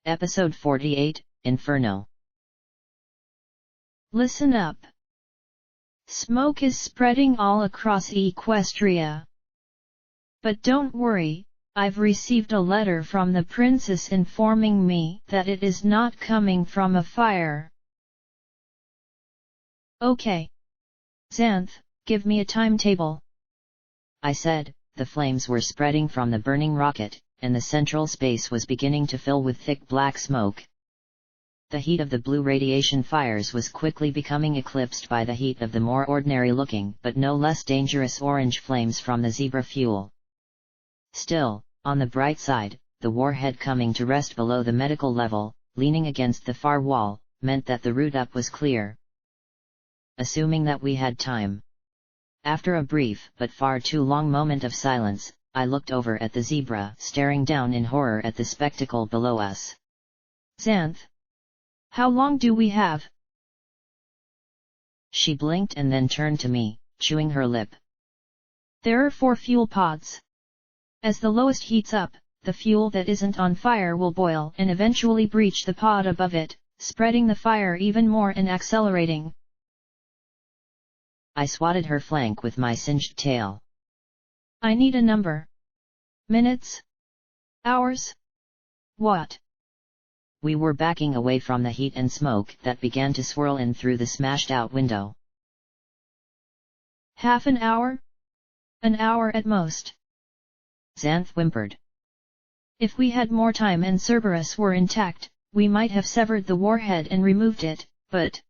Episode 48, Inferno. Listen up. Smoke is spreading all across Equestria. But don't worry, I've received a letter from the princess informing me that it is not coming from a fire. Okay. Xanth, give me a timetable. I said. The flames were spreading from the burning rocket, and the central space was beginning to fill with thick black smoke. The heat of the blue radiation fires was quickly becoming eclipsed by the heat of the more ordinary-looking but no less dangerous orange flames from the zebra fuel. Still, on the bright side, the warhead coming to rest below the medical level, leaning against the far wall, meant that the route up was clear. Assuming that we had time. After a brief but far too long moment of silence, I looked over at the zebra, staring down in horror at the spectacle below us. Xanth, how long do we have? She blinked and then turned to me, chewing her lip. There are 4 fuel pods. As the lowest heats up, the fuel that isn't on fire will boil and eventually breach the pod above it, spreading the fire even more and accelerating. I swatted her flank with my singed tail. I need a number. Minutes? Hours? What? We were backing away from the heat and smoke that began to swirl in through the smashed-out window. Half an hour? An hour at most. Xanth whimpered. If we had more time and Cerberus were intact, we might have severed the warhead and removed it, but...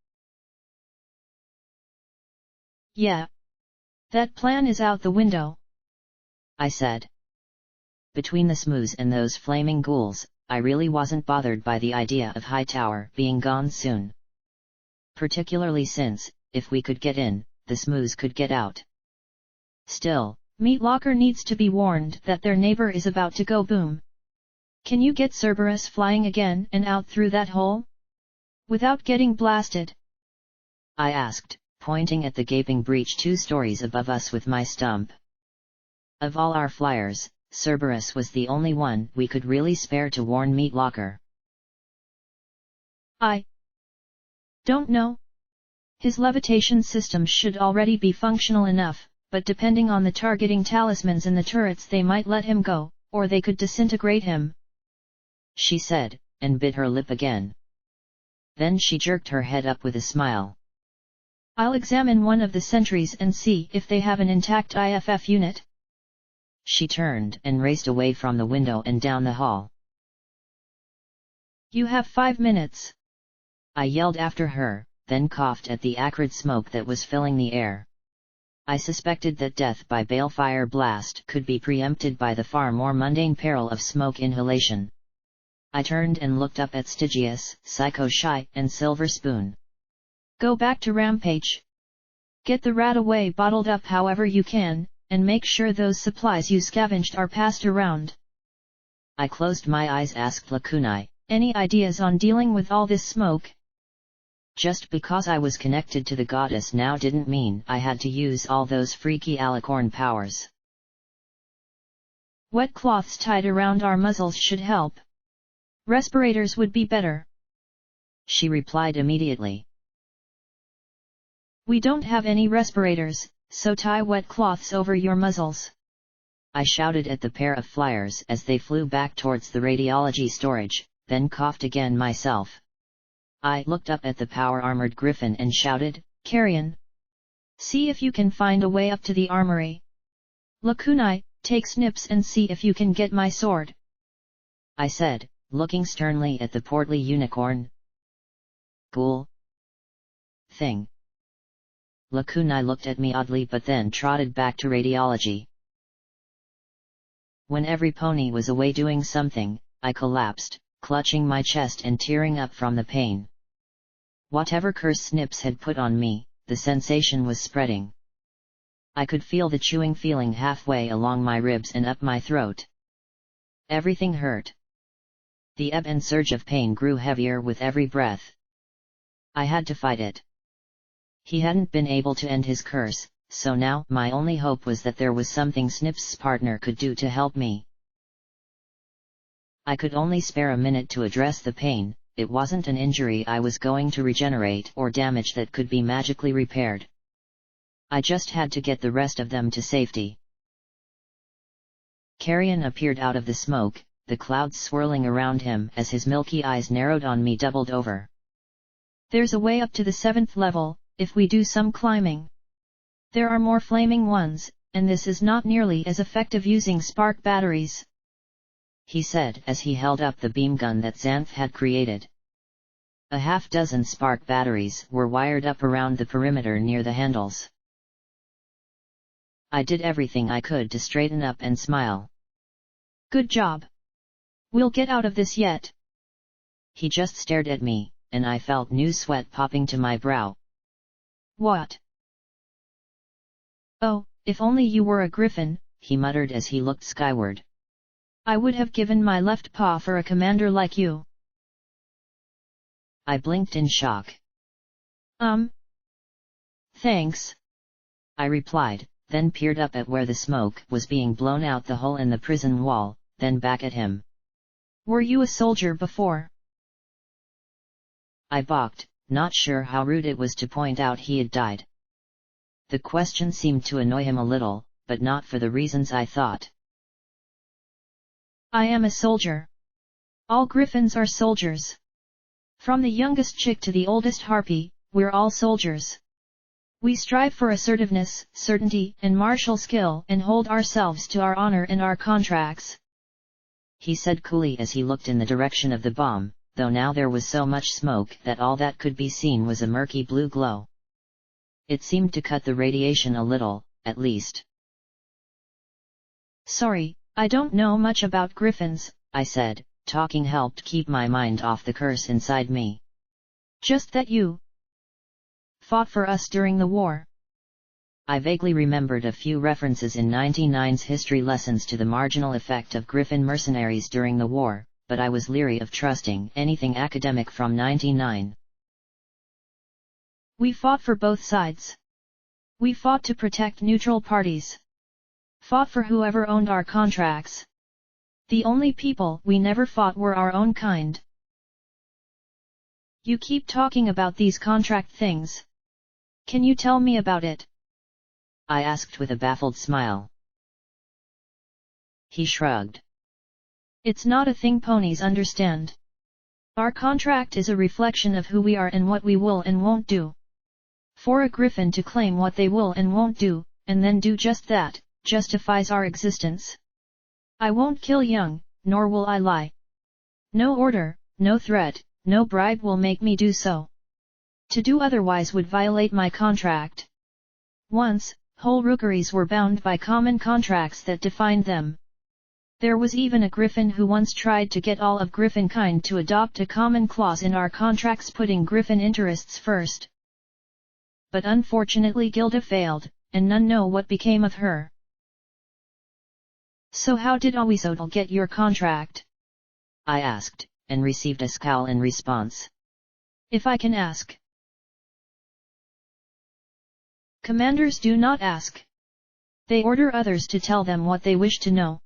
Yeah. That plan is out the window. I said. Between the smooths and those flaming ghouls, I really wasn't bothered by the idea of Hightower being gone soon. Particularly since, if we could get in, the smooths could get out. Still, Meat Locker needs to be warned that their neighbor is about to go boom. Can you get Cerberus flying again and out through that hole? Without getting blasted? I asked, pointing at the gaping breach 2 stories above us with my stump. Of all our flyers, Cerberus was the only one we could really spare to warn Meat Locker. I don't know. His levitation system should already be functional enough, but depending on the targeting talismans in the turrets they might let him go, or they could disintegrate him. She said, and bit her lip again. Then she jerked her head up with a smile. I'll examine one of the sentries and see if they have an intact IFF unit. She turned and raced away from the window and down the hall. You have 5 minutes. I yelled after her, then coughed at the acrid smoke that was filling the air. I suspected that death by balefire blast could be preempted by the far more mundane peril of smoke inhalation. I turned and looked up at Stygius, Psycho Shy, and Silver Spoon. Go back to Rampage. Get the rat away bottled up however you can, and make sure those supplies you scavenged are passed around. I closed my eyes. Asked Lakunai, any ideas on dealing with all this smoke? Just because I was connected to the goddess now didn't mean I had to use all those freaky alicorn powers. Wet cloths tied around our muzzles should help. Respirators would be better. She replied immediately. We don't have any respirators, so tie wet cloths over your muzzles. I shouted at the pair of flyers as they flew back towards the radiology storage, then coughed again myself. I looked up at the power-armored griffin and shouted, Carrion! See if you can find a way up to the armory. Lakunai, take Snips and see if you can get my sword. I said, looking sternly at the portly unicorn. Ghoul thing. Lakunai looked at me oddly but then trotted back to radiology. When every pony was away doing something, I collapsed, clutching my chest and tearing up from the pain. Whatever curse Snips had put on me, the sensation was spreading. I could feel the chewing feeling halfway along my ribs and up my throat. Everything hurt. The ebb and surge of pain grew heavier with every breath. I had to fight it. He hadn't been able to end his curse, so now my only hope was that there was something Snip's partner could do to help me. I could only spare a minute to address the pain. It wasn't an injury I was going to regenerate or damage that could be magically repaired. I just had to get the rest of them to safety. Carrion appeared out of the smoke, the clouds swirling around him as his milky eyes narrowed on me doubled over. There's a way up to the 7th level, if we do some climbing. There are more flaming ones, and this is not nearly as effective using spark batteries, he said as he held up the beam gun that Xanth had created. A half-dozen spark batteries were wired up around the perimeter near the handles. I did everything I could to straighten up and smile. Good job. We'll get out of this yet. He just stared at me, and I felt new sweat popping to my brow. What? Oh, if only you were a griffin, he muttered as he looked skyward. I would have given my left paw for a commander like you. I blinked in shock. Thanks, I replied, then peered up at where the smoke was being blown out the hole in the prison wall, then back at him. Were you a soldier before? I balked, not sure how rude it was to point out he had died. The question seemed to annoy him a little, but not for the reasons I thought. I am a soldier. All griffins are soldiers. From the youngest chick to the oldest harpy, we're all soldiers. We strive for assertiveness, certainty, and martial skill and hold ourselves to our honor and our contracts, he said coolly as he looked in the direction of the bomb, though now there was so much smoke that all that could be seen was a murky blue glow. It seemed to cut the radiation a little, at least. Sorry, I don't know much about griffins, I said. Talking helped keep my mind off the curse inside me. Just that you fought for us during the war. I vaguely remembered a few references in 99's history lessons to the marginal effect of Griffin mercenaries during the war, but I was leery of trusting anything academic from 99. We fought for both sides. We fought to protect neutral parties. Fought for whoever owned our contracts. The only people we never fought were our own kind. You keep talking about these contract things. Can you tell me about it? I asked with a baffled smile. He shrugged. It's not a thing ponies understand. Our contract is a reflection of who we are and what we will and won't do. For a griffin to claim what they will and won't do, and then do just that, justifies our existence. I won't kill young, nor will I lie. No order, no threat, no bribe will make me do so. To do otherwise would violate my contract. Once, whole rookeries were bound by common contracts that defined them. There was even a griffin who once tried to get all of griffin kind to adopt a common clause in our contracts putting griffin interests first. But unfortunately Gilda failed, and none know what became of her. So how did Awizodal get your contract? I asked, and received a scowl in response. If I can ask. Commanders do not ask. They order others to tell them what they wish to know.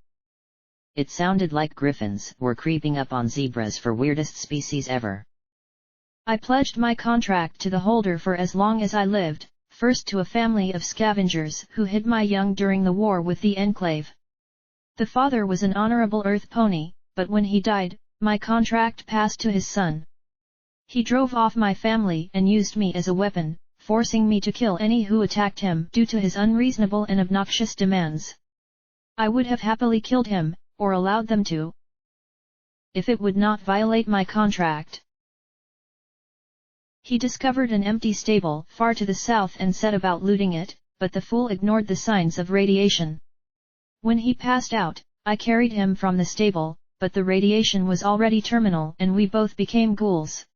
It sounded like griffins were creeping up on zebras for weirdest species ever. I pledged my contract to the holder for as long as I lived, first to a family of scavengers who hid my young during the war with the Enclave. The father was an honorable earth pony, but when he died, my contract passed to his son. He drove off my family and used me as a weapon, forcing me to kill any who attacked him due to his unreasonable and obnoxious demands. I would have happily killed him, or allowed them to, if it would not violate my contract. He discovered an empty stable far to the south and set about looting it, but the fool ignored the signs of radiation. When he passed out, I carried him from the stable, but the radiation was already terminal and we both became ghouls.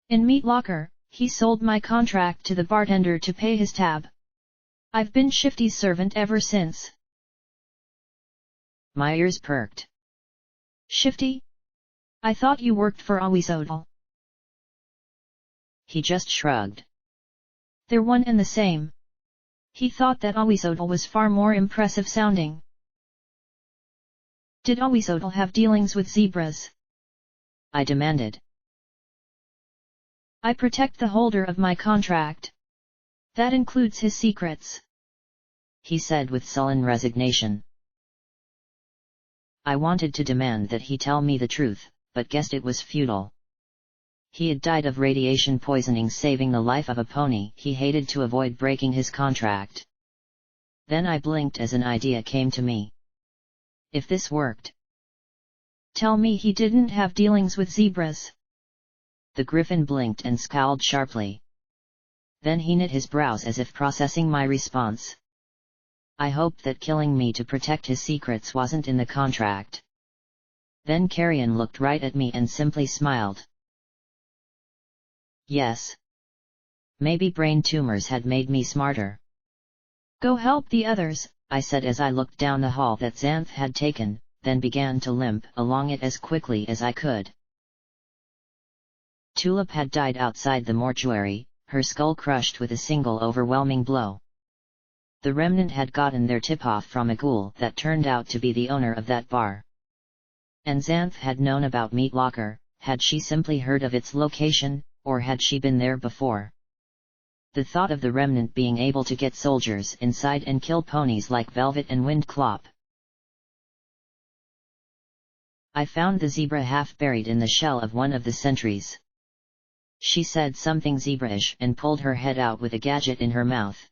In Meat Locker, he sold my contract to the bartender to pay his tab. I've been Shifty's servant ever since. My ears perked. Shifty? I thought you worked for Awizodal. He just shrugged. They're one and the same. He thought that Awizodal was far more impressive sounding. Did Owisotl have dealings with zebras? I demanded. I protect the holder of my contract. That includes his secrets, he said with sullen resignation. I wanted to demand that he tell me the truth, but guessed it was futile. He had died of radiation poisoning, saving the life of a pony he hated to avoid breaking his contract. Then I blinked as an idea came to me. If this worked. Tell me he didn't have dealings with zebras. The griffin blinked and scowled sharply. Then he knit his brows as if processing my response. I hoped that killing me to protect his secrets wasn't in the contract. Then Carrion looked right at me and simply smiled. Yes. Maybe brain tumors had made me smarter. Go help the others, I said as I looked down the hall that Xanth had taken, then began to limp along it as quickly as I could. Tulip had died outside the mortuary, her skull crushed with a single overwhelming blow. The remnant had gotten their tip-off from a ghoul that turned out to be the owner of that bar. And Xanth had known about Meat Locker. Had she simply heard of its location, or had she been there before? The thought of the remnant being able to get soldiers inside and kill ponies like Velvet and Windclop. I found the zebra half buried in the shell of one of the sentries. She said something zebraish and pulled her head out with a gadget in her mouth.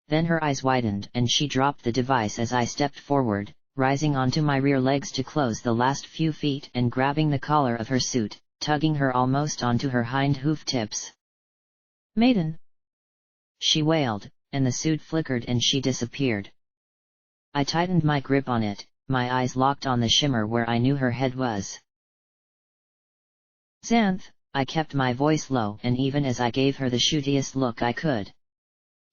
Then her eyes widened and she dropped the device as I stepped forward, rising onto my rear legs to close the last few feet and grabbing the collar of her suit, tugging her almost onto her hind hoof tips. Maiden! She wailed, and the suit flickered and she disappeared. I tightened my grip on it, my eyes locked on the shimmer where I knew her head was. Xanth! I kept my voice low and even as I gave her the shootiest look I could.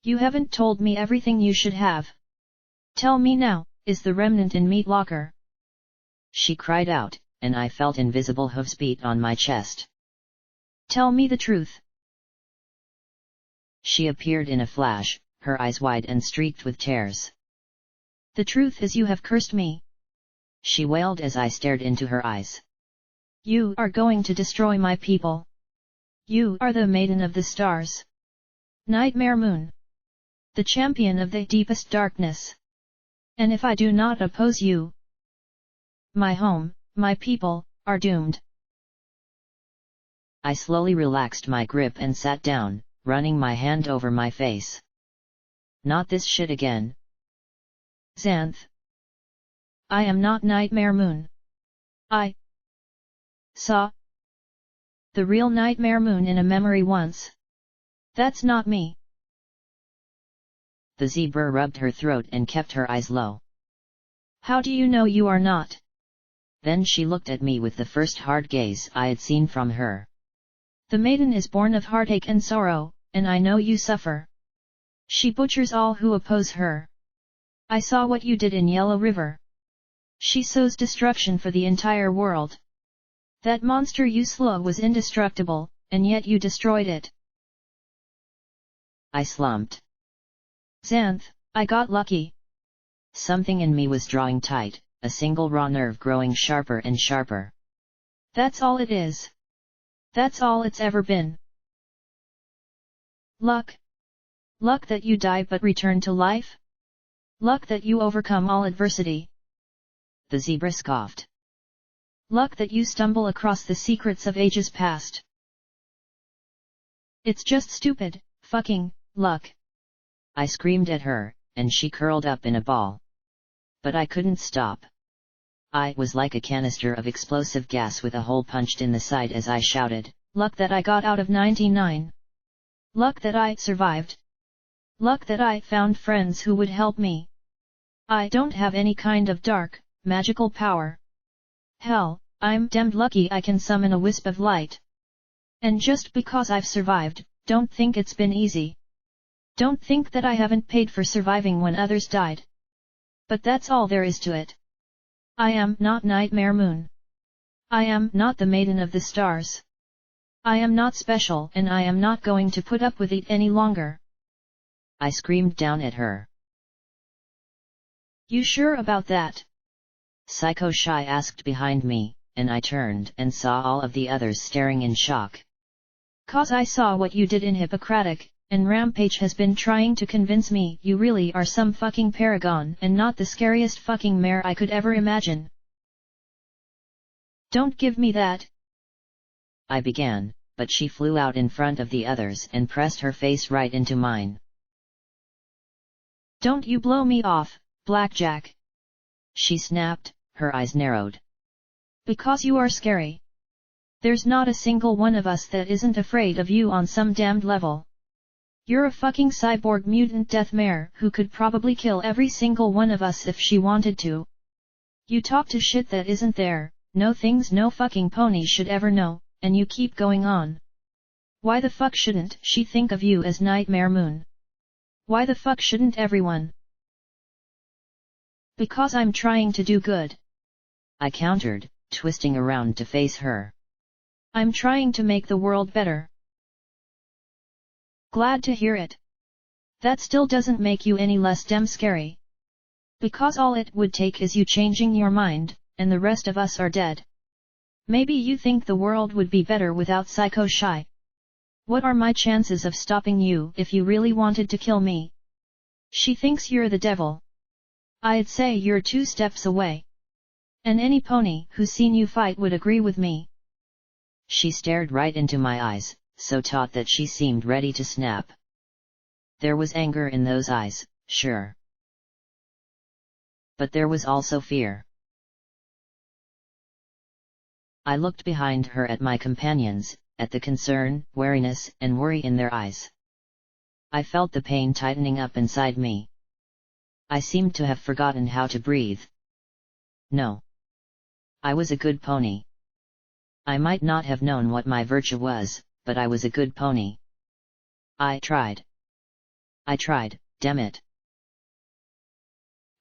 You haven't told me everything you should have. Tell me now, is the remnant in Meat Locker? She cried out, and I felt invisible hooves beat on my chest. Tell me the truth. She appeared in a flash, her eyes wide and streaked with tears. The truth is you have cursed me. She wailed as I stared into her eyes. You are going to destroy my people. You are the Maiden of the Stars. Nightmare Moon. The champion of the deepest darkness. And if I do not oppose you, my home, my people, are doomed. I slowly relaxed my grip and sat down, running my hand over my face. Not this shit again. Xanth. I am not Nightmare Moon. I saw the real Nightmare Moon in a memory once. That's not me. The zebra rubbed her throat and kept her eyes low. How do you know you are not? Then she looked at me with the first hard gaze I had seen from her. The maiden is born of heartache and sorrow, and I know you suffer. She butchers all who oppose her. I saw what you did in Yellow River. She sows destruction for the entire world. That monster you slew was indestructible, and yet you destroyed it. I slumped. Xanth, I got lucky. Something in me was drawing tight, a single raw nerve growing sharper and sharper. That's all it is. That's all it's ever been. Luck. Luck that you die but return to life? Luck that you overcome all adversity. The zebra scoffed. Luck that you stumble across the secrets of ages past. It's just stupid, fucking, luck. I screamed at her, and she curled up in a ball. But I couldn't stop. I was like a canister of explosive gas with a hole punched in the side as I shouted, luck that I got out of 99. Luck that I survived. Luck that I found friends who would help me. I don't have any kind of dark, magical power. Hell, I'm damned lucky I can summon a wisp of light. And just because I've survived, don't think it's been easy. Don't think that I haven't paid for surviving when others died. But that's all there is to it. I am not Nightmare Moon. I am not the Maiden of the Stars. I am not special and I am not going to put up with it any longer. I screamed down at her. You sure about that? Psycho Shy asked behind me, and I turned and saw all of the others staring in shock. "'Cause I saw what you did in Hippocratic, and Rampage has been trying to convince me you really are some fucking paragon and not the scariest fucking mare I could ever imagine." "Don't give me that," I began, but she flew out in front of the others and pressed her face right into mine. "Don't you blow me off, Blackjack," she snapped, her eyes narrowed. "Because you are scary. There's not a single one of us that isn't afraid of you on some damned level. You're a fucking cyborg mutant death mare who could probably kill every single one of us if she wanted to. You talk to shit that isn't there, no things no fucking pony should ever know, and you keep going on. Why the fuck shouldn't she think of you as Nightmare Moon? Why the fuck shouldn't everyone?" "Because I'm trying to do good," I countered, twisting around to face her. "I'm trying to make the world better." "Glad to hear it. That still doesn't make you any less damn scary. Because all it would take is you changing your mind, and the rest of us are dead. Maybe you think the world would be better without Psycho Shy. What are my chances of stopping you if you really wanted to kill me? She thinks you're the devil. I'd say you're 2 steps away. And any pony who's seen you fight would agree with me." She stared right into my eyes, so taut that she seemed ready to snap. There was anger in those eyes, sure. But there was also fear. I looked behind her at my companions, at the concern, wariness, and worry in their eyes. I felt the pain tightening up inside me. I seemed to have forgotten how to breathe. No. I was a good pony. I might not have known what my virtue was, but I was a good pony. I tried, damn it.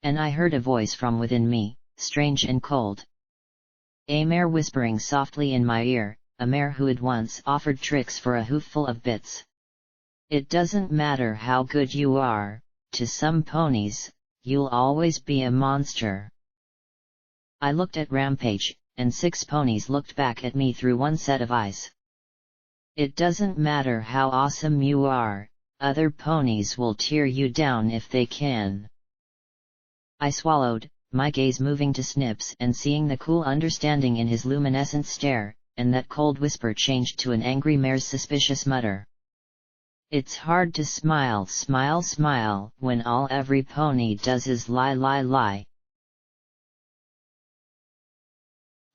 And I heard a voice from within me, strange and cold. A mare whispering softly in my ear, a mare who had once offered tricks for a hoofful of bits. "It doesn't matter how good you are, to some ponies, you'll always be a monster." I looked at Rampage, and 6 ponies looked back at me through one set of eyes. "It doesn't matter how awesome you are, other ponies will tear you down if they can." I swallowed, my gaze moving to Snips and seeing the cool understanding in his luminescent stare, and that cold whisper changed to an angry mare's suspicious mutter. "It's hard to smile when all every pony does is lie.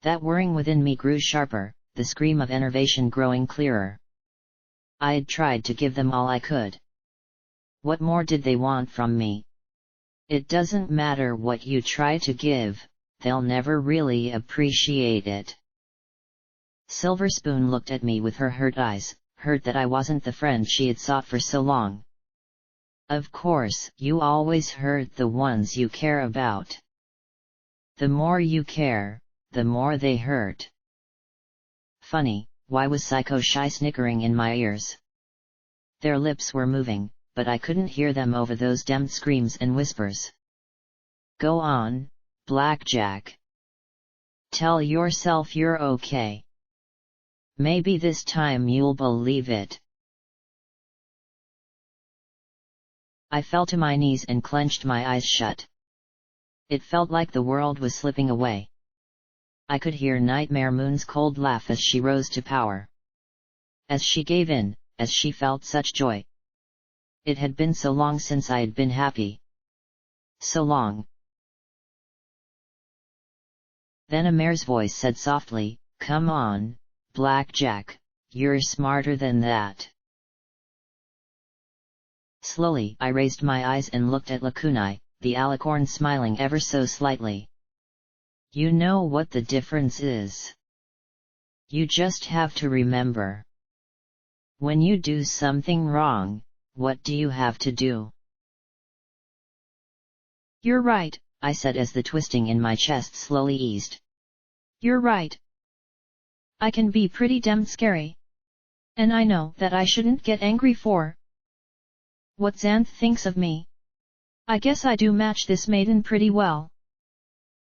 That whirring within me grew sharper, the scream of enervation growing clearer. I'd tried to give them all I could. What more did they want from me? It doesn't matter what you try to give, they'll never really appreciate it. Silver Spoon looked at me with her hurt eyes, hurt that I wasn't the friend she had sought for so long. Of course, you always hurt the ones you care about. The more you care, the more they hurt. Funny, why was Psycho Shy snickering in my ears? Their lips were moving, but I couldn't hear them over those damned screams and whispers. Go on, Blackjack. Tell yourself you're okay. Maybe this time you'll believe it. I fell to my knees and clenched my eyes shut. It felt like the world was slipping away. I could hear Nightmare Moon's cold laugh as she rose to power. As she gave in, as she felt such joy. It had been so long since I had been happy. So long. Then a mare's voice said softly, "Come on, Blackjack, you're smarter than that." Slowly I raised my eyes and looked at Lakunai, the alicorn smiling ever so slightly. You know what the difference is. You just have to remember. When you do something wrong, what do you have to do? You're right, I said as the twisting in my chest slowly eased. You're right. I can be pretty damn scary. And I know that I shouldn't get angry for what Xanth thinks of me. I guess I do match this maiden pretty well.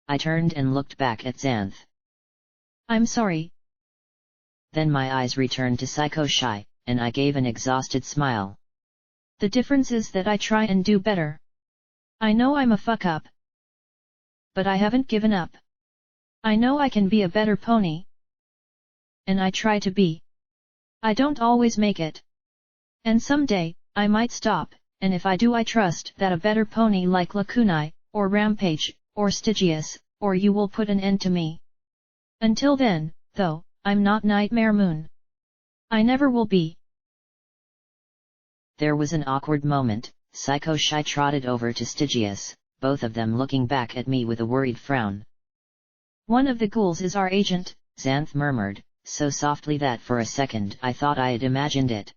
I turned and looked back at Xanth. I'm sorry. Then my eyes returned to Psycho Shy, and I gave an exhausted smile. The difference is that I try and do better. I know I'm a fuck up. But I haven't given up. I know I can be a better pony. And I try to be. I don't always make it. And someday, I might stop, and if I do I trust that a better pony like Lakunai, or Rampage, or Stygius, or you will put an end to me. Until then, though, I'm not Nightmare Moon. I never will be. There was an awkward moment. Psycho Shy trotted over to Stygius, both of them looking back at me with a worried frown. One of the ghouls is our agent, Xanth murmured, so softly that for a second I thought I had imagined it.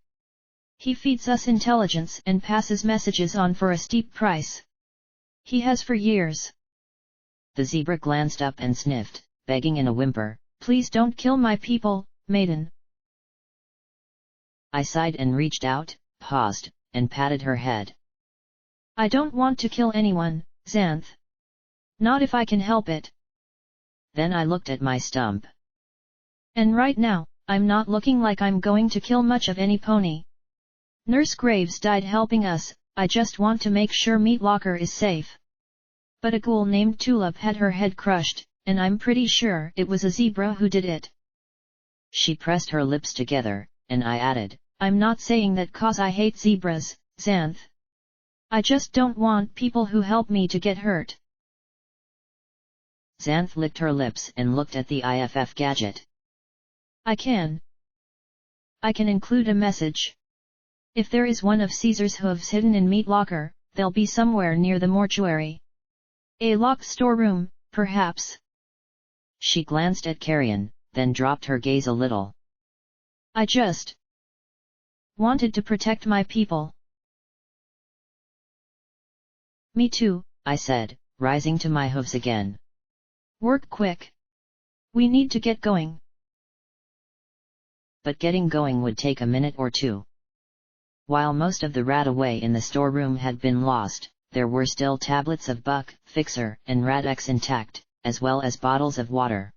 He feeds us intelligence and passes messages on for a steep price. He has for years. The zebra glanced up and sniffed, begging in a whimper, "Please don't kill my people, maiden." I sighed and reached out, paused, and patted her head. I don't want to kill anyone, Xanth. Not if I can help it. Then I looked at my stump. And right now, I'm not looking like I'm going to kill much of any pony. Nurse Graves died helping us, I just want to make sure Meat Locker is safe. But a ghoul named Tulip had her head crushed, and I'm pretty sure it was a zebra who did it. She pressed her lips together, and I added, I'm not saying that 'cause I hate zebras, Xanth. I just don't want people who help me to get hurt. Xanth licked her lips and looked at the IFF gadget. I can include a message. If there is one of Caesar's hooves hidden in Meat Locker, they'll be somewhere near the mortuary. A locked storeroom, perhaps. She glanced at Carrion, then dropped her gaze a little. I just wanted to protect my people. Me too, I said, rising to my hooves again. Work quick. We need to get going. But getting going would take a minute or two. While most of the Radaway in the storeroom had been lost, there were still tablets of Buck, Fixer, and Radex intact, as well as bottles of water.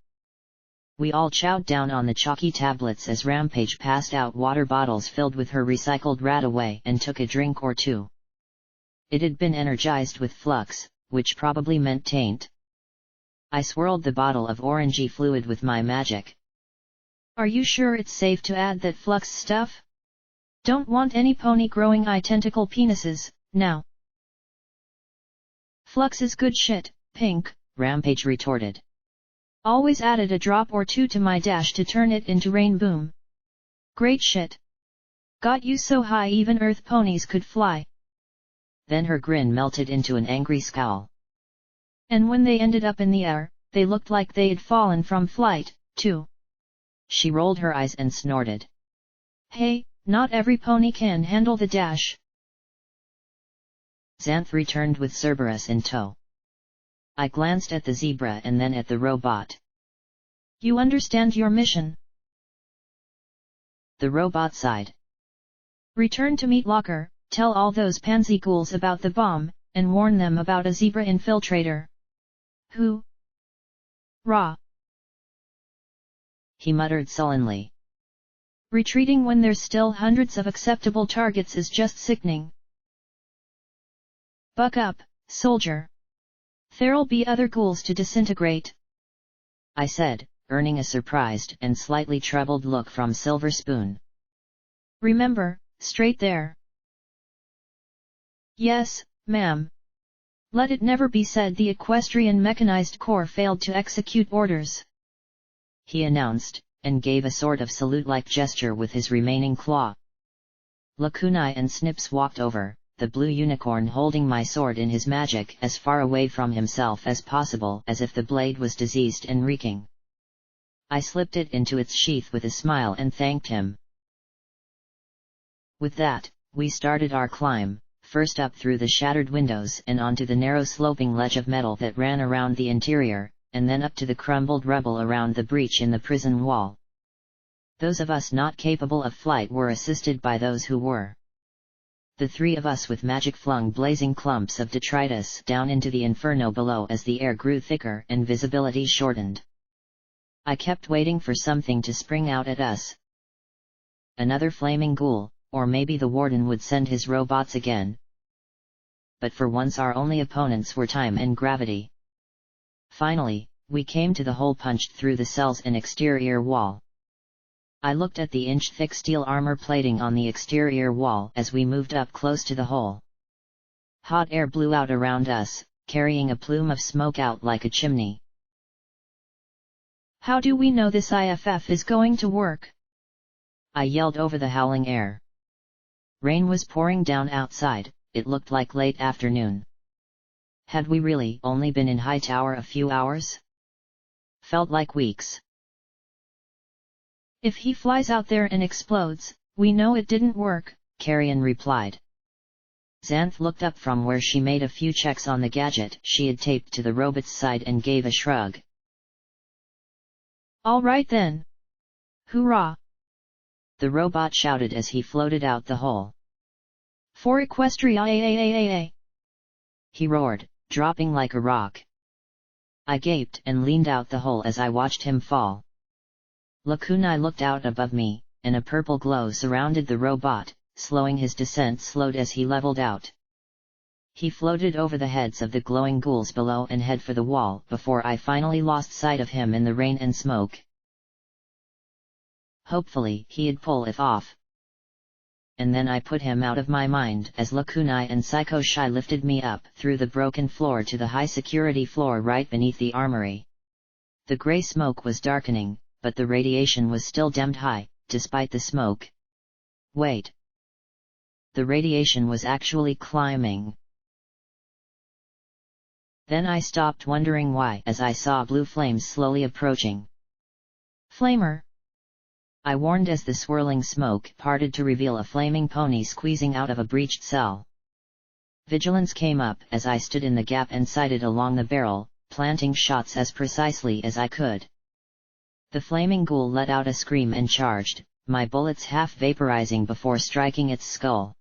We all chowed down on the chalky tablets as Rampage passed out water bottles filled with her recycled Radaway and took a drink or two. It had been energized with flux, which probably meant taint. I swirled the bottle of orangey fluid with my magic. Are you sure it's safe to add that flux stuff? Don't want any pony growing tentacle penises, now. Flux is good shit, Pink, Rampage retorted. Always added a drop or two to my dash to turn it into rain boom. Great shit. Got you so high even earth ponies could fly. Then her grin melted into an angry scowl. And when they ended up in the air, they looked like they'd fallen from flight, too. She rolled her eyes and snorted. Hey, not every pony can handle the dash. Xanth returned with Cerberus in tow. I glanced at the zebra and then at the robot. You understand your mission? The robot sighed. Return to Meat Locker, tell all those pansy ghouls about the bomb, and warn them about a zebra infiltrator. Who? Ra. He muttered sullenly. Retreating when there's still hundreds of acceptable targets is just sickening. Buck up, soldier. There'll be other ghouls to disintegrate. I said, earning a surprised and slightly troubled look from Silver Spoon. Remember, straight there. Yes, ma'am. Let it never be said the Equestrian Mechanized Corps failed to execute orders. He announced, and gave a sort of salute-like gesture with his remaining claw. Lakunai and Snips walked over, the blue unicorn holding my sword in his magic as far away from himself as possible as if the blade was diseased and reeking. I slipped it into its sheath with a smile and thanked him. With that, we started our climb, first up through the shattered windows and onto the narrow sloping ledge of metal that ran around the interior, and then up to the crumbled rubble around the breach in the prison wall. Those of us not capable of flight were assisted by those who were. The three of us with magic flung blazing clumps of detritus down into the inferno below as the air grew thicker and visibility shortened. I kept waiting for something to spring out at us. Another flaming ghoul, or maybe the warden would send his robots again. But for once our only opponents were time and gravity. Finally, we came to the hole punched through the cell's and exterior wall. I looked at the inch-thick steel armor plating on the exterior wall as we moved up close to the hole. Hot air blew out around us, carrying a plume of smoke out like a chimney. How do we know this IFF is going to work? I yelled over the howling air. Rain was pouring down outside, it looked like late afternoon. Had we really only been in Hightower a few hours? Felt like weeks. If he flies out there and explodes, we know it didn't work, Carrion replied. Xanth looked up from where she made a few checks on the gadget she had taped to the robot's side and gave a shrug. All right then. Hoorah! The robot shouted as he floated out the hole. For Equestria! He roared, dropping like a rock. I gaped and leaned out the hole as I watched him fall. Lakunai looked out above me, and a purple glow surrounded the robot, slowing his descent slowed as he leveled out. He floated over the heads of the glowing ghouls below and head for the wall before I finally lost sight of him in the rain and smoke. Hopefully he'd pull it off. And then I put him out of my mind as Lakunai and Psycho Shy lifted me up through the broken floor to the high-security floor right beneath the armory. The grey smoke was darkening, but the radiation was still dimmed high, despite the smoke. Wait. The radiation was actually climbing. Then I stopped wondering why as I saw blue flames slowly approaching. Flamer! I warned as the swirling smoke parted to reveal a flaming pony squeezing out of a breached cell. Vigilance came up as I stood in the gap and sighted along the barrel, planting shots as precisely as I could. The flaming ghoul let out a scream and charged, my bullets half vaporizing before striking its skull.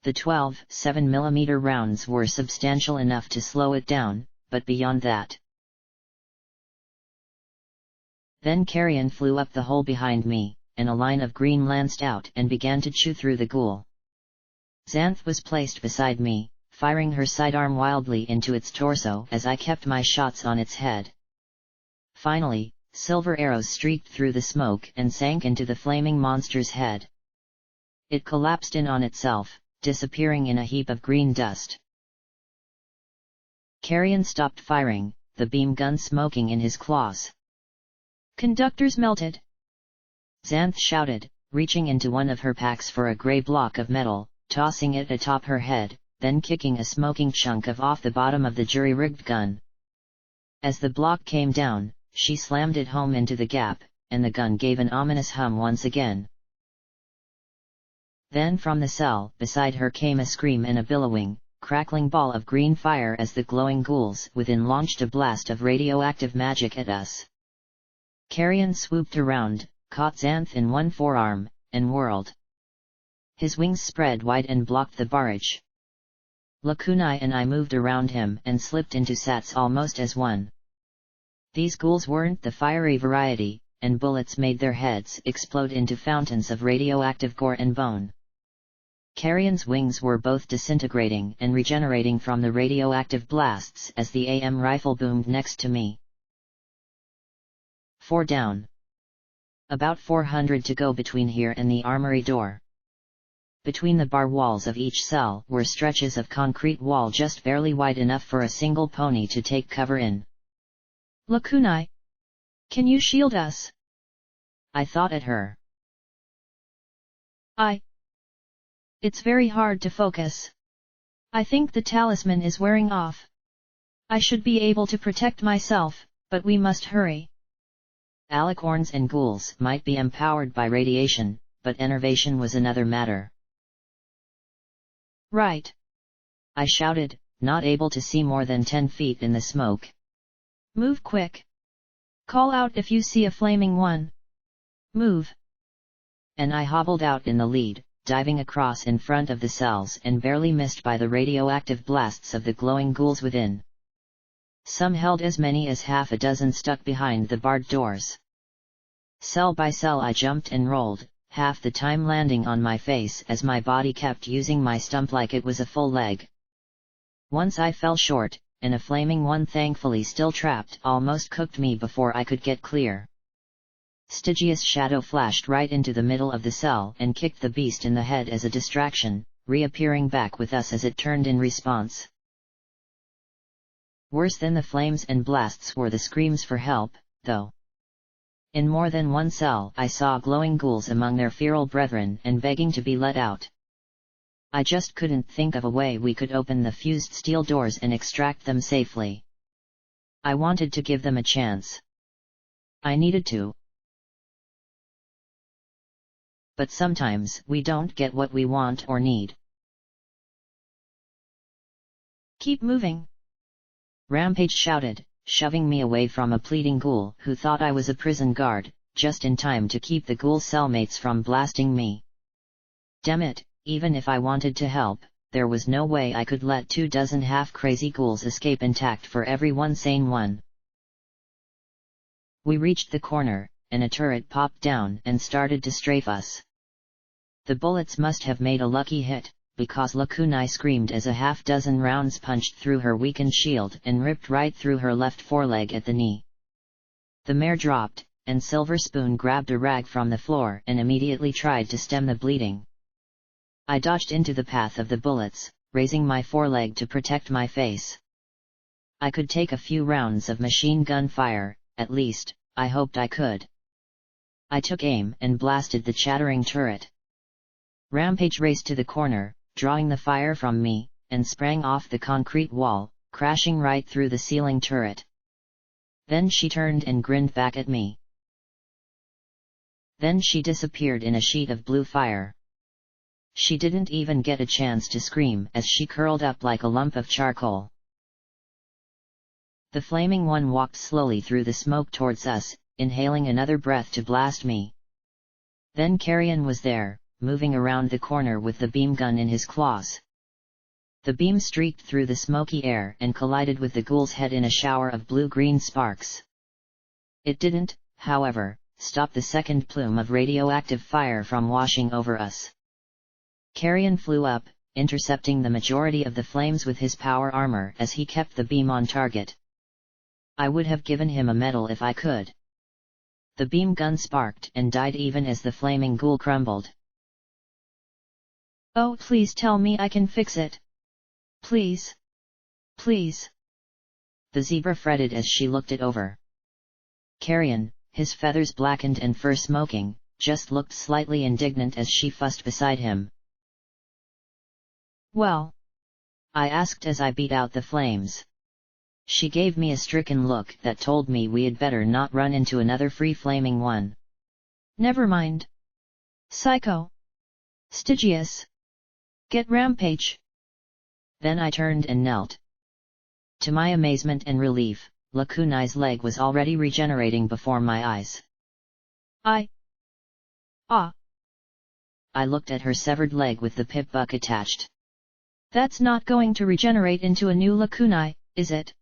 The 12 7mm rounds were substantial enough to slow it down, but beyond that. Then carrion flew up the hole behind me, and a line of green lanced out and began to chew through the ghoul. Xanth was placed beside me, firing her sidearm wildly into its torso as I kept my shots on its head. Finally, silver arrows streaked through the smoke and sank into the flaming monster's head. It collapsed in on itself, disappearing in a heap of green dust. Carrion stopped firing, the beam gun smoking in his claws. Conductors melted! Xanth shouted, reaching into one of her packs for a grey block of metal, tossing it atop her head, then kicking a smoking chunk off the bottom of the jury-rigged gun. As the block came down, she slammed it home into the gap, and the gun gave an ominous hum once again. Then from the cell beside her came a scream and a billowing, crackling ball of green fire as the glowing ghouls within launched a blast of radioactive magic at us. Carrion swooped around, caught Xanth in one forearm, and whirled. His wings spread wide and blocked the barrage. Lakunai and I moved around him and slipped into sats almost as one. These ghouls weren't the fiery variety, and bullets made their heads explode into fountains of radioactive gore and bone. Carrion's wings were both disintegrating and regenerating from the radioactive blasts as the AM rifle boomed next to me. 4 down. About 400 to go between here and the armory door. Between the bar walls of each cell were stretches of concrete wall just barely wide enough for a single pony to take cover in. Lakunai! Can you shield us? I thought at her. It's very hard to focus. I think the talisman is wearing off. I should be able to protect myself, but we must hurry. Alicorns and ghouls might be empowered by radiation, but enervation was another matter. Right! I shouted, not able to see more than 10 feet in the smoke. Move quick! Call out if you see a flaming one. Move! And I hobbled out in the lead, diving across in front of the cells and barely missed by the radioactive blasts of the glowing ghouls within. Some held as many as half a dozen stuck behind the barred doors. Cell by cell I jumped and rolled, half the time landing on my face as my body kept using my stump like it was a full leg. Once I fell short, and a flaming one, thankfully still trapped, almost cooked me before I could get clear. Stygius' shadow flashed right into the middle of the cell and kicked the beast in the head as a distraction, reappearing back with us as it turned in response. Worse than the flames and blasts were the screams for help, though. In more than one cell I saw glowing ghouls among their feral brethren and begging to be let out. I just couldn't think of a way we could open the fused steel doors and extract them safely. I wanted to give them a chance. I needed to. But sometimes we don't get what we want or need. Keep moving! Rampage shouted, shoving me away from a pleading ghoul who thought I was a prison guard, just in time to keep the ghoul cellmates from blasting me. Damn it, even if I wanted to help, there was no way I could let 24 half-crazy ghouls escape intact for every one sane one. We reached the corner, and a turret popped down and started to strafe us. The bullets must have made a lucky hit, because Lakunai screamed as a half-dozen rounds punched through her weakened shield and ripped right through her left foreleg at the knee. The mare dropped, and Silver Spoon grabbed a rag from the floor and immediately tried to stem the bleeding. I dodged into the path of the bullets, raising my foreleg to protect my face. I could take a few rounds of machine gun fire, at least, I hoped I could. I took aim and blasted the chattering turret. Rampage raced to the corner, drawing the fire from me, and sprang off the concrete wall, crashing right through the ceiling turret. Then she turned and grinned back at me. Then she disappeared in a sheet of blue fire. She didn't even get a chance to scream as she curled up like a lump of charcoal. The flaming one walked slowly through the smoke towards us, inhaling another breath to blast me. Then Carrion was there, moving around the corner with the beam gun in his claws. The beam streaked through the smoky air and collided with the ghoul's head in a shower of blue-green sparks. It didn't, however, stop the second plume of radioactive fire from washing over us. Carrion flew up, intercepting the majority of the flames with his power armor as he kept the beam on target. I would have given him a medal if I could. The beam gun sparked and died even as the flaming ghoul crumbled. Oh, please tell me I can fix it. Please. Please. The zebra fretted as she looked it over. Carrion, his feathers blackened and fur smoking, just looked slightly indignant as she fussed beside him. Well? I asked as I beat out the flames. She gave me a stricken look that told me we had better not run into another free flaming one. Never mind. Psycho. Stygius. Get Rampage. Then I turned and knelt. To my amazement and relief, Lakunai's leg was already regenerating before my eyes. I looked at her severed leg with the pip buck attached. That's not going to regenerate into a new Lakunai, is it?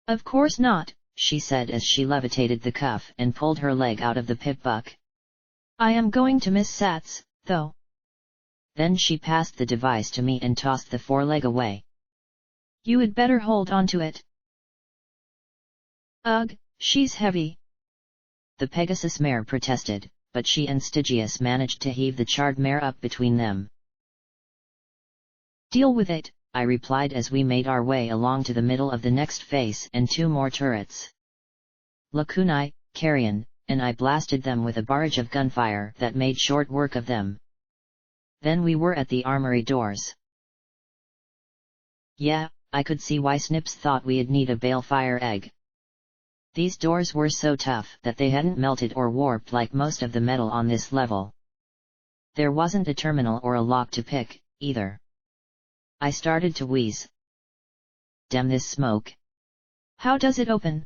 Of course not, she said as she levitated the cuff and pulled her leg out of the pip buck. I am going to miss Sats, though. Then she passed the device to me and tossed the foreleg away. You had better hold on to it. Ugh, she's heavy. The Pegasus mare protested, but she and Stygius managed to heave the charred mare up between them. Deal with it, I replied as we made our way along to the middle of the next face and 2 more turrets. Lakunai, Carrion, and I blasted them with a barrage of gunfire that made short work of them. Then we were at the armory doors. Yeah, I could see why Snips thought we'd need a balefire egg. These doors were so tough that they hadn't melted or warped like most of the metal on this level. There wasn't a terminal or a lock to pick, either. I started to wheeze. Damn this smoke. How does it open?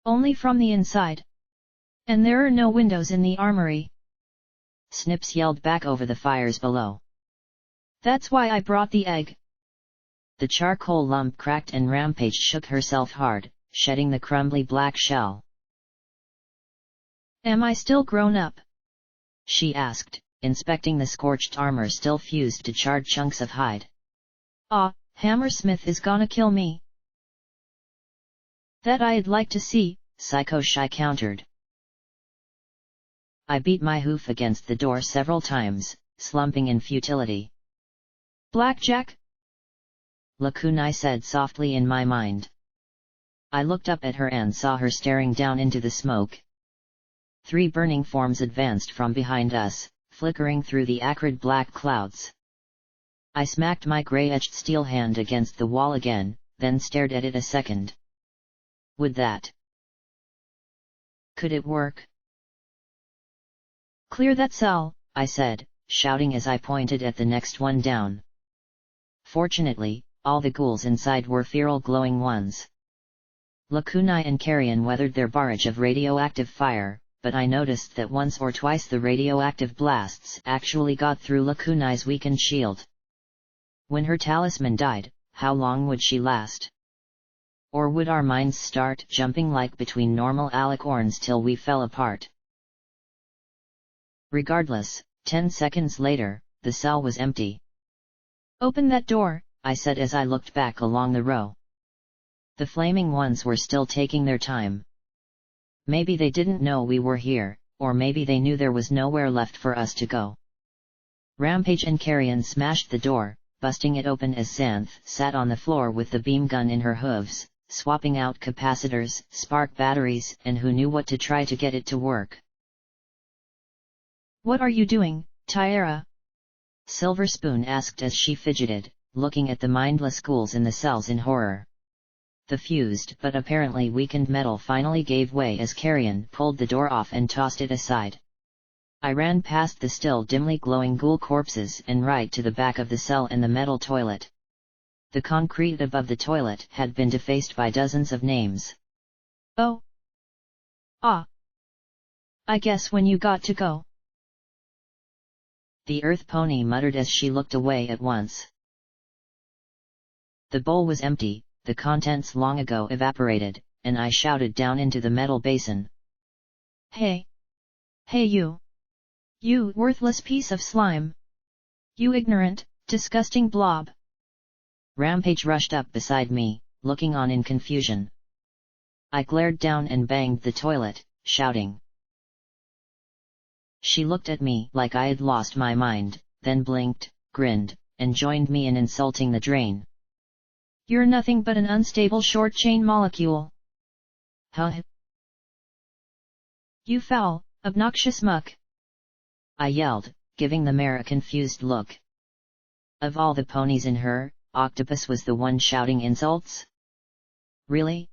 Only from the inside. And there are no windows in the armory. Snips yelled back over the fires below. That's why I brought the egg. The charcoal lump cracked and Rampage shook herself hard, shedding the crumbly black shell. Am I still grown up? She asked, inspecting the scorched armor still fused to charred chunks of hide. Hammersmith is gonna kill me. That I'd like to see, Psycho Shy countered. I beat my hoof against the door several times, slumping in futility. Blackjack? Lakunai said softly in my mind. I looked up at her and saw her staring down into the smoke. 3 burning forms advanced from behind us, flickering through the acrid black clouds. I smacked my grey-edged steel hand against the wall again, then stared at it a second. Would that? Could it work? Clear that cell, I said, shouting as I pointed at the next one down. Fortunately, all the ghouls inside were feral glowing ones. Lakunai and Carrion weathered their barrage of radioactive fire, but I noticed that once or twice the radioactive blasts actually got through Lakunai's weakened shield. When her talisman died, how long would she last? Or would our minds start jumping like between normal alicorns till we fell apart? Regardless, 10 seconds later, the cell was empty. Open that door, I said as I looked back along the row. The flaming ones were still taking their time. Maybe they didn't know we were here, or maybe they knew there was nowhere left for us to go. Rampage and Carrion smashed the door, busting it open as Xanth sat on the floor with the beam gun in her hooves, swapping out capacitors, spark batteries, and who knew what to try to get it to work. What are you doing, Tyara? Silver Spoon asked as she fidgeted, looking at the mindless ghouls in the cells in horror. The fused but apparently weakened metal finally gave way as Carrion pulled the door off and tossed it aside. I ran past the still dimly glowing ghoul corpses and right to the back of the cell and the metal toilet. The concrete above the toilet had been defaced by dozens of names. Oh. I guess when you got to go. The earth pony muttered as she looked away at once. The bowl was empty, the contents long ago evaporated, and I shouted down into the metal basin. Hey! Hey you! You worthless piece of slime! You ignorant, disgusting blob! Rampage rushed up beside me, looking on in confusion. I glared down and banged the toilet, shouting. She looked at me like I had lost my mind, then blinked, grinned, and joined me in insulting the drain. You're nothing but an unstable short-chain molecule. Huh? You foul, obnoxious muck! I yelled, giving the mare a confused look. Of all the ponies in her, Octopus was the one shouting insults? Really?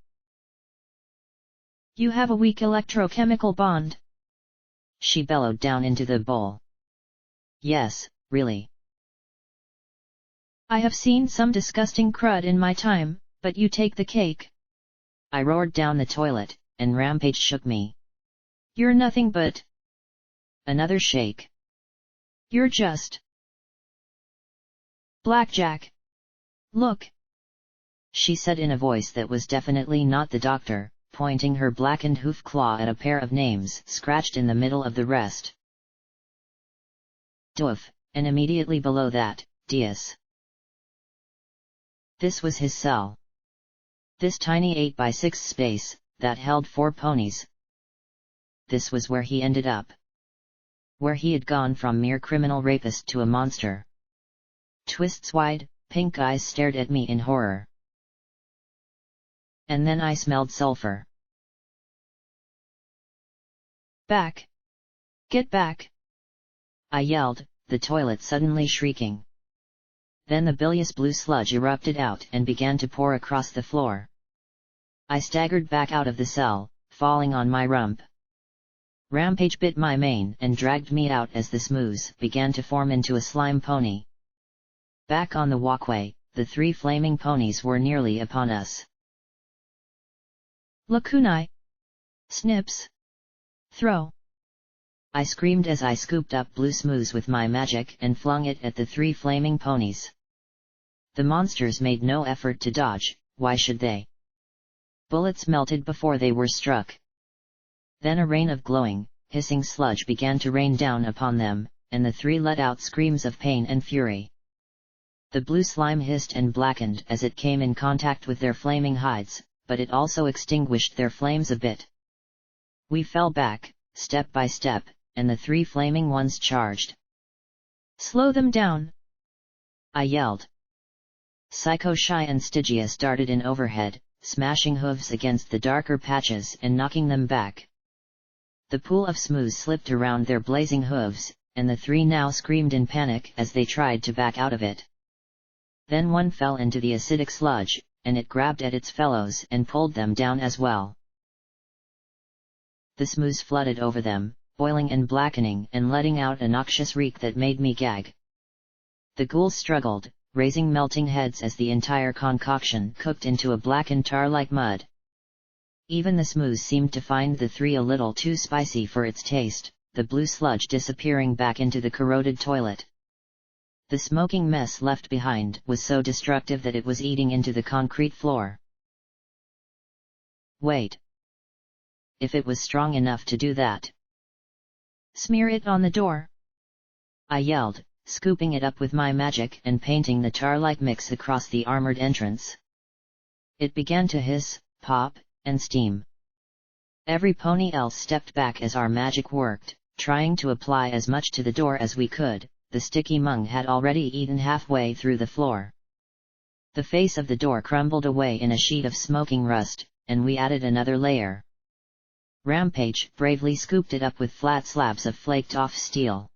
You have a weak electrochemical bond. She bellowed down into the bowl. Yes, really. I have seen some disgusting crud in my time, but you take the cake. I roared down the toilet, and Rampage shook me. You're nothing but... Another shake. You're just... Blackjack. Look. She said in a voice that was definitely not the doctor, pointing her blackened hoof claw at a pair of names scratched in the middle of the rest. Doof, and immediately below that, Diaz. This was his cell. This tiny 8x6 space, that held 4 ponies. This was where he ended up. Where he had gone from mere criminal rapist to a monster. Twist's wide, pink eyes stared at me in horror. And then I smelled sulfur. Back! Get back! I yelled, the toilet suddenly shrieking. Then the bilious blue sludge erupted out and began to pour across the floor. I staggered back out of the cell, falling on my rump. Rampage bit my mane and dragged me out as the smooze began to form into a slime pony. Back on the walkway, the 3 flaming ponies were nearly upon us. Lakunai! Snips! Throw! I screamed as I scooped up blue smooth with my magic and flung it at the 3 flaming ponies. The monsters made no effort to dodge, why should they? Bullets melted before they were struck. Then a rain of glowing, hissing sludge began to rain down upon them, and the 3 let out screams of pain and fury. The blue slime hissed and blackened as it came in contact with their flaming hides, but it also extinguished their flames a bit. We fell back, step by step, and the 3 flaming ones charged. "Slow them down!" I yelled. Psycho Shy and Stygius darted in overhead, smashing hooves against the darker patches and knocking them back. The pool of smooth slipped around their blazing hooves, and the 3 now screamed in panic as they tried to back out of it. Then one fell into the acidic sludge, and it grabbed at its fellows and pulled them down as well. The smooth flooded over them, boiling and blackening and letting out a noxious reek that made me gag. The ghouls struggled, raising melting heads as the entire concoction cooked into a blackened tar-like mud. Even the smooth seemed to find the 3 a little too spicy for its taste, the blue sludge disappearing back into the corroded toilet. The smoking mess left behind was so destructive that it was eating into the concrete floor. Wait. If it was strong enough to do that. "Smear it on the door!" I yelled, scooping it up with my magic and painting the tar-like mix across the armored entrance. It began to hiss, pop, and steam. Every pony else stepped back as our magic worked, trying to apply as much to the door as we could. The sticky mung had already eaten halfway through the floor. The face of the door crumbled away in a sheet of smoking rust, and we added another layer. Rampage bravely scooped it up with flat slabs of flaked-off steel.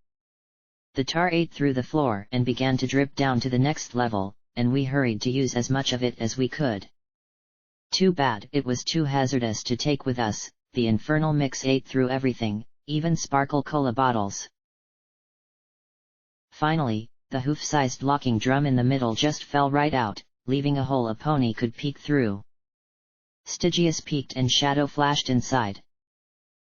The tar ate through the floor and began to drip down to the next level, and we hurried to use as much of it as we could. Too bad it was too hazardous to take with us, the infernal mix ate through everything, even sparkle cola bottles. Finally, the hoof-sized locking drum in the middle just fell right out, leaving a hole a pony could peek through. Stygius peeked and shadow flashed inside.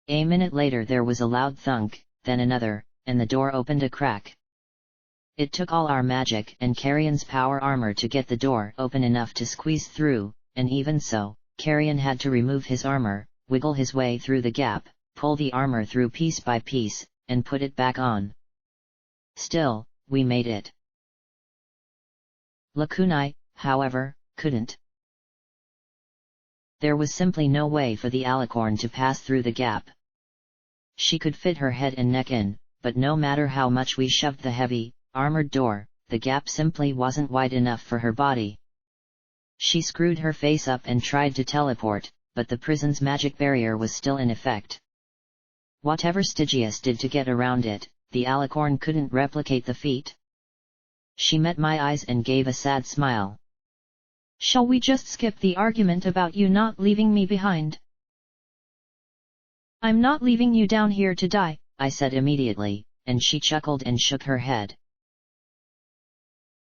A minute later there was a loud thunk, then another, and the door opened a crack. It took all our magic and Carrion's power armor to get the door open enough to squeeze through, and even so, Carrion had to remove his armor, wiggle his way through the gap, pull the armor through piece by piece, and put it back on. Still, we made it. Lakunai, however, couldn't. There was simply no way for the alicorn to pass through the gap. She could fit her head and neck in, but no matter how much we shoved the heavy, armored door, the gap simply wasn't wide enough for her body. She screwed her face up and tried to teleport, but the prison's magic barrier was still in effect. Whatever Stygius did to get around it, the alicorn couldn't replicate the feat. She met my eyes and gave a sad smile. "Shall we just skip the argument about you not leaving me behind?" "I'm not leaving you down here to die," I said immediately, and she chuckled and shook her head.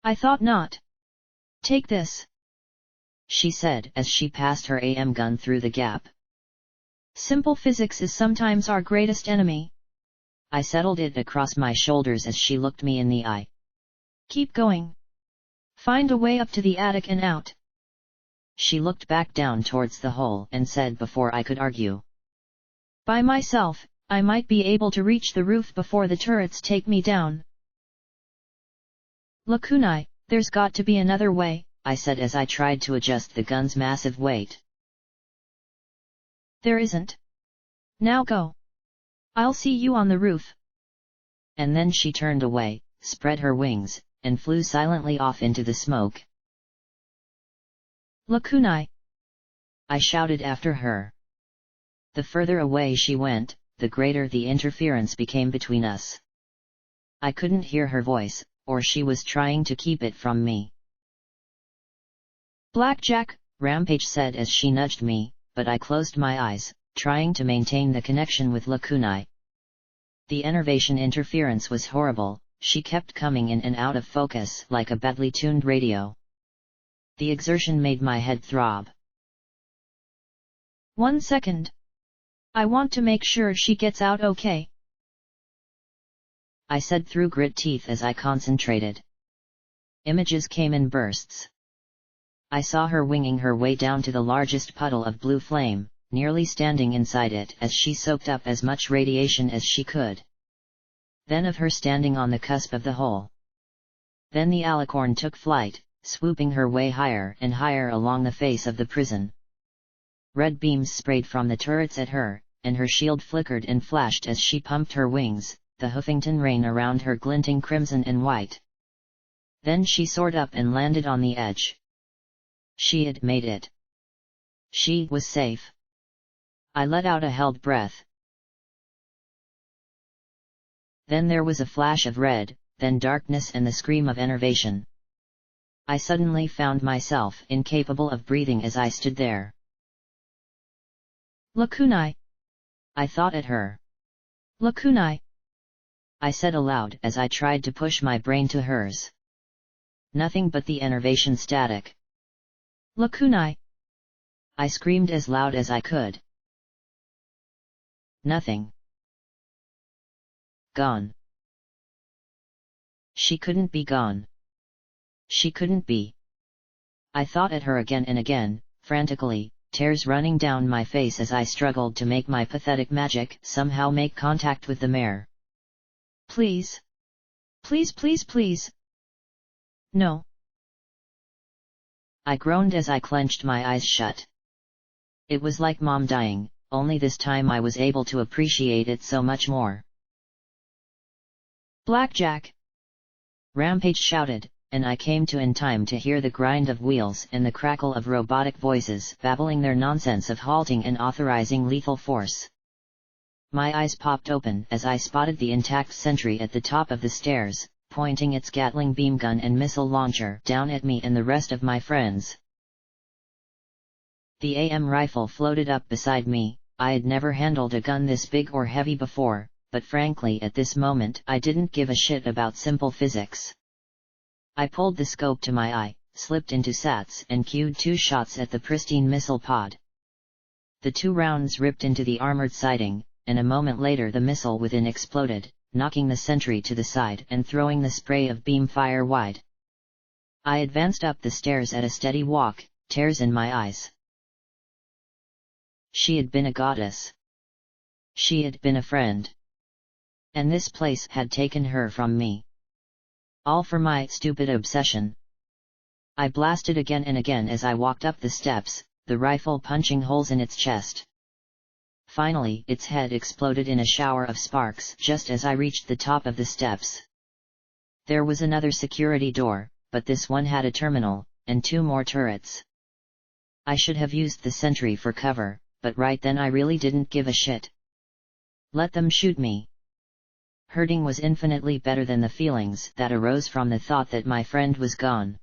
"I thought not. Take this," she said as she passed her AM gun through the gap. "Simple physics is sometimes our greatest enemy." I settled it across my shoulders as she looked me in the eye. "Keep going. Find a way up to the attic and out." She looked back down towards the hole and said before I could argue. "By myself, I might be able to reach the roof before the turrets take me down." "Lakunai, there's got to be another way," I said as I tried to adjust the gun's massive weight. "There isn't. Now go. I'll see you on the roof." And then she turned away, spread her wings, and flew silently off into the smoke. "Lakunai!" I shouted after her. The further away she went, the greater the interference became between us. I couldn't hear her voice, or she was trying to keep it from me. "Blackjack," Rampage said as she nudged me, but I closed my eyes, trying to maintain the connection with Lakunai. The enervation interference was horrible, she kept coming in and out of focus like a badly tuned radio. The exertion made my head throb. "1 second. I want to make sure she gets out okay." I said through grit teeth as I concentrated. Images came in bursts. I saw her winging her way down to the largest puddle of blue flame, nearly standing inside it as she soaked up as much radiation as she could. Then of her standing on the cusp of the hole. Then the alicorn took flight, swooping her way higher and higher along the face of the prison. Red beams sprayed from the turrets at her, and her shield flickered and flashed as she pumped her wings, the Huffington rain around her glinting crimson and white. Then she soared up and landed on the edge. She had made it. She was safe. I let out a held breath. Then there was a flash of red, then darkness and the scream of enervation. I suddenly found myself incapable of breathing as I stood there. Lakunai! I thought at her. Lakunai! I said aloud as I tried to push my brain to hers. Nothing but the enervation static. Lakunai! I screamed as loud as I could. Nothing. Gone. She couldn't be gone. She couldn't be. I thought at her again and again, frantically, tears running down my face as I struggled to make my pathetic magic somehow make contact with the mare. Please. Please, please, please. No. I groaned as I clenched my eyes shut. It was like Mom dying, only this time I was able to appreciate it so much more. Blackjack! Rampage shouted, and I came to in time to hear the grind of wheels and the crackle of robotic voices babbling their nonsense of halting and authorizing lethal force. My eyes popped open as I spotted the intact sentry at the top of the stairs, pointing its Gatling beam gun and missile launcher down at me and the rest of my friends. The AM rifle floated up beside me. I had never handled a gun this big or heavy before, but frankly at this moment I didn't give a shit about simple physics. I pulled the scope to my eye, slipped into SATS and cued 2 shots at the pristine missile pod. The 2 rounds ripped into the armored siding, and a moment later the missile within exploded, knocking the sentry to the side and throwing the spray of beam fire wide. I advanced up the stairs at a steady walk, tears in my eyes. She had been a goddess. She had been a friend. And this place had taken her from me. All for my stupid obsession. I blasted again and again as I walked up the steps, the rifle punching holes in its chest. Finally, its head exploded in a shower of sparks just as I reached the top of the steps. There was another security door, but this one had a terminal, and 2 more turrets. I should have used the sentry for cover, but right then I really didn't give a shit. Let them shoot me. Hurting was infinitely better than the feelings that arose from the thought that my friend was gone.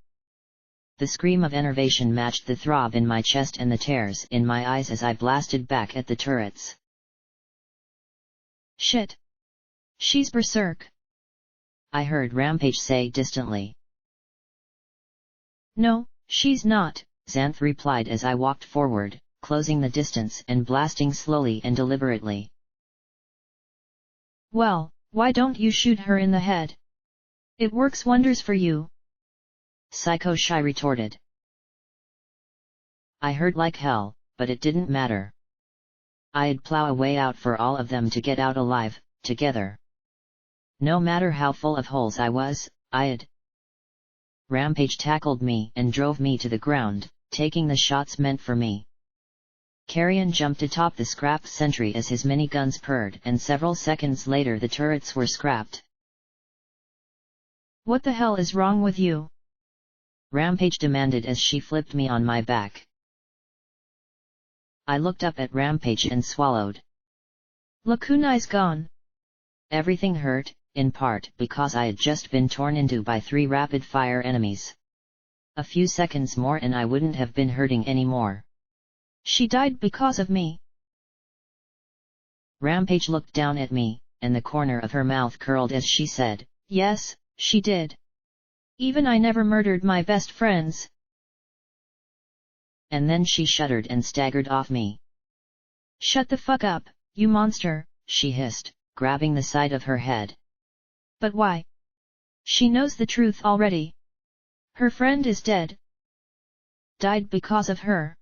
The scream of enervation matched the throb in my chest and the tears in my eyes as I blasted back at the turrets. Shit! She's berserk! I heard Rampage say distantly. No, she's not, Xanth replied as I walked forward, closing the distance and blasting slowly and deliberately. Well, why don't you shoot her in the head? It works wonders for you. Psycho Shy retorted. I heard like hell, but it didn't matter. I'd plow a way out for all of them to get out alive, together. No matter how full of holes I was, I'd. Rampage tackled me and drove me to the ground, taking the shots meant for me. Carrion jumped atop the scrap sentry as his miniguns purred, and several seconds later the turrets were scrapped. What the hell is wrong with you? Rampage demanded as she flipped me on my back. I looked up at Rampage and swallowed. Lakunai's gone. Everything hurt, in part because I had just been torn into by 3 rapid-fire enemies. A few seconds more and I wouldn't have been hurting anymore. She died because of me. Rampage looked down at me, and the corner of her mouth curled as she said, Yes, she did. Even I never murdered my best friends. And then she shuddered and staggered off me. Shut the fuck up, you monster, she hissed, grabbing the side of her head. But why? She knows the truth already. Her friend is dead. Died because of her.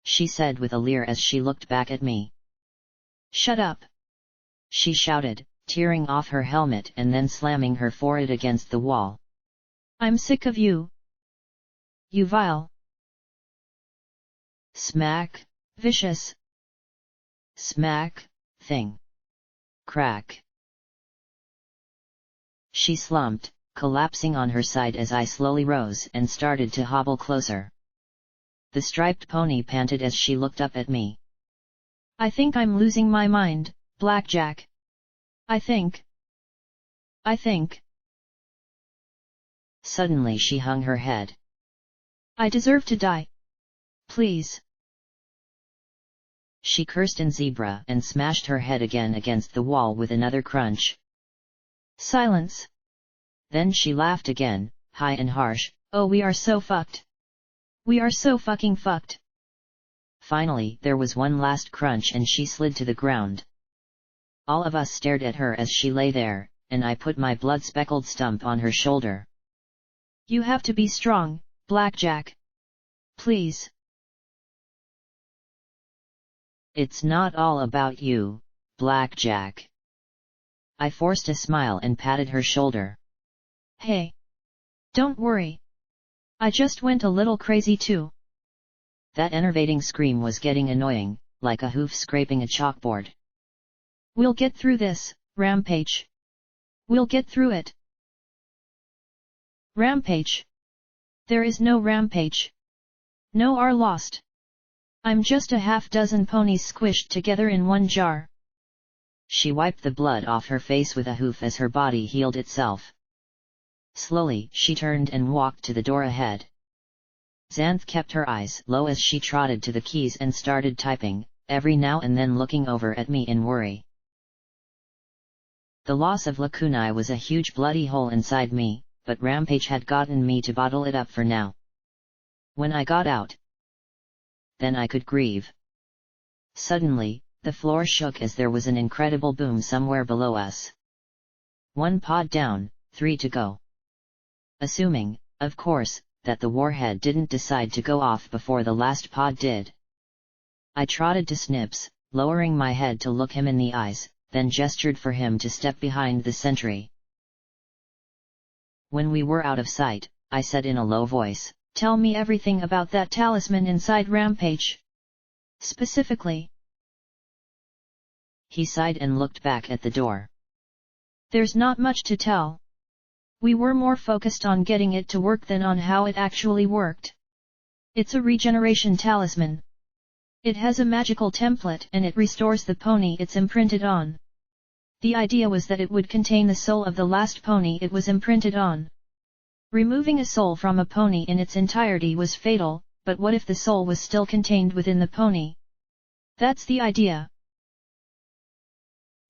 She said with a leer as she looked back at me. Shut up! She shouted, tearing off her helmet and then slamming her forehead against the wall. I'm sick of you. You vile. Smack. Vicious. Smack. Thing. Crack. She slumped, collapsing on her side as I slowly rose and started to hobble closer. The striped pony panted as she looked up at me. I think I'm losing my mind, Blackjack. I think. Suddenly she hung her head. I deserve to die. Please. She cursed in zebra and smashed her head again against the wall with another crunch. Silence. Then she laughed again, high and harsh. Oh, we are so fucked. We are so fucking fucked. Finally, there was one last crunch and she slid to the ground. All of us stared at her as she lay there, and I put my blood-speckled stump on her shoulder. You have to be strong, Blackjack. Please. It's not all about you, Blackjack. I forced a smile and patted her shoulder. Hey. Don't worry. I just went a little crazy too. That enervating scream was getting annoying, like a hoof scraping a chalkboard. We'll get through this, Rampage. We'll get through it. Rampage. There is no Rampage. No are lost. I'm just a half-dozen ponies squished together in one jar. She wiped the blood off her face with a hoof as her body healed itself. Slowly, she turned and walked to the door ahead. Xanth kept her eyes low as she trotted to the keys and started typing, every now and then looking over at me in worry. The loss of Lakunai was a huge bloody hole inside me, but Rampage had gotten me to bottle it up for now. When I got out, then I could grieve. Suddenly, the floor shook as there was an incredible boom somewhere below us. 1 pod down, 3 to go. Assuming, of course, that the warhead didn't decide to go off before the last pod did. I trotted to Snips, lowering my head to look him in the eyes, then gestured for him to step behind the sentry. When we were out of sight, I said in a low voice, "Tell me everything about that talisman inside Rampage. Specifically." He sighed and looked back at the door. "There's not much to tell. We were more focused on getting it to work than on how it actually worked. It's a regeneration talisman. It has a magical template and it restores the pony it's imprinted on. The idea was that it would contain the soul of the last pony it was imprinted on. Removing a soul from a pony in its entirety was fatal, but what if the soul was still contained within the pony? That's the idea.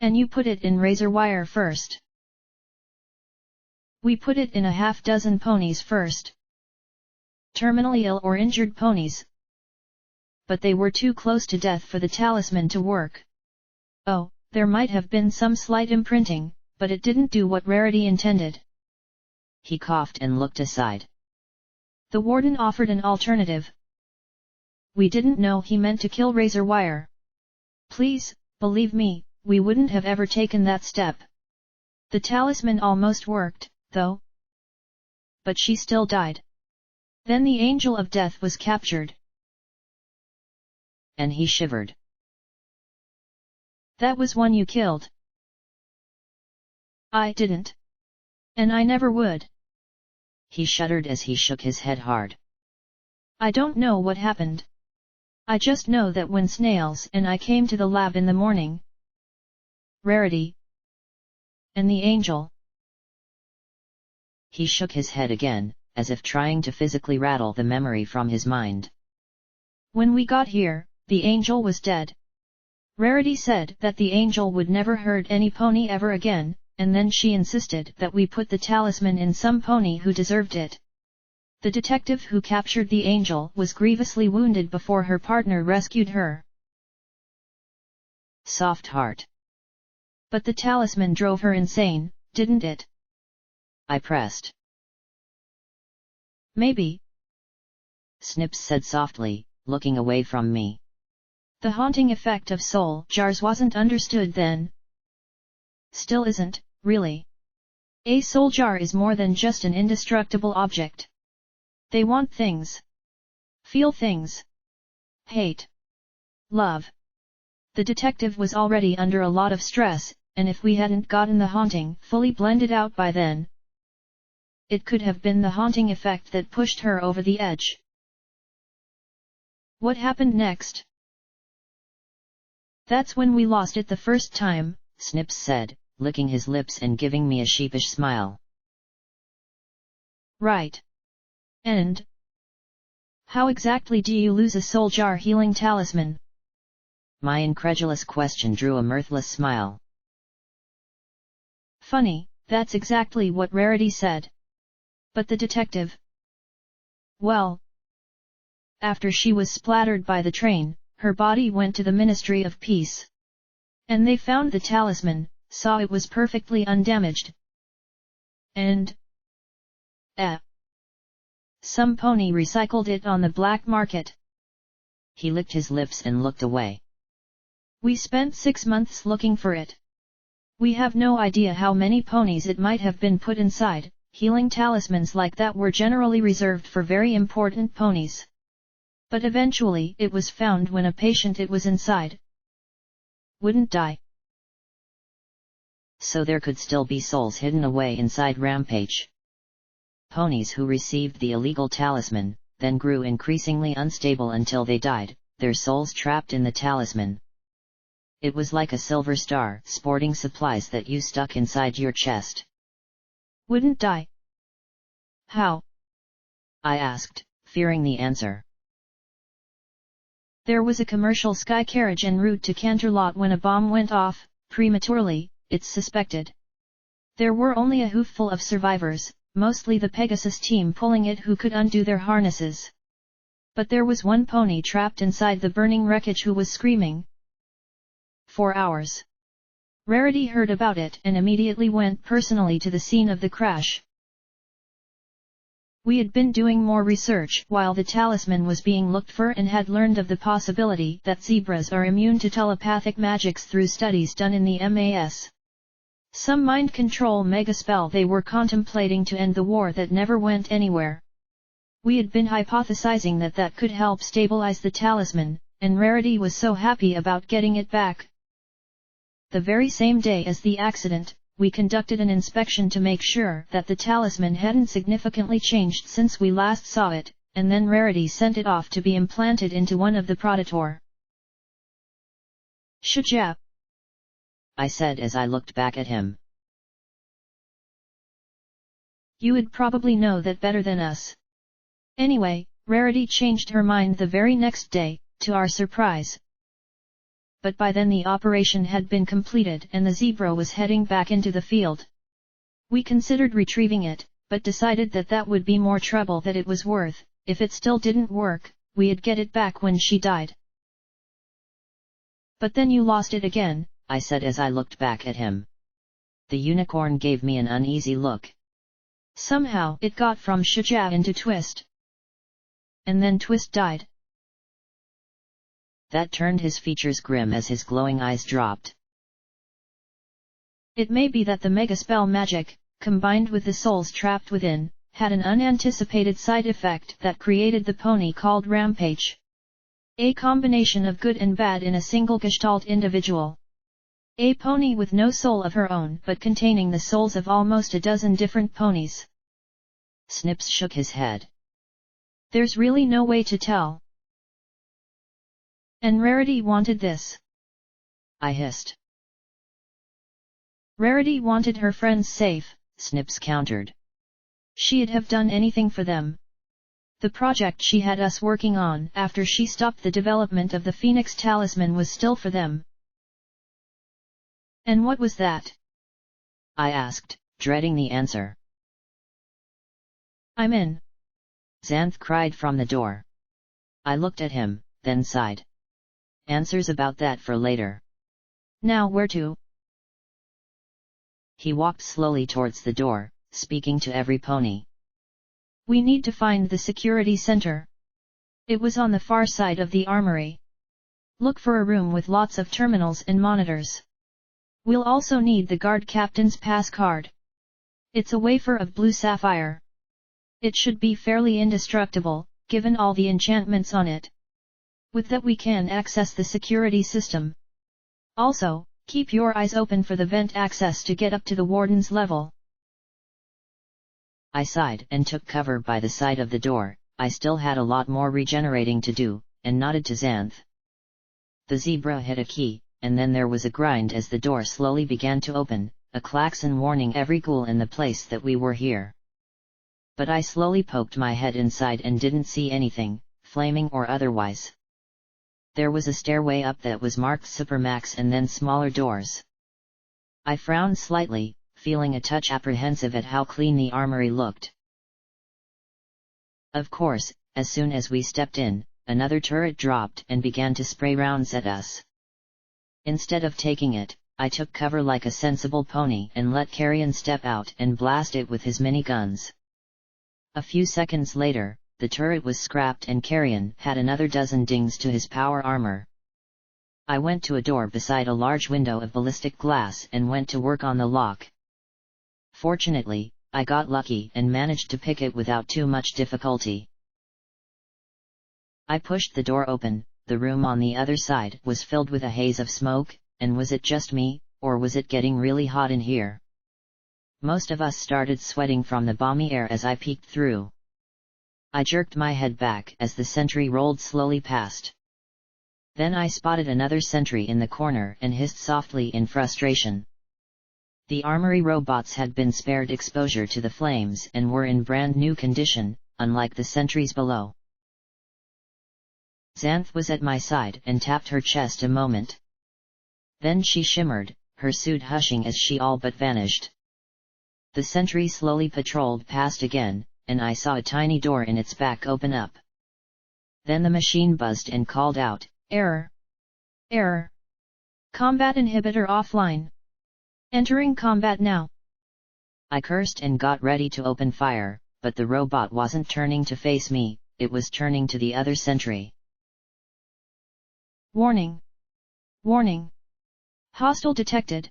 And you put it in razor wire first." "We put it in a half-dozen ponies first. Terminally ill or injured ponies. But they were too close to death for the talisman to work. Oh, there might have been some slight imprinting, but it didn't do what Rarity intended." He coughed and looked aside. "The warden offered an alternative. We didn't know he meant to kill razor wire. Please, believe me, we wouldn't have ever taken that step. The talisman almost worked, though. But she still died. Then the Angel of Death was captured." And he shivered. "That was one you killed." "I didn't. And I never would." He shuddered as he shook his head hard. "I don't know what happened. I just know that when Snails and I came to the lab in the morning, Rarity and the Angel..." He shook his head again, as if trying to physically rattle the memory from his mind. "When we got here, the Angel was dead. Rarity said that the Angel would never hurt any pony ever again, and then she insisted that we put the talisman in some pony who deserved it. The detective who captured the Angel was grievously wounded before her partner rescued her." Soft heart. But the talisman drove her insane, didn't it? I pressed. Maybe, Snips said softly, looking away from me. the haunting effect of soul jars wasn't understood then. Still isn't, really. A soul jar is more than just an indestructible object. They want things. Feel things. Hate. Love. The detective was already under a lot of stress, and if we hadn't gotten the haunting fully blended out by then, it could have been the haunting effect that pushed her over the edge. What happened next? That's when we lost it the first time, Snips said, licking his lips and giving me a sheepish smile. Right. And how exactly do you lose a soul jar healing talisman? My incredulous question drew a mirthless smile. Funny, that's exactly what Rarity said. But the detective? Well, after she was splattered by the train, her body went to the Ministry of Peace. And they found the talisman, saw it was perfectly undamaged. And some pony recycled it on the black market. He licked his lips and looked away. We spent 6 months looking for it. We have no idea how many ponies it might have been put inside. Healing talismans like that were generally reserved for very important ponies. But eventually it was found when a patient it was inside wouldn't die. So there could still be souls hidden away inside Rampage. Ponies who received the illegal talisman, then grew increasingly unstable until they died, their souls trapped in the talisman. It was like a silver star sporting supplies that you stuck inside your chest. Wouldn't die? How? I asked, fearing the answer. There was a commercial sky carriage en route to Canterlot when a bomb went off, prematurely, it's suspected. There were only a hoofful of survivors, mostly the Pegasus team pulling it who could undo their harnesses. But there was one pony trapped inside the burning wreckage who was screaming. For hours. Rarity heard about it and immediately went personally to the scene of the crash. We had been doing more research while the talisman was being looked for and had learned of the possibility that zebras are immune to telepathic magics through studies done in the MAS. Some mind control megaspell they were contemplating to end the war that never went anywhere. We had been hypothesizing that that could help stabilize the talisman, and Rarity was so happy about getting it back. The very same day as the accident, we conducted an inspection to make sure that the talisman hadn't significantly changed since we last saw it, and then Rarity sent it off to be implanted into one of the Predator. Shajab, I said as I looked back at him. You would probably know that better than us. Anyway, Rarity changed her mind the very next day, to our surprise. But by then the operation had been completed and the zebra was heading back into the field. We considered retrieving it, but decided that that would be more trouble than it was worth. If it still didn't work, we'd get it back when she died. But then you lost it again, I said as I looked back at him. The unicorn gave me an uneasy look. Somehow it got from Shajab into Twist. And then Twist died. That turned his features grim as his glowing eyes dropped. It may be that the megaspell magic, combined with the souls trapped within, had an unanticipated side effect that created the pony called Rampage. A combination of good and bad in a single gestalt individual. A pony with no soul of her own but containing the souls of almost a dozen different ponies. Snips shook his head. There's really no way to tell. And Rarity wanted this. I hissed. Rarity wanted her friends safe, Snips countered. She'd have done anything for them. The project she had us working on after she stopped the development of the Phoenix Talisman was still for them. And what was that? I asked, dreading the answer. I'm in. Xanth cried from the door. I looked at him, then sighed. Answers about that for later. Now where to? He walked slowly towards the door, speaking to every pony. We need to find the security center. It was on the far side of the armory. Look for a room with lots of terminals and monitors. We'll also need the guard captain's pass card. It's a wafer of blue sapphire. It should be fairly indestructible, given all the enchantments on it. With that we can access the security system. Also, keep your eyes open for the vent access to get up to the warden's level. I sighed and took cover by the side of the door. I still had a lot more regenerating to do, and nodded to Xanth. The zebra hit a key, and then there was a grind as the door slowly began to open, a klaxon warning every ghoul in the place that we were here. But I slowly poked my head inside and didn't see anything, flaming or otherwise. There was a stairway up that was marked Supermax and then smaller doors. I frowned slightly, feeling a touch apprehensive at how clean the armory looked. Of course, as soon as we stepped in, another turret dropped and began to spray rounds at us. Instead of taking it, I took cover like a sensible pony and let Carrion step out and blast it with his miniguns. A few seconds later, the turret was scrapped and Carrion had another dozen dings to his power armor. I went to a door beside a large window of ballistic glass and went to work on the lock. Fortunately, I got lucky and managed to pick it without too much difficulty. I pushed the door open. The room on the other side was filled with a haze of smoke, and was it just me, or was it getting really hot in here? Most of us started sweating from the balmy air as I peeked through. I jerked my head back as the sentry rolled slowly past. Then I spotted another sentry in the corner and hissed softly in frustration. The armory robots had been spared exposure to the flames and were in brand new condition, unlike the sentries below. Xanth was at my side and tapped her chest a moment. Then she shimmered, her suit hushing as she all but vanished. The sentry slowly patrolled past again, and I saw a tiny door in its back open up. Then the machine buzzed and called out, "Error! Error! Combat inhibitor offline! Entering combat now!" I cursed and got ready to open fire, but the robot wasn't turning to face me, it was turning to the other sentry. "Warning! Warning! Hostile detected!"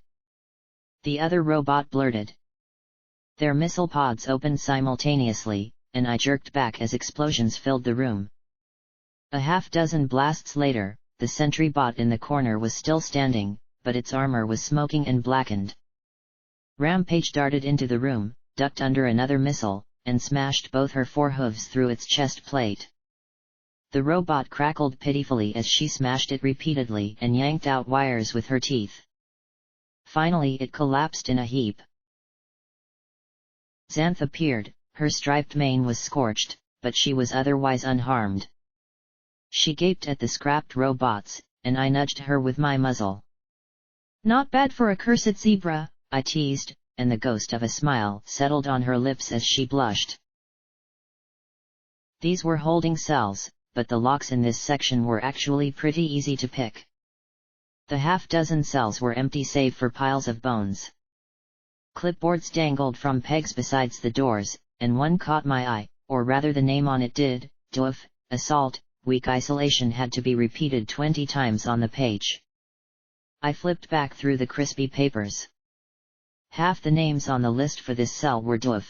the other robot blurted. Their missile pods opened simultaneously, and I jerked back as explosions filled the room. A half-dozen blasts later, the sentry bot in the corner was still standing, but its armor was smoking and blackened. Rampage darted into the room, ducked under another missile, and smashed both her forehooves through its chest plate. The robot crackled pitifully as she smashed it repeatedly and yanked out wires with her teeth. Finally it collapsed in a heap. Xanth appeared, her striped mane was scorched, but she was otherwise unharmed. She gaped at the scrapped robots, and I nudged her with my muzzle. "Not bad for a cursed zebra," I teased, and the ghost of a smile settled on her lips as she blushed. These were holding cells, but the locks in this section were actually pretty easy to pick. The half-dozen cells were empty save for piles of bones. Clipboards dangled from pegs besides the doors, and one caught my eye, or rather the name on it did, Doof, Assault, Weak Isolation had to be repeated 20 times on the page. I flipped back through the crispy papers. Half the names on the list for this cell were Doof.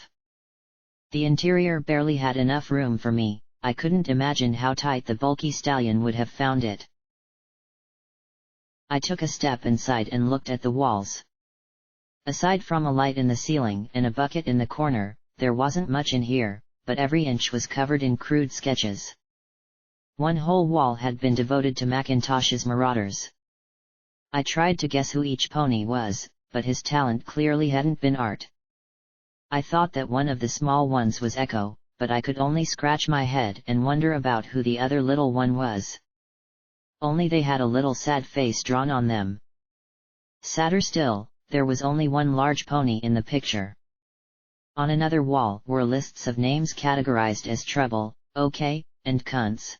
The interior barely had enough room for me, I couldn't imagine how tight the bulky stallion would have found it. I took a step inside and looked at the walls. Aside from a light in the ceiling and a bucket in the corner, there wasn't much in here, but every inch was covered in crude sketches. One whole wall had been devoted to Macintosh's Marauders. I tried to guess who each pony was, but his talent clearly hadn't been art. I thought that one of the small ones was Echo, but I could only scratch my head and wonder about who the other little one was. Only they had a little sad face drawn on them. Sadder still, there was only one large pony in the picture. On another wall were lists of names categorized as Trouble, OK, and Cunts.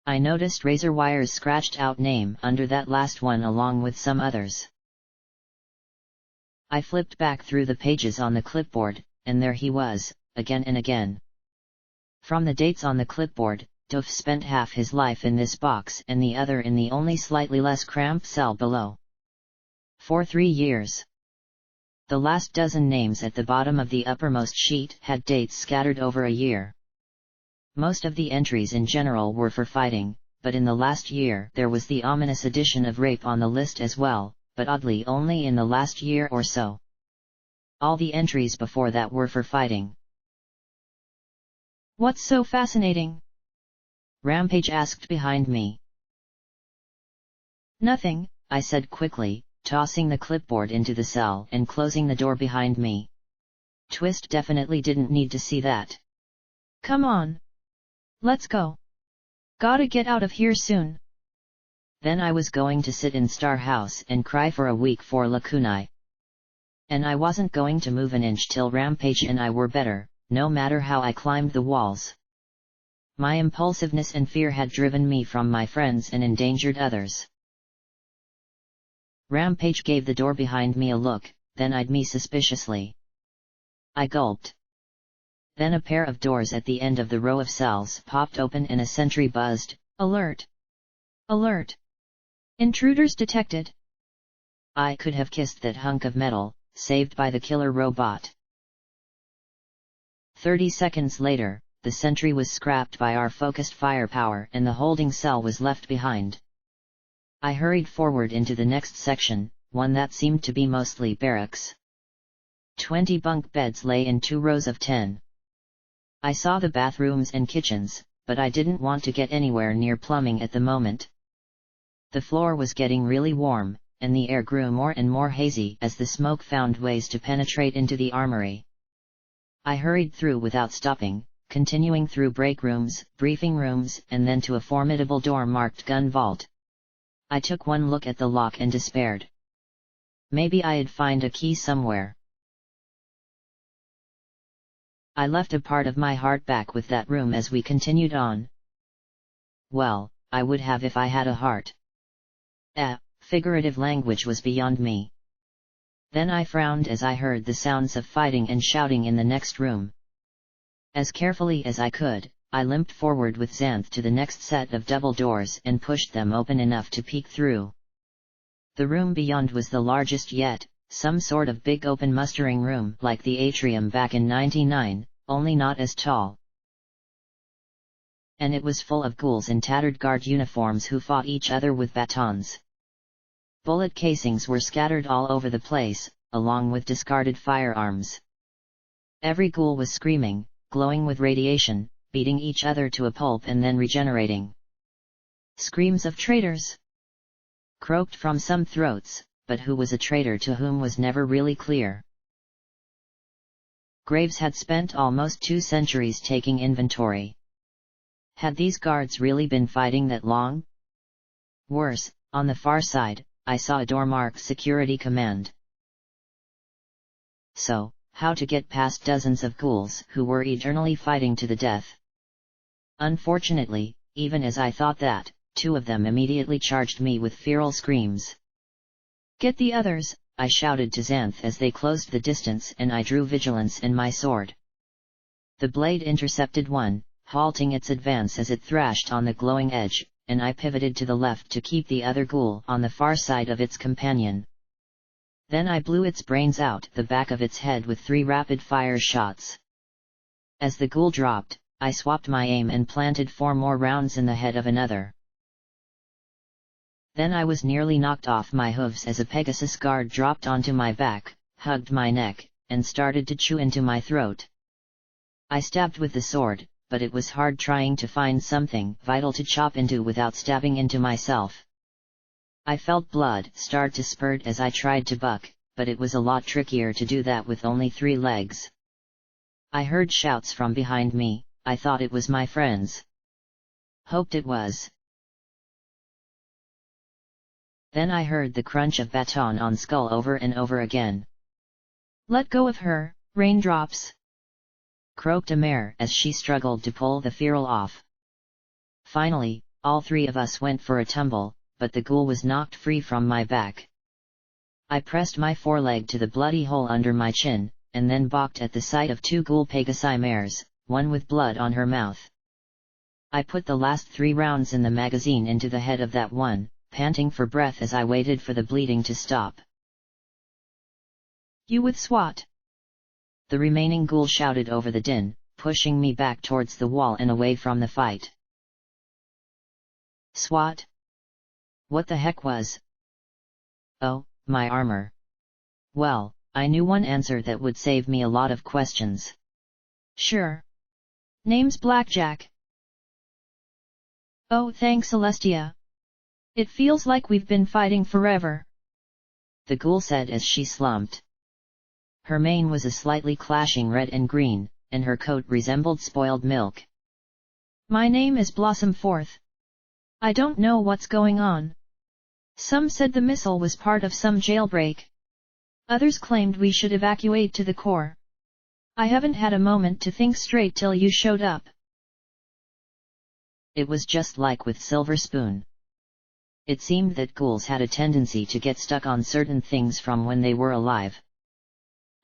I noticed Razorwire's scratched out name under that last one along with some others. I flipped back through the pages on the clipboard, and there he was, again and again. From the dates on the clipboard, Duff spent half his life in this box and the other in the only slightly less cramped cell below. For 3 years. The last dozen names at the bottom of the uppermost sheet had dates scattered over a year. Most of the entries in general were for fighting, but in the last year there was the ominous addition of rape on the list as well, but oddly only in the last year or so. All the entries before that were for fighting. What's so fascinating? Rampage asked behind me. Nothing, I said quickly, tossing the clipboard into the cell and closing the door behind me. Twist definitely didn't need to see that. Come on. Let's go. Gotta get out of here soon. Then I was going to sit in Star House and cry for a week for Lakunai. And I wasn't going to move an inch till Rampage and I were better, no matter how I climbed the walls. My impulsiveness and fear had driven me from my friends and endangered others. Rampage gave the door behind me a look, then eyed me suspiciously. I gulped. Then a pair of doors at the end of the row of cells popped open and a sentry buzzed, "Alert! Alert! Intruders detected!" I could have kissed that hunk of metal, saved by the killer robot. 30 seconds later, the sentry was scrapped by our focused firepower and the holding cell was left behind. I hurried forward into the next section, one that seemed to be mostly barracks. 20 bunk beds lay in 2 rows of 10. I saw the bathrooms and kitchens, but I didn't want to get anywhere near plumbing at the moment. The floor was getting really warm, and the air grew more and more hazy as the smoke found ways to penetrate into the armory. I hurried through without stopping, continuing through break rooms, briefing rooms, and then to a formidable door marked gun vault. I took one look at the lock and despaired. Maybe I'd find a key somewhere. I left a part of my heart back with that room as we continued on. Well, I would have if I had a heart. Figurative language was beyond me. Then I frowned as I heard the sounds of fighting and shouting in the next room. As carefully as I could, I limped forward with Xanth to the next set of double doors and pushed them open enough to peek through. The room beyond was the largest yet, some sort of big open mustering room like the atrium back in '99, only not as tall. And it was full of ghouls in tattered guard uniforms who fought each other with batons. Bullet casings were scattered all over the place, along with discarded firearms. Every ghoul was screaming, glowing with radiation, beating each other to a pulp and then regenerating. Screams of traitors croaked from some throats, but who was a traitor to whom was never really clear. Graves had spent almost 2 centuries taking inventory. Had these guards really been fighting that long? Worse, on the far side, I saw a door marked Security Command. So, how to get past dozens of ghouls who were eternally fighting to the death? Unfortunately, even as I thought that, 2 of them immediately charged me with feral screams. "Get the others," I shouted to Xanth as they closed the distance and I drew vigilance and my sword. The blade intercepted one, halting its advance as it thrashed on the glowing edge, and I pivoted to the left to keep the other ghoul on the far side of its companion. Then I blew its brains out the back of its head with 3 rapid-fire shots. As the ghoul dropped, I swapped my aim and planted 4 more rounds in the head of another. Then I was nearly knocked off my hooves as a Pegasus guard dropped onto my back, hugged my neck, and started to chew into my throat. I stabbed with the sword, but it was hard trying to find something vital to chop into without stabbing into myself. I felt blood start to spurt as I tried to buck, but it was a lot trickier to do that with only 3 legs. I heard shouts from behind me. I thought it was my friends. Hoped it was. Then I heard the crunch of baton on skull over and over again. "Let go of her, raindrops!" croaked a mare as she struggled to pull the feral off. Finally, all 3 of us went for a tumble, but the ghoul was knocked free from my back. I pressed my foreleg to the bloody hole under my chin, and then balked at the sight of 2 ghoul Pegasi mares, one with blood on her mouth. I put the last 3 rounds in the magazine into the head of that one, panting for breath as I waited for the bleeding to stop. You with SWAT! The remaining ghoul shouted over the din, pushing me back towards the wall and away from the fight. SWAT? What the heck was? Oh, my armor. Well, I knew one answer that would save me a lot of questions. Sure. Name's Blackjack. Oh, thanks Celestia. It feels like we've been fighting forever, the ghoul said as she slumped. Her mane was a slightly clashing red and green, and her coat resembled spoiled milk. My name is Blossom Fourth. I don't know what's going on. Some said the missile was part of some jailbreak. Others claimed we should evacuate to the core. I haven't had a moment to think straight till you showed up. It was just like with Silver Spoon. It seemed that ghouls had a tendency to get stuck on certain things from when they were alive.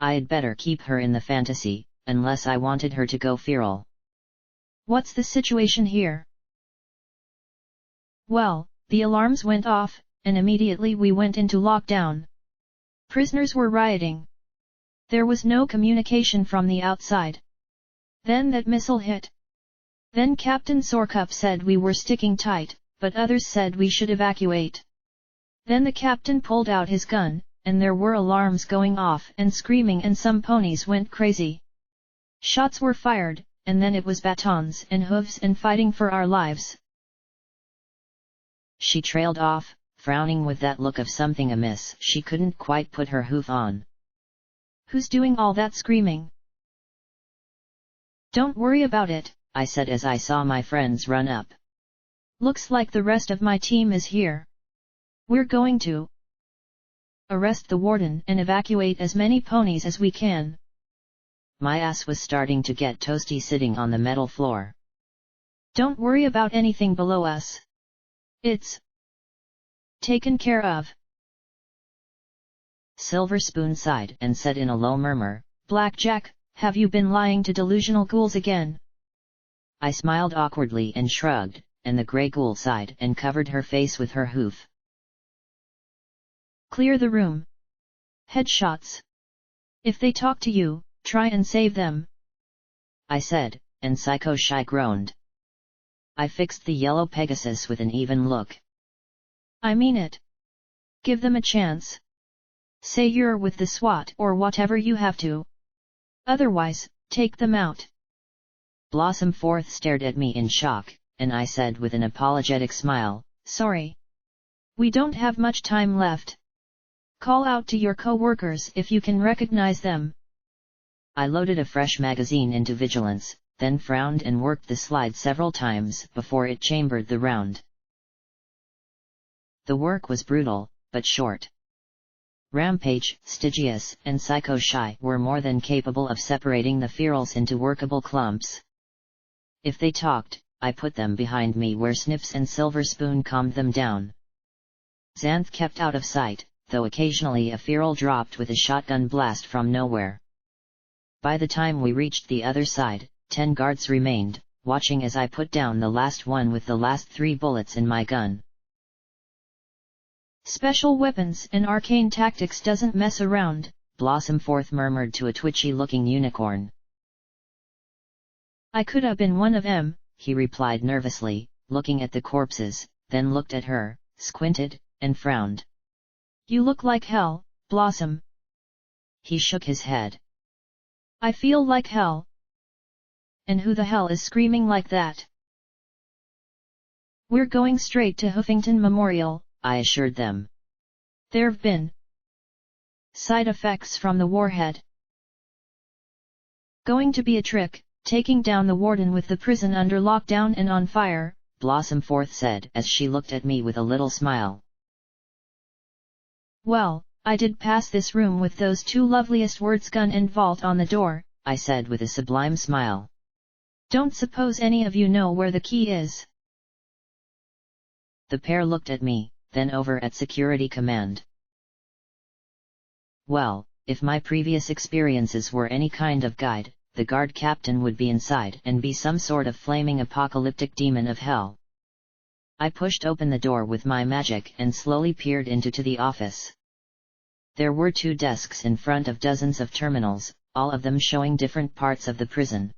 I'd better keep her in the fantasy, unless I wanted her to go feral. What's the situation here? Well, the alarms went off, and immediately we went into lockdown. Prisoners were rioting. There was no communication from the outside. Then that missile hit. Then Captain Sorkup said we were sticking tight, but others said we should evacuate. Then the captain pulled out his gun, and there were alarms going off and screaming and some ponies went crazy. Shots were fired, and then it was batons and hooves and fighting for our lives. She trailed off, frowning with that look of something amiss she couldn't quite put her hoof on. Who's doing all that screaming? Don't worry about it, I said as I saw my friends run up. Looks like the rest of my team is here. We're going to arrest the warden and evacuate as many ponies as we can. My ass was starting to get toasty sitting on the metal floor. Don't worry about anything below us. It's taken care of. Silver Spoon sighed and said in a low murmur, Blackjack, have you been lying to delusional ghouls again? I smiled awkwardly and shrugged, and the grey ghoul sighed and covered her face with her hoof. Clear the room. Headshots. If they talk to you, try and save them, I said, and Psycho Shy groaned. I fixed the yellow Pegasus with an even look. I mean it. Give them a chance. Say you're with the SWAT or whatever you have to. Otherwise, take them out. Blossom Fourth stared at me in shock, and I said with an apologetic smile, Sorry. We don't have much time left. Call out to your co-workers if you can recognize them. I loaded a fresh magazine into Vigilance, then frowned and worked the slide several times before it chambered the round. The work was brutal, but short. Rampage, Stygius, and Psycho Shy were more than capable of separating the ferals into workable clumps. If they talked, I put them behind me where Snips and Silver Spoon calmed them down. Xanth kept out of sight, though occasionally a feral dropped with a shotgun blast from nowhere. By the time we reached the other side, 10 guards remained, watching as I put down the last one with the last 3 bullets in my gun. Special weapons and arcane tactics doesn't mess around, Blossom Fourth murmured to a twitchy-looking unicorn. I coulda been one of 'em, he replied nervously, looking at the corpses, then looked at her, squinted, and frowned. You look like hell, Blossom. He shook his head. I feel like hell. And who the hell is screaming like that? We're going straight to Huffington Memorial, I assured them. There've been side effects from the warhead. Going to be a trick, taking down the warden with the prison under lockdown and on fire, Blossom Fourth said as she looked at me with a little smile. Well, I did pass this room with those 2 loveliest words gun and vault on the door, I said with a sublime smile. Don't suppose any of you know where the key is? The pair looked at me, then over at Security Command. Well, if my previous experiences were any kind of guide, the guard captain would be inside and be some sort of flaming apocalyptic demon of hell. I pushed open the door with my magic and slowly peered into the office. There were 2 desks in front of dozens of terminals, all of them showing different parts of the prison.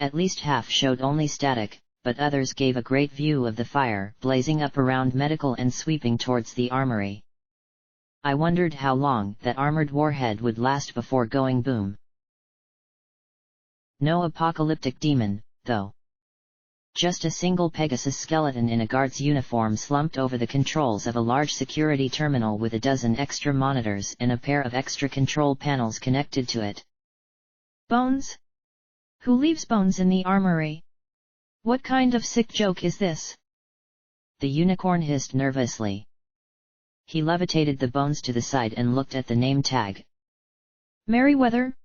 At least half showed only static, but others gave a great view of the fire blazing up around medical and sweeping towards the armory. I wondered how long that armored warhead would last before going boom. No apocalyptic demon, though. Just a single Pegasus skeleton in a guard's uniform slumped over the controls of a large security terminal with a dozen extra monitors and a pair of extra control panels connected to it. Bones? Who leaves bones in the armory? What kind of sick joke is this? The unicorn hissed nervously. He levitated the bones to the side and looked at the name tag. Merryweather?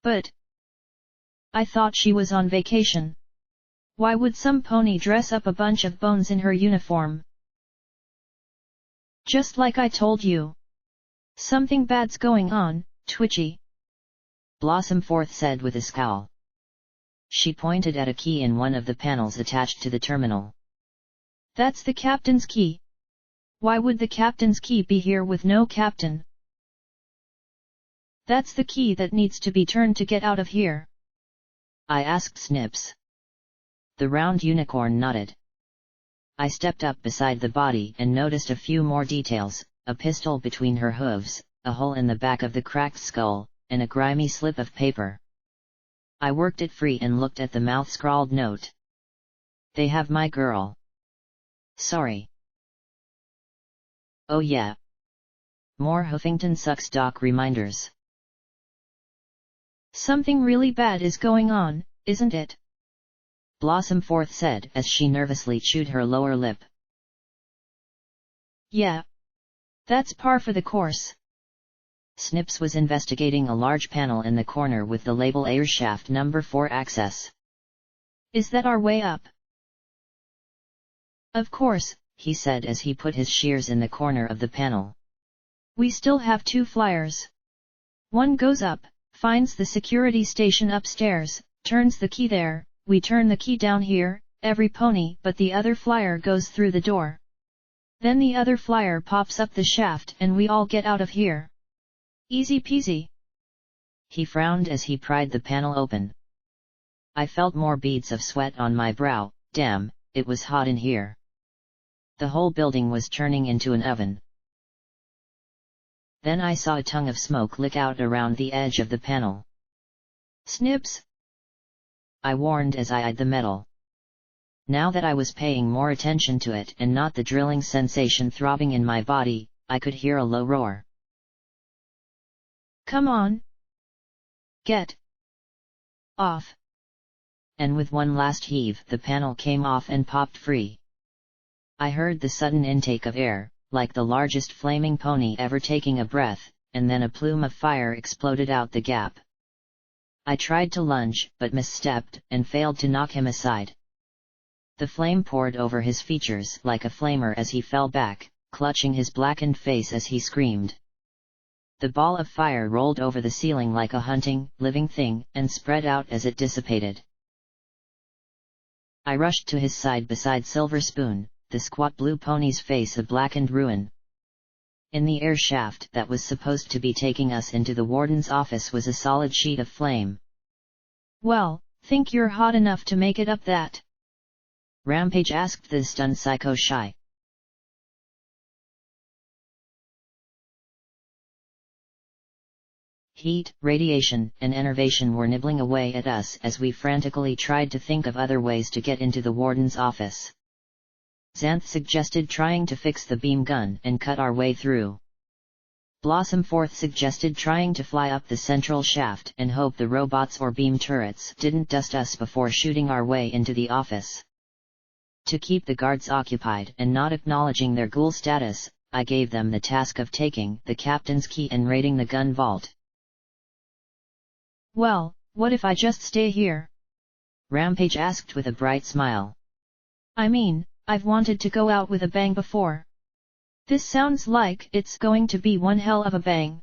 But I thought she was on vacation. Why would some pony dress up a bunch of bones in her uniform? Just like I told you. Something bad's going on, Twitchy. Blossomforth said with a scowl. She pointed at a key in one of the panels attached to the terminal. That's the captain's key. Why would the captain's key be here with no captain? That's the key that needs to be turned to get out of here. I asked Snips. The round unicorn nodded. I stepped up beside the body and noticed a few more details, a pistol between her hooves, a hole in the back of the cracked skull, and a grimy slip of paper. I worked it free and looked at the mouth-scrawled note. They have my girl. Sorry. Oh yeah. More Huffington Sucks Doc reminders. Something really bad is going on, isn't it? Blossomforth said as she nervously chewed her lower lip. Yeah. That's par for the course. Snips was investigating a large panel in the corner with the label Airshaft number 4 access. Is that our way up? Of course, he said as he put his shears in the corner of the panel. We still have 2 flyers. One goes up, finds the security station upstairs, turns the key there, we turn the key down here, every pony but the other flyer goes through the door. Then the other flyer pops up the shaft and we all get out of here. Easy peasy. He frowned as he pried the panel open. I felt more beads of sweat on my brow. Damn, it was hot in here. The whole building was turning into an oven. Then I saw a tongue of smoke lick out around the edge of the panel. Snips! I warned as I eyed the metal. Now that I was paying more attention to it and not the drilling sensation throbbing in my body, I could hear a low roar. Come on! Get off! And with one last heave the panel came off and popped free. I heard the sudden intake of air, like the largest flaming pony ever taking a breath, and then a plume of fire exploded out the gap. I tried to lunge, but misstepped, and failed to knock him aside. The flame poured over his features like a flamer as he fell back, clutching his blackened face as he screamed. The ball of fire rolled over the ceiling like a hunting, living thing, and spread out as it dissipated. I rushed to his side beside Silver Spoon, the squat blue pony's face a blackened ruin. In the air shaft that was supposed to be taking us into the warden's office was a solid sheet of flame. Well, think you're hot enough to make it up that? Rampage asked the stunned Psycho Shy. Heat, radiation, and enervation were nibbling away at us as we frantically tried to think of other ways to get into the warden's office. Xanth suggested trying to fix the beam gun and cut our way through. Blossomforth suggested trying to fly up the central shaft and hope the robots or beam turrets didn't dust us before shooting our way into the office. To keep the guards occupied and not acknowledging their ghoul status, I gave them the task of taking the captain's key and raiding the gun vault. Well, what if I just stay here? Rampage asked with a bright smile. I mean, I've wanted to go out with a bang before. This sounds like it's going to be one hell of a bang.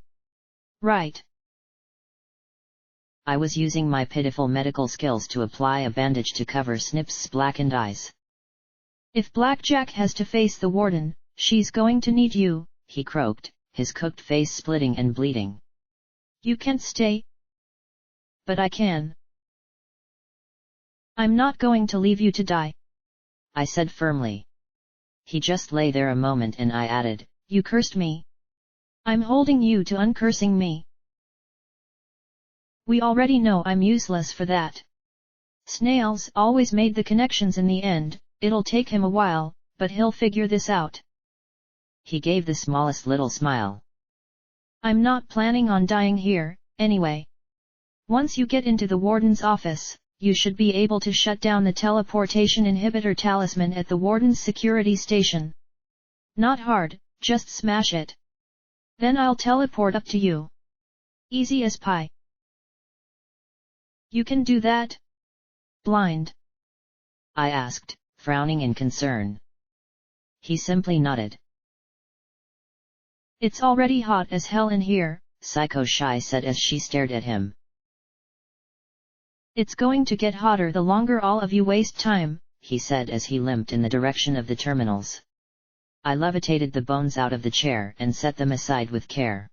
right. I was using my pitiful medical skills to apply a bandage to cover Snip's blackened eyes. If Blackjack has to face the warden, she's going to need you, he croaked, his cooked face splitting and bleeding. You can't stay. But I can. I'm not going to leave you to die, I said firmly. He just lay there a moment and I added, you cursed me. I'm holding you to uncursing me. We already know I'm useless for that. Snails always made the connections in the end, it'll take him a while, but he'll figure this out. He gave the smallest little smile. I'm not planning on dying here, anyway. Once you get into the warden's office, you should be able to shut down the teleportation inhibitor talisman at the warden's security station. Not hard, just smash it. Then I'll teleport up to you. Easy as pie. You can do that? Blind? I asked, frowning in concern. He simply nodded. It's already hot as hell in here, Psycho Shy said as she stared at him. It's going to get hotter the longer all of you waste time, he said as he limped in the direction of the terminals. I levitated the bones out of the chair and set them aside with care.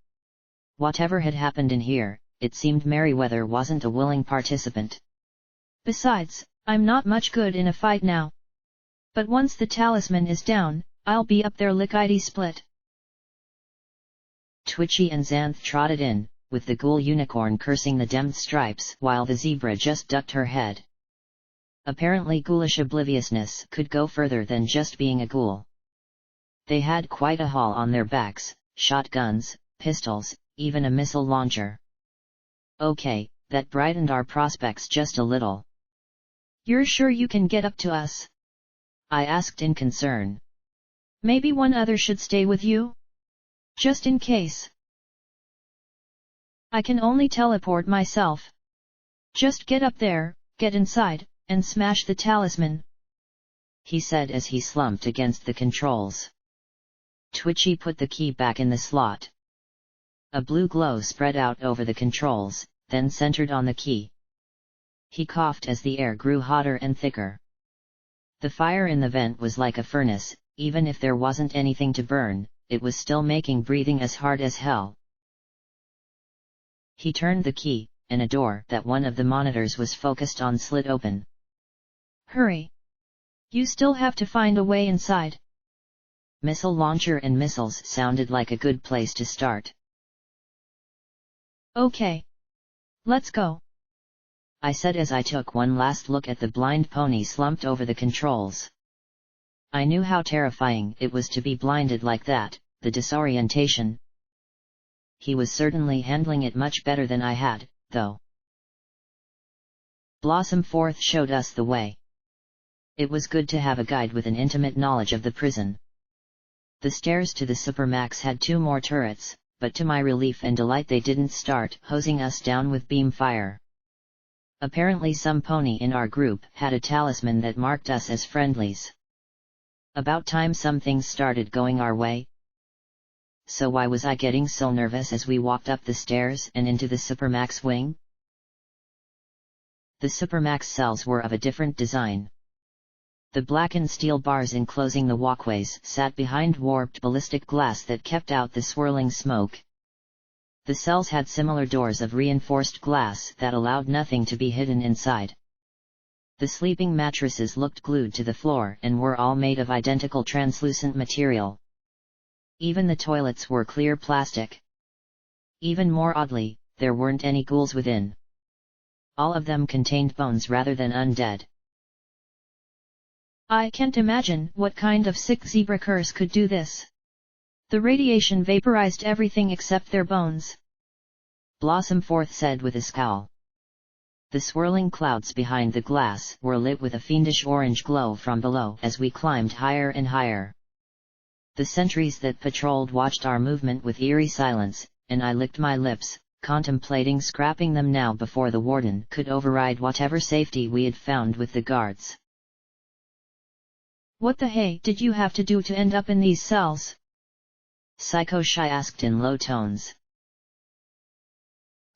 Whatever had happened in here, it seemed Merryweather wasn't a willing participant. Besides, I'm not much good in a fight now. But once the talisman is down, I'll be up there lickety-split. Twitchy and Xanth trotted in, with the ghoul unicorn cursing the demmed stripes while the zebra just ducked her head. Apparently ghoulish obliviousness could go further than just being a ghoul. They had quite a haul on their backs, shotguns, pistols, even a missile launcher. Okay, that brightened our prospects just a little. You're sure you can get up to us? I asked in concern. Maybe one other should stay with you? Just in case. I can only teleport myself. Just get up there, get inside, and smash the talisman, he said as he slumped against the controls. Twitchy put the key back in the slot. A blue glow spread out over the controls, then centered on the key. He coughed as the air grew hotter and thicker. The fire in the vent was like a furnace, even if there wasn't anything to burn, it was still making breathing as hard as hell. He turned the key, and a door that one of the monitors was focused on slid open. Hurry! You still have to find a way inside. Missile launcher and missiles sounded like a good place to start. Okay. Let's go, I said as I took one last look at the blind pony slumped over the controls. I knew how terrifying it was to be blinded like that, the disorientation. He was certainly handling it much better than I had, though. Blossom Fourth showed us the way. It was good to have a guide with an intimate knowledge of the prison. The stairs to the Supermax had 2 more turrets, but to my relief and delight they didn't start hosing us down with beam fire. Apparently some pony in our group had a talisman that marked us as friendlies. About time some things started going our way. So why was I getting so nervous as we walked up the stairs and into the Supermax wing? The Supermax cells were of a different design. The blackened steel bars enclosing the walkways sat behind warped ballistic glass that kept out the swirling smoke. The cells had similar doors of reinforced glass that allowed nothing to be hidden inside. The sleeping mattresses looked glued to the floor and were all made of identical translucent material. Even the toilets were clear plastic. Even more oddly, there weren't any ghouls within. All of them contained bones rather than undead. I can't imagine what kind of sick zebra curse could do this. The radiation vaporized everything except their bones, Blossom Fourth said with a scowl. The swirling clouds behind the glass were lit with a fiendish orange glow from below as we climbed higher and higher. The sentries that patrolled watched our movement with eerie silence, and I licked my lips, contemplating scrapping them now before the warden could override whatever safety we had found with the guards. What the hey did you have to do to end up in these cells? Psycho Shy asked in low tones.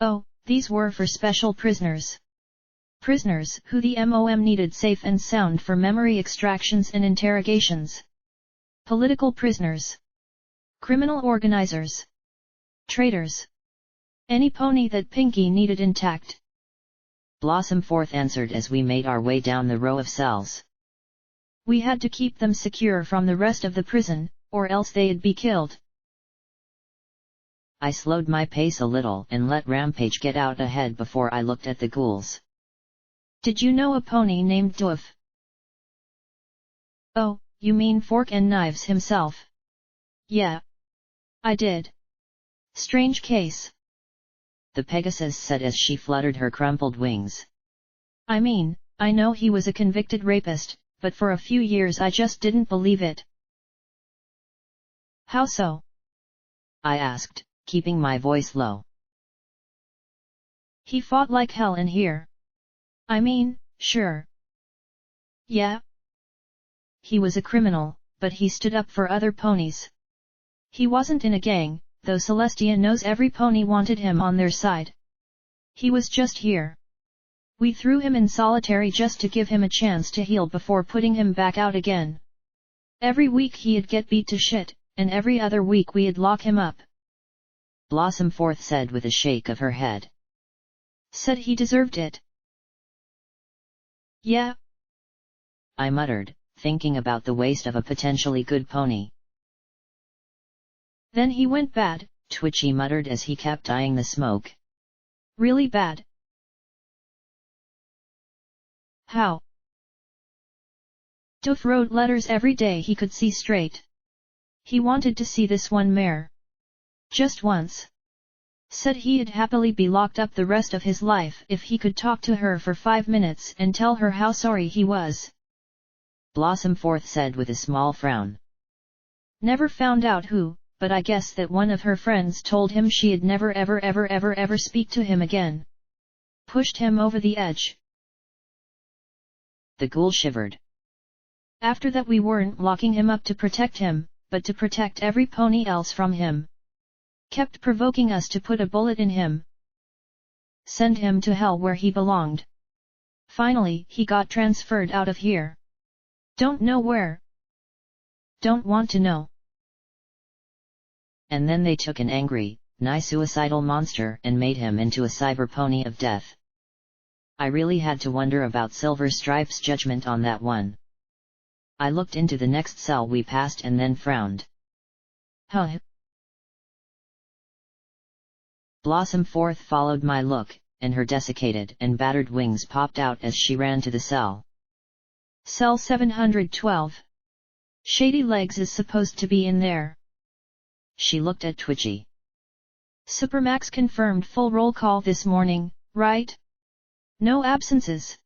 Oh, these were for special prisoners. Prisoners who the MOM needed safe and sound for memory extractions and interrogations. Political prisoners. Criminal organizers. Traitors. Any pony that Pinky needed intact. Blossom Fourth answered as we made our way down the row of cells. We had to keep them secure from the rest of the prison, or else they'd be killed. I slowed my pace a little and let Rampage get out ahead before I looked at the ghouls. Did you know a pony named Doof? Oh, you mean Fork and Knives himself? Yeah. I did. Strange case. The Pegasus said as she fluttered her crumpled wings. I mean, I know he was a convicted rapist, but for a few years I just didn't believe it. How so? I asked, keeping my voice low. He fought like hell in here. I mean, sure. Yeah. He was a criminal, but he stood up for other ponies. He wasn't in a gang, though Celestia knows every pony wanted him on their side. He was just here. We threw him in solitary just to give him a chance to heal before putting him back out again. Every week he'd get beat to shit, and every other week we'd lock him up. Blossom Fourth said with a shake of her head. Said he deserved it. Yeah. I muttered, thinking about the waste of a potentially good pony. Then he went bad, Twitchy muttered as he kept eyeing the smoke. Really bad. How? Doof wrote letters every day he could see straight. He wanted to see this one mare. Just once. Said he'd happily be locked up the rest of his life if he could talk to her for 5 minutes and tell her how sorry he was. Blossom Fourth said with a small frown. Never found out who, but I guess that one of her friends told him she'd never ever speak to him again. Pushed him over the edge. The ghoul shivered. After that we weren't locking him up to protect him, but to protect every pony else from him. Kept provoking us to put a bullet in him. Send him to hell where he belonged. Finally he got transferred out of here. Don't know where. Don't want to know. And then they took an angry, nigh suicidal monster and made him into a cyber pony of death. I really had to wonder about Silver Stripe's judgment on that one. I looked into the next cell we passed and then frowned. Huh? Blossom Fourth followed my look, and her desiccated and battered wings popped out as she ran to the cell. Cell 712. Shady Legs is supposed to be in there. She looked at Twitchy. Supermax confirmed full roll call this morning, right? No absences.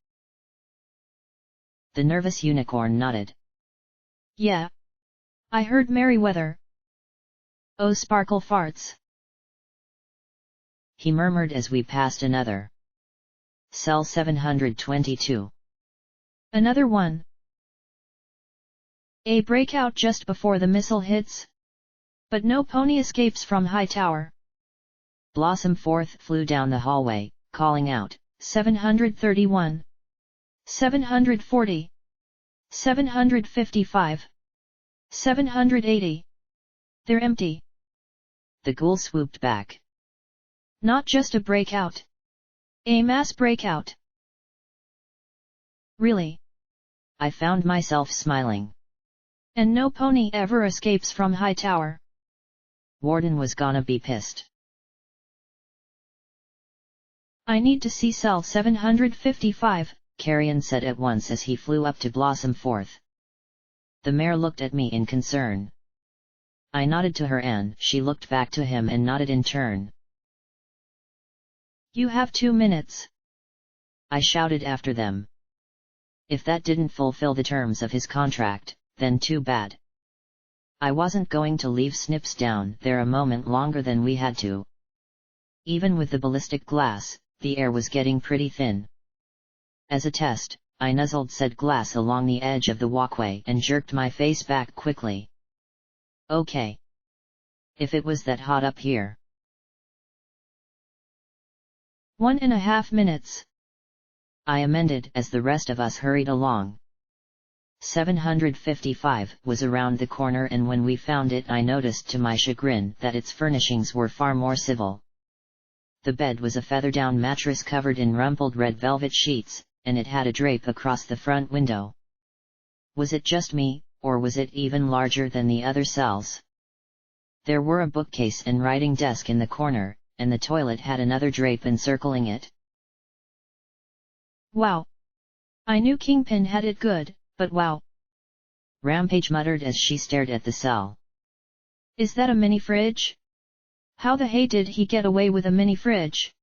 The nervous unicorn nodded. Yeah. I heard Merryweather. Oh, sparkle farts. He murmured as we passed another. Cell 722. Another one. A breakout just before the missile hits? But no pony escapes from high tower. Blossom Fourth flew down the hallway, calling out, 731. 740. 755. 780. They're empty. The ghoul swooped back. Not just a breakout. A mass breakout. Really? I found myself smiling. And no pony ever escapes from high tower. Warden was gonna be pissed. I need to see cell 755, Carrion said at once as he flew up to Blossom Fourth. The mare looked at me in concern. I nodded to her and she looked back to him and nodded in turn. You have 2 minutes. I shouted after them. If that didn't fulfill the terms of his contract, then too bad. I wasn't going to leave Snips down there a moment longer than we had to. Even with the ballistic glass, the air was getting pretty thin. As a test, I nuzzled said glass along the edge of the walkway and jerked my face back quickly. Okay. If it was that hot up here. 1.5 minutes. I amended as the rest of us hurried along. 755 was around the corner, and when we found it I noticed to my chagrin that its furnishings were far more civil. The bed was a feather-down mattress covered in rumpled red velvet sheets, and it had a drape across the front window. Was it just me, or was it even larger than the other cells? There were a bookcase and writing desk in the corner, and the toilet had another drape encircling it. Wow! I knew Kingpin had it good, but wow! Rampage muttered as she stared at the cell. Is that a mini fridge? How the hey did he get away with a mini fridge?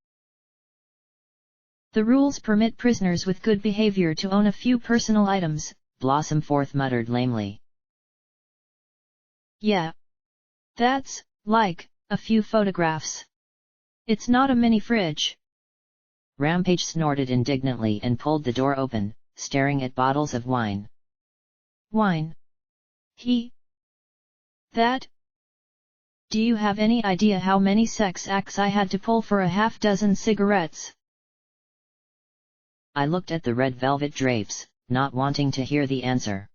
The rules permit prisoners with good behavior to own a few personal items, Blossom Fourth muttered lamely. Yeah. That's, like, a few photographs. It's not a mini fridge. Rampage snorted indignantly and pulled the door open, staring at bottles of wine. Wine? That? Do you have any idea how many sex acts I had to pull for a half-dozen cigarettes? I looked at the red velvet drapes, not wanting to hear the answer.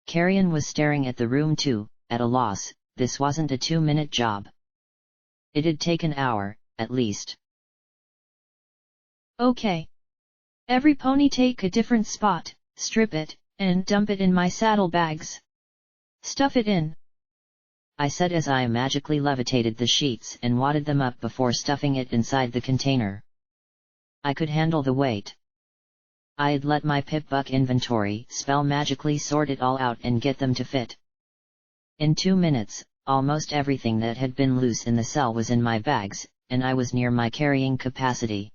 Carrion was staring at the room too, at a loss. This wasn't a 2-minute job. It'd take an hour, at least. Okay. Every pony take a different spot, strip it, and dump it in my saddlebags. Stuff it in, I said as I magically levitated the sheets and wadded them up before stuffing it inside the container. I could handle the weight. I'd let my Pip-Buck inventory spell magically sort it all out and get them to fit. In 2 minutes, almost everything that had been loose in the cell was in my bags, and I was near my carrying capacity.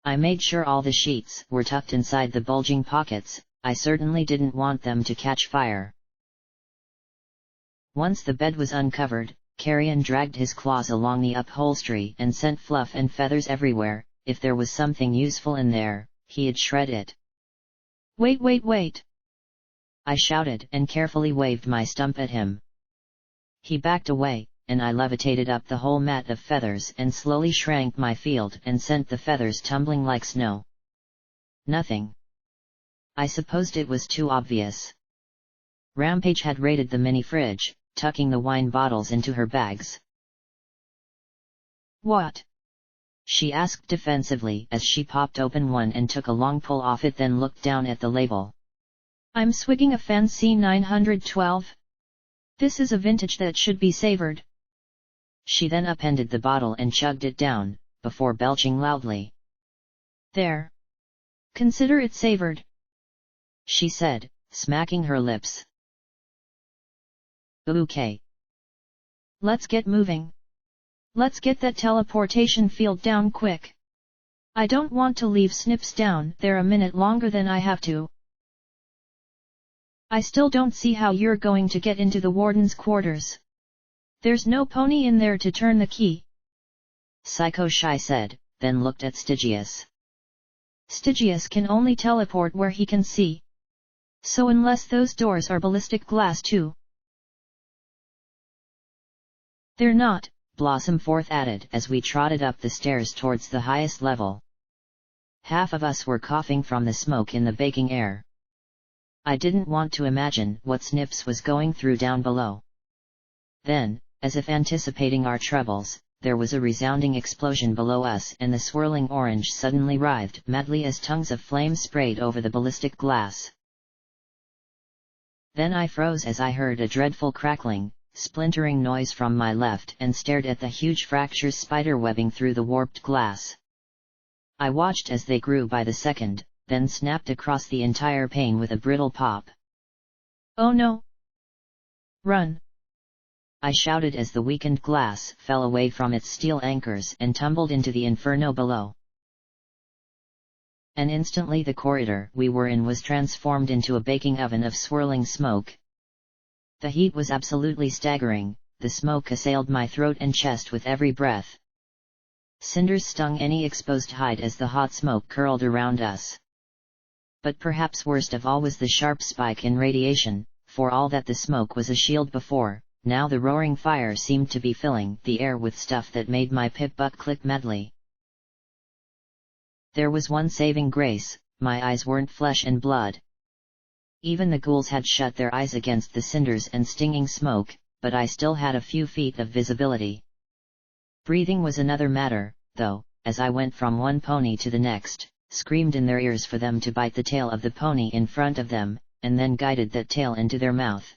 I made sure all the sheets were tucked inside the bulging pockets. I certainly didn't want them to catch fire. Once the bed was uncovered, Carrion dragged his claws along the upholstery and sent fluff and feathers everywhere. If there was something useful in there, he'd shred it. Wait! I shouted and carefully waved my stump at him. He backed away, and I levitated up the whole mat of feathers and slowly shrank my field and sent the feathers tumbling like snow. Nothing. I supposed it was too obvious. Rampage had raided the mini fridge, tucking the wine bottles into her bags. What? She asked defensively as she popped open one and took a long pull off it, then looked down at the label. I'm swigging a fancy 912. This is a vintage that should be savored. She then upended the bottle and chugged it down, before belching loudly. There. Consider it savored, she said, smacking her lips. Okay. Let's get moving. Let's get that teleportation field down quick. I don't want to leave Snips down there a minute longer than I have to. I still don't see how you're going to get into the warden's quarters. There's no pony in there to turn the key. Psycho Shy said, then looked at Stygius. Stygius can only teleport where he can see. So unless those doors are ballistic glass too. They're not, Blossom Fourth added as we trotted up the stairs towards the highest level. Half of us were coughing from the smoke in the baking air. I didn't want to imagine what Snips was going through down below. Then, as if anticipating our troubles, there was a resounding explosion below us and the swirling orange suddenly writhed madly as tongues of flame sprayed over the ballistic glass. Then I froze as I heard a dreadful crackling, splintering noise from my left and stared at the huge fractures spiderwebbing through the warped glass. I watched as they grew by the second, then snapped across the entire pane with a brittle pop. Oh no! Run! I shouted as the weakened glass fell away from its steel anchors and tumbled into the inferno below. And instantly the corridor we were in was transformed into a baking oven of swirling smoke. The heat was absolutely staggering, the smoke assailed my throat and chest with every breath. Cinders stung any exposed hide as the hot smoke curled around us. But perhaps worst of all was the sharp spike in radiation. For all that the smoke was a shield before, now the roaring fire seemed to be filling the air with stuff that made my Pip-Buck click madly. There was one saving grace, my eyes weren't flesh and blood. Even the ghouls had shut their eyes against the cinders and stinging smoke, but I still had a few feet of visibility. Breathing was another matter, though, as I went from one pony to the next, screamed in their ears for them to bite the tail of the pony in front of them, and then guided that tail into their mouth.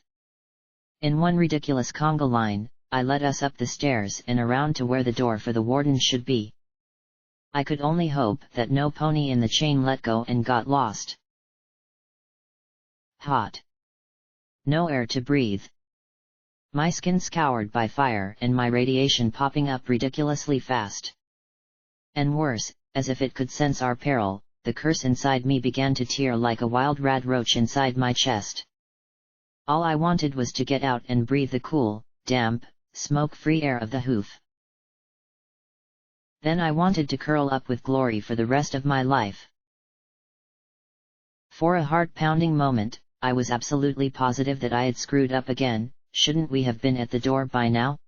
In one ridiculous conga line, I led us up the stairs and around to where the door for the warden should be. I could only hope that no pony in the chain let go and got lost. Hot. No air to breathe. My skin scoured by fire and my radiation popping up ridiculously fast. And worse, as if it could sense our peril, the curse inside me began to tear like a wild rat roach inside my chest. All I wanted was to get out and breathe the cool, damp, smoke-free air of the hoof. Then I wanted to curl up with glory for the rest of my life. For a heart-pounding moment, I was absolutely positive that I had screwed up again. Shouldn't we have been at the door by now?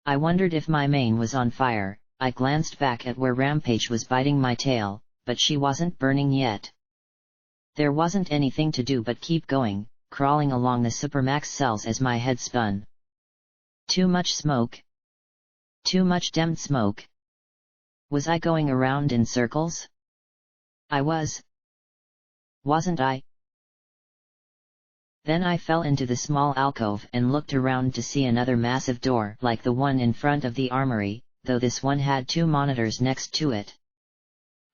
I wondered if my mane was on fire. I glanced back at where Rampage was biting my tail, but she wasn't burning yet. There wasn't anything to do but keep going, crawling along the Supermax cells as my head spun. Too much smoke. Too much damned smoke. Was I going around in circles? I was. Wasn't I? Then I fell into the small alcove and looked around to see another massive door like the one in front of the armory, though this one had 2 monitors next to it.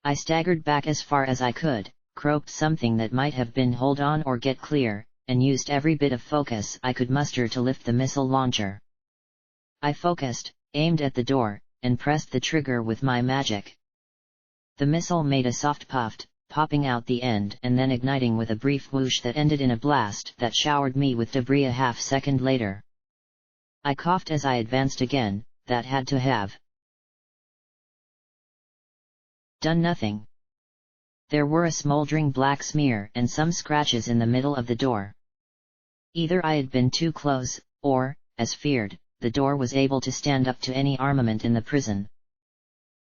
I staggered back as far as I could, croaked something that might have been hold on or get clear, and used every bit of focus I could muster to lift the missile launcher. I focused, aimed at the door, and pressed the trigger with my magic. The missile made a soft puff, popping out the end and then igniting with a brief whoosh that ended in a blast that showered me with debris a half-second later. I coughed as I advanced again. That had to have done nothing. There were a smoldering black smear and some scratches in the middle of the door. Either I had been too close, or, as feared, the door was able to stand up to any armament in the prison.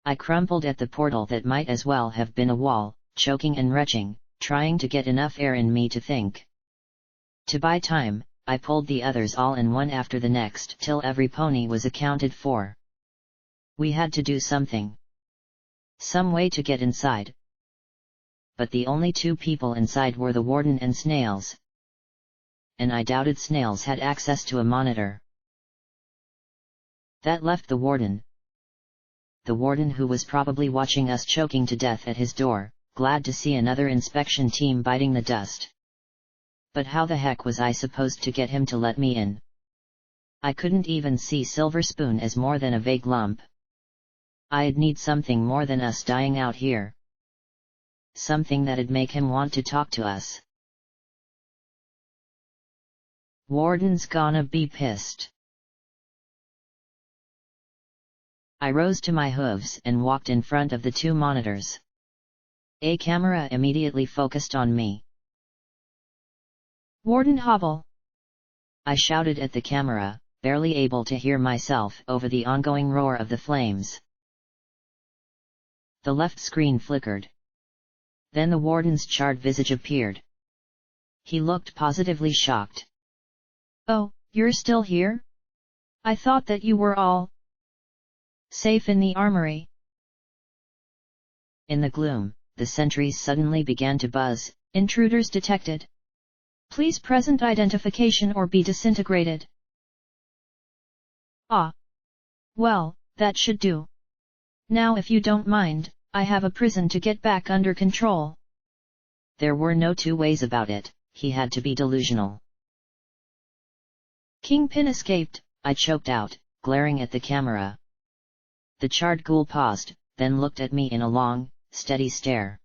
I crumpled at the portal that might as well have been a wall, choking and retching, trying to get enough air in me to think. To buy time, I pulled the others all in one after the next till every pony was accounted for. We had to do something. Some way to get inside. But the only 2 people inside were the warden and Snails. And I doubted Snails had access to a monitor. That left the warden. The warden who was probably watching us choking to death at his door, glad to see another inspection team biting the dust. But how the heck was I supposed to get him to let me in? I couldn't even see Silver Spoon as more than a vague lump. I'd need something more than us dying out here. Something that'd make him want to talk to us. Warden's gonna be pissed. I rose to my hooves and walked in front of the 2 monitors. A camera immediately focused on me. Warden Hobble! I shouted at the camera, barely able to hear myself over the ongoing roar of the flames. The left screen flickered. Then the warden's charred visage appeared. He looked positively shocked. Oh, you're still here? I thought that you were all safe in the armory. In the gloom, the sentries suddenly began to buzz. Intruders detected. Please present identification or be disintegrated. Ah. Well, that should do. Now if you don't mind, I have a prison to get back under control. There were no 2 ways about it, he had to be delusional. Kingpin escaped, I choked out, glaring at the camera. The charred ghoul paused, then looked at me in a long, steady stare.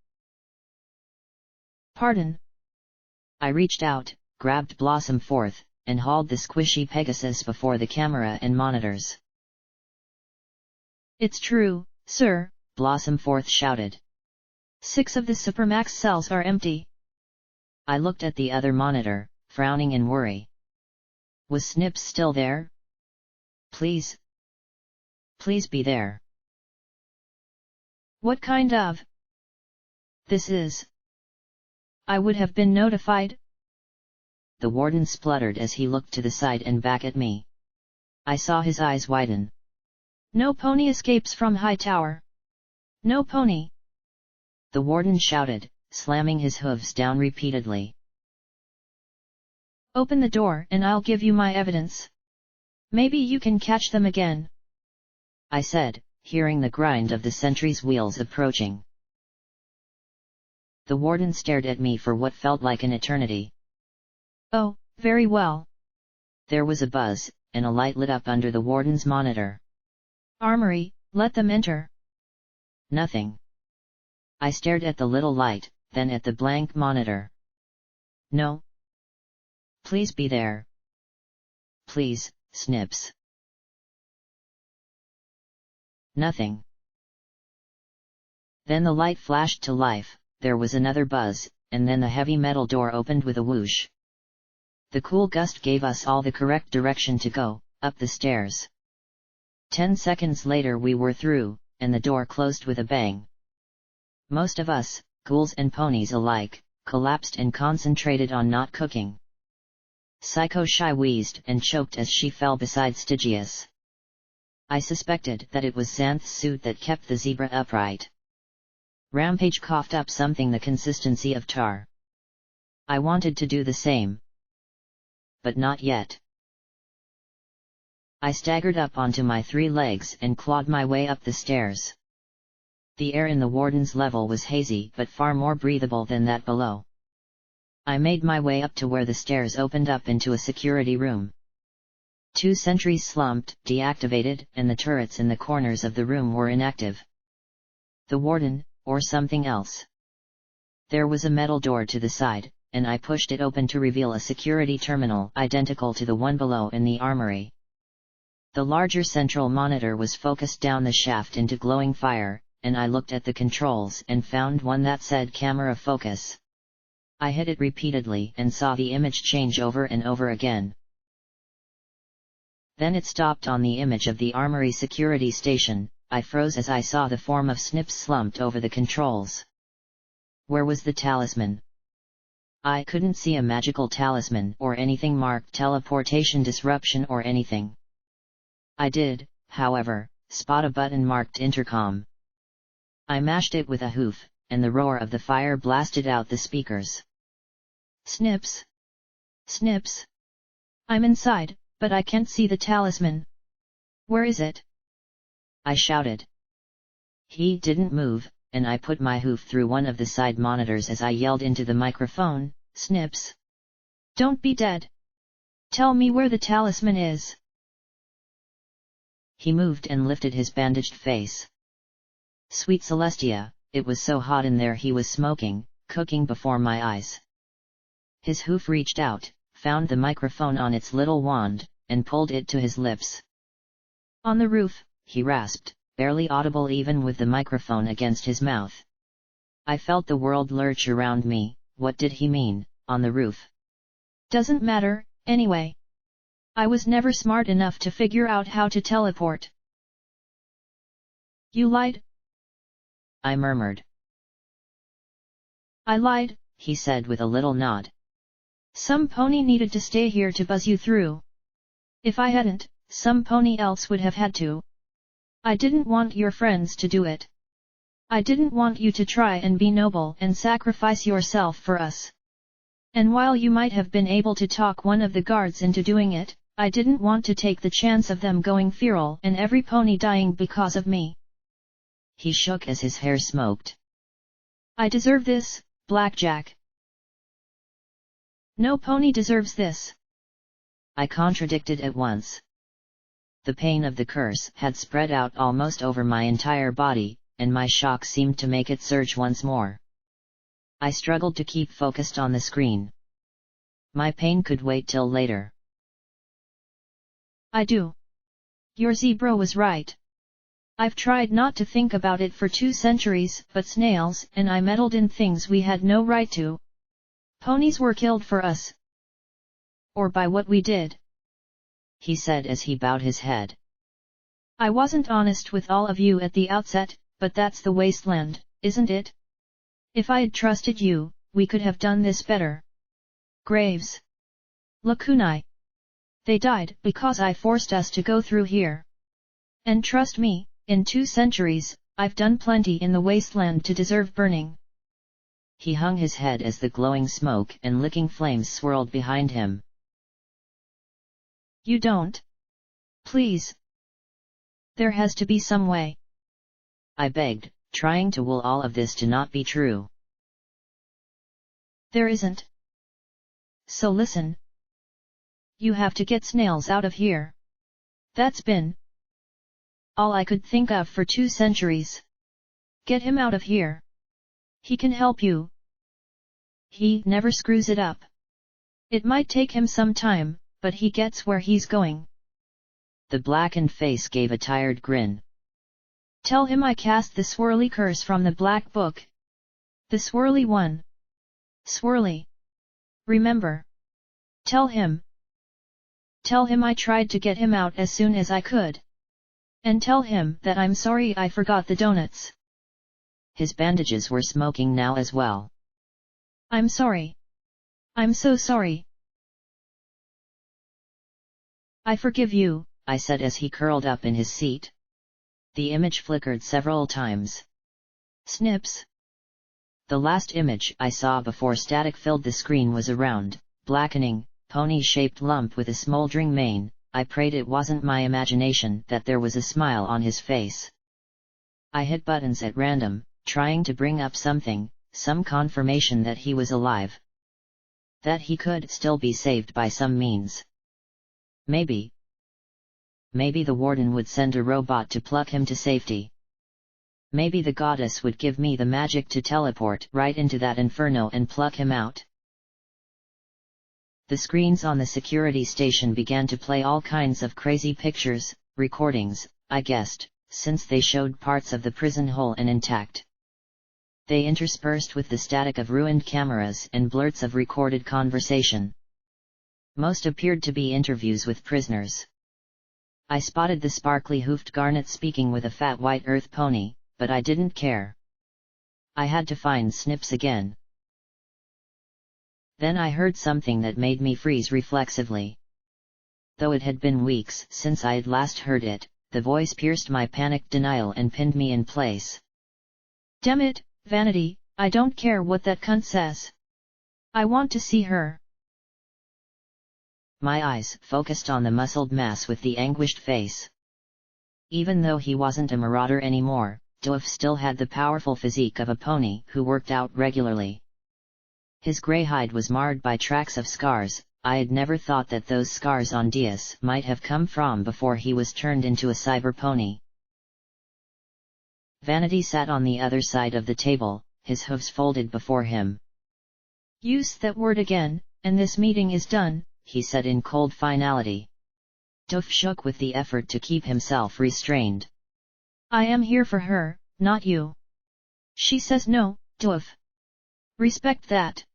Pardon. I reached out, grabbed Blossom Fourth, and hauled the squishy Pegasus before the camera and monitors. It's true, sir, Blossom Fourth shouted. 6 of the Supermax cells are empty. I looked at the other monitor, frowning in worry. Was Snips still there? Please. Please be there. What kind of this is... I would have been notified? The warden spluttered as he looked to the side and back at me. I saw his eyes widen. No pony escapes from High Tower. No pony! The warden shouted, slamming his hooves down repeatedly. Open the door and I'll give you my evidence. Maybe you can catch them again. I said, hearing the grind of the sentry's wheels approaching. The warden stared at me for what felt like an eternity. Oh, very well. There was a buzz, and a light lit up under the warden's monitor. Armory, let them enter. Nothing. I stared at the little light, then at the blank monitor. No. Please be there. Please, Snips. Nothing. Then the light flashed to life, there was another buzz, and then the heavy metal door opened with a whoosh. The cool gust gave us all the correct direction to go, up the stairs. 10 seconds later we were through, and the door closed with a bang. Most of us, ghouls and ponies alike, collapsed and concentrated on not cooking. Psycho Shy wheezed and choked as she fell beside Stygius. I suspected that it was Xanth's suit that kept the zebra upright. Rampage coughed up something the consistency of tar. I wanted to do the same. But not yet. I staggered up onto my 3 legs and clawed my way up the stairs. The air in the warden's level was hazy but far more breathable than that below. I made my way up to where the stairs opened up into a security room. 2 sentries slumped, deactivated, and the turrets in the corners of the room were inactive. The warden, or something else. There was a metal door to the side, and I pushed it open to reveal a security terminal identical to the one below in the armory. The larger central monitor was focused down the shaft into glowing fire, and I looked at the controls and found one that said camera focus. I hit it repeatedly and saw the image change over and over again. Then it stopped on the image of the armory security station. I froze as I saw the form of Snips slumped over the controls. Where was the talisman? I couldn't see a magical talisman or anything marked teleportation disruption or anything. I did, however, spot a button marked intercom. I mashed it with a hoof, and the roar of the fire blasted out the speakers. Snips! Snips! I'm inside, but I can't see the talisman. Where is it? I shouted. He didn't move, and I put my hoof through one of the side monitors as I yelled into the microphone, Snips! Don't be dead! Tell me where the talisman is! He moved and lifted his bandaged face. Sweet Celestia, it was so hot in there he was smoking, cooking before my eyes. His hoof reached out, found the microphone on its little wand, and pulled it to his lips. On the roof, he rasped, barely audible even with the microphone against his mouth. I felt the world lurch around me. What did he mean, on the roof? Doesn't matter, anyway. I was never smart enough to figure out how to teleport. You lied? I murmured. I lied, he said with a little nod. Some pony needed to stay here to buzz you through. If I hadn't, some pony else would have had to. I didn't want your friends to do it. I didn't want you to try and be noble and sacrifice yourself for us. And while you might have been able to talk one of the guards into doing it, I didn't want to take the chance of them going feral and every pony dying because of me. He shook as his hair smoked. I deserve this, Blackjack. No pony deserves this. I contradicted at once. The pain of the curse had spread out almost over my entire body, and my shock seemed to make it surge once more. I struggled to keep focused on the screen. My pain could wait till later. I do. Your zebra was right. I've tried not to think about it for 2 centuries, but snails and I meddled in things we had no right to. Ponies were killed for us. Or by what we did. He said as he bowed his head. I wasn't honest with all of you at the outset, but that's the wasteland, isn't it? If I had trusted you, we could have done this better. Graves. Lacunae. They died because I forced us to go through here. And trust me, in 2 centuries, I've done plenty in the wasteland to deserve burning. He hung his head as the glowing smoke and licking flames swirled behind him. You don't? Please. There has to be some way. I begged, trying to will all of this to not be true. There isn't. So listen. You have to get Snails out of here. That's been all I could think of for 2 centuries. Get him out of here. He can help you. He never screws it up. It might take him some time, but he gets where he's going. The blackened face gave a tired grin. Tell him I cast the swirly curse from the black book. The swirly one. Swirly. Remember. Tell him. Tell him I tried to get him out as soon as I could. And tell him that I'm sorry I forgot the donuts. His bandages were smoking now as well. I'm sorry. I'm so sorry. I forgive you, I said as he curled up in his seat. The image flickered several times. Snips. The last image I saw before static filled the screen was a round, blackening, pony-shaped lump with a smoldering mane. I prayed it wasn't my imagination, that there was a smile on his face. I hit buttons at random, trying to bring up something, some confirmation that he was alive. That he could still be saved by some means. Maybe the warden would send a robot to pluck him to safety. Maybe the goddess would give me the magic to teleport right into that inferno and pluck him out. The screens on the security station began to play all kinds of crazy pictures, recordings, I guessed, since they showed parts of the prison whole and intact. They interspersed with the static of ruined cameras and blurts of recorded conversation. Most appeared to be interviews with prisoners. I spotted the sparkly-hoofed Garnet speaking with a fat white earth pony, but I didn't care. I had to find Snips again. Then I heard something that made me freeze reflexively. Though it had been weeks since I had last heard it, the voice pierced my panicked denial and pinned me in place. Damn it, Vanity, I don't care what that cunt says. I want to see her. My eyes focused on the muscled mass with the anguished face. Even though he wasn't a marauder anymore, Doof still had the powerful physique of a pony who worked out regularly. His grey hide was marred by tracks of scars. I had never thought that those scars on Diaz might have come from before he was turned into a cyber pony. Vanity sat on the other side of the table, his hooves folded before him. Use that word again, and this meeting is done, he said in cold finality. Doof shook with the effort to keep himself restrained. I am here for her, not you. She says no, Doof. Respect that.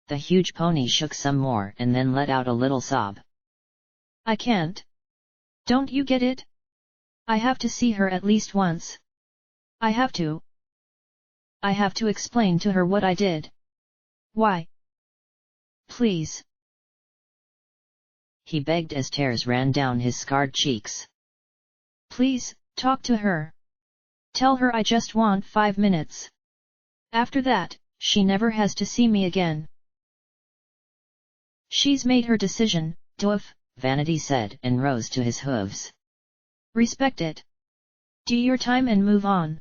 The huge pony shook some more and then let out a little sob. I can't. Don't you get it? I have to see her at least once. I have to. I have to explain to her what I did. Why? Please. He begged as tears ran down his scarred cheeks. Please, talk to her. Tell her I just want 5 minutes. After that, she never has to see me again. She's made her decision, Doof, Vanity said and rose to his hooves. Respect it. Do your time and move on.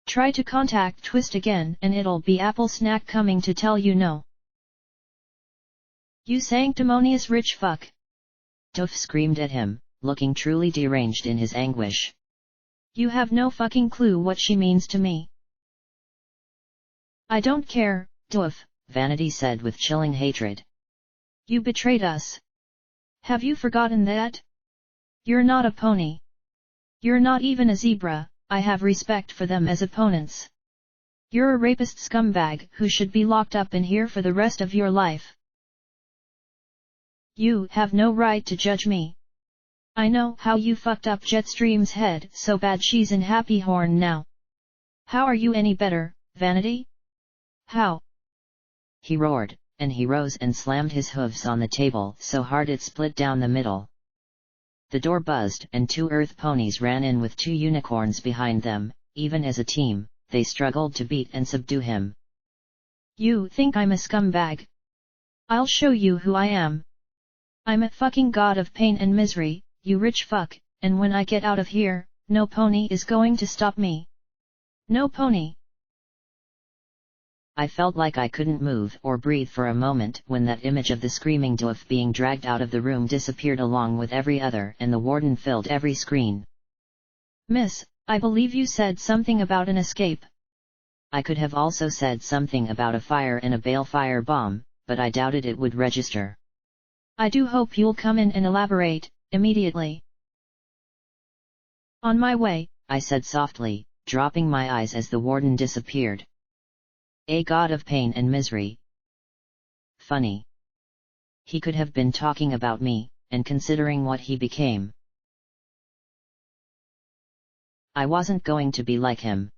Try to contact Twist again and it'll be Apple Snack coming to tell you no. You sanctimonious rich fuck. Doof screamed at him, looking truly deranged in his anguish. You have no fucking clue what she means to me. I don't care, Doof, Vanity said with chilling hatred. You betrayed us. Have you forgotten that? You're not a pony. You're not even a zebra. I have respect for them as opponents. You're a rapist scumbag who should be locked up in here for the rest of your life. You have no right to judge me. I know how you fucked up Jetstream's head so bad she's in Happy Horn now. How are you any better, Vanity? How? He roared, and he rose and slammed his hooves on the table so hard it split down the middle. The door buzzed and 2 earth ponies ran in with 2 unicorns behind them. Even as a team, they struggled to beat and subdue him. You think I'm a scumbag? I'll show you who I am. I'm a fucking god of pain and misery, you rich fuck, and when I get out of here, no pony is going to stop me. No pony. I felt like I couldn't move or breathe for a moment when that image of the screaming dwarf being dragged out of the room disappeared along with every other and the warden filled every screen. Miss, I believe you said something about an escape. I could have also said something about a fire and a balefire bomb, but I doubted it would register. I do hope you'll come in and elaborate, immediately. On my way, I said softly, dropping my eyes as the warden disappeared. A god of pain and misery. Funny. He could have been talking about me, and considering what he became. I wasn't going to be like him.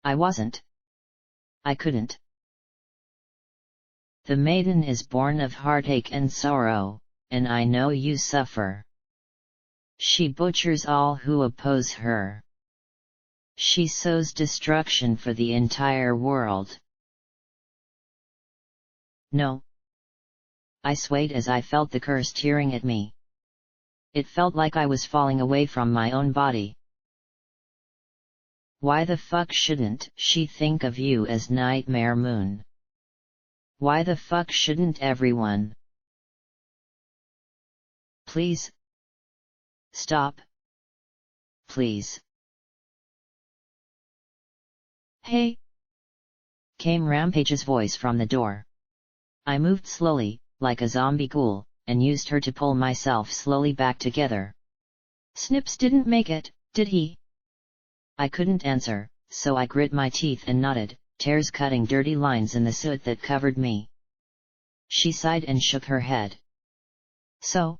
I wasn't. I couldn't. The maiden is born of heartache and sorrow, and I know you suffer. She butchers all who oppose her. She sows destruction for the entire world. No. I swayed as I felt the curse tearing at me. It felt like I was falling away from my own body. Why the fuck shouldn't she think of you as Nightmare Moon? Why the fuck shouldn't everyone? Please. Stop. Please. Hey! Came Rampage's voice from the door. I moved slowly, like a zombie ghoul, and used her to pull myself slowly back together. Snips didn't make it, did he? I couldn't answer, so I grit my teeth and nodded, tears cutting dirty lines in the soot that covered me. She sighed and shook her head. So?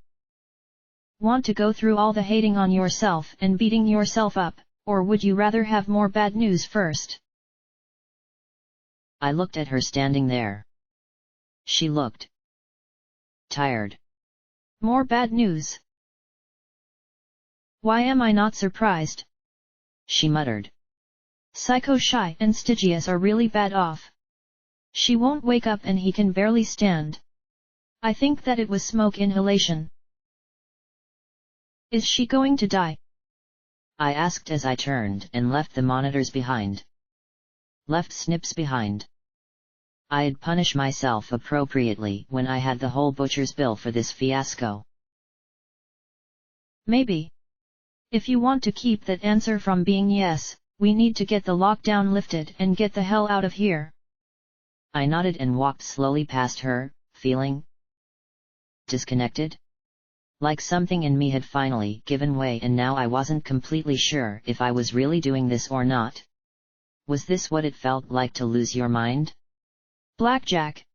Want to go through all the hating on yourself and beating yourself up, or would you rather have more bad news first? I looked at her standing there. She looked tired. More bad news? Why am I not surprised? She muttered. Psycho Shy and Stygius are really bad off. She won't wake up and he can barely stand. I think that it was smoke inhalation. Is she going to die? I asked as I turned and left the monitors behind. Left Snips behind. I'd punish myself appropriately when I had the whole butcher's bill for this fiasco. Maybe. If you want to keep that answer from being yes, we need to get the lockdown lifted and get the hell out of here. I nodded and walked slowly past her, feeling disconnected. Like something in me had finally given way and now I wasn't completely sure if I was really doing this or not. Was this what it felt like to lose your mind? Blackjack.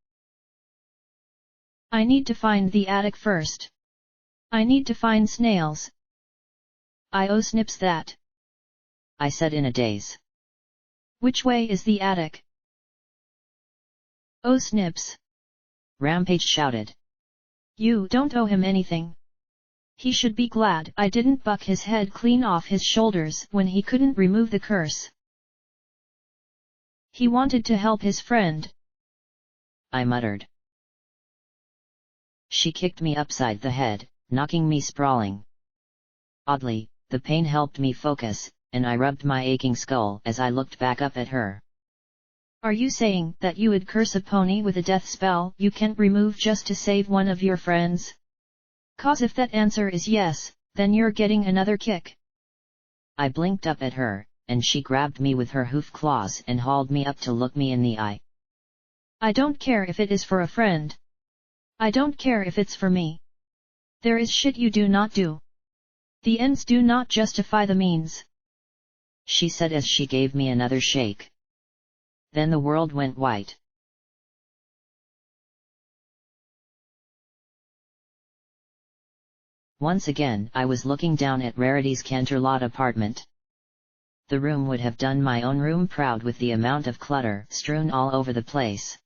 I need to find the attic first. I need to find snails. I owe Snips that. I said in a daze. Which way is the attic? Oh Snips! Rampage shouted. You don't owe him anything. He should be glad I didn't buck his head clean off his shoulders when he couldn't remove the curse. He wanted to help his friend. I muttered. She kicked me upside the head, knocking me sprawling. Oddly, the pain helped me focus, and I rubbed my aching skull as I looked back up at her. Are you saying that you would curse a pony with a death spell you can't remove just to save one of your friends? 'Cause if that answer is yes, then you're getting another kick. I blinked up at her, and she grabbed me with her hoof claws and hauled me up to look me in the eye. I don't care if it is for a friend. I don't care if it's for me. There is shit you do not do. The ends do not justify the means. She said as she gave me another shake. Then the world went white. Once again I was looking down at Rarity's Canterlot apartment. The room would have done my own room proud with the amount of clutter strewn all over the place.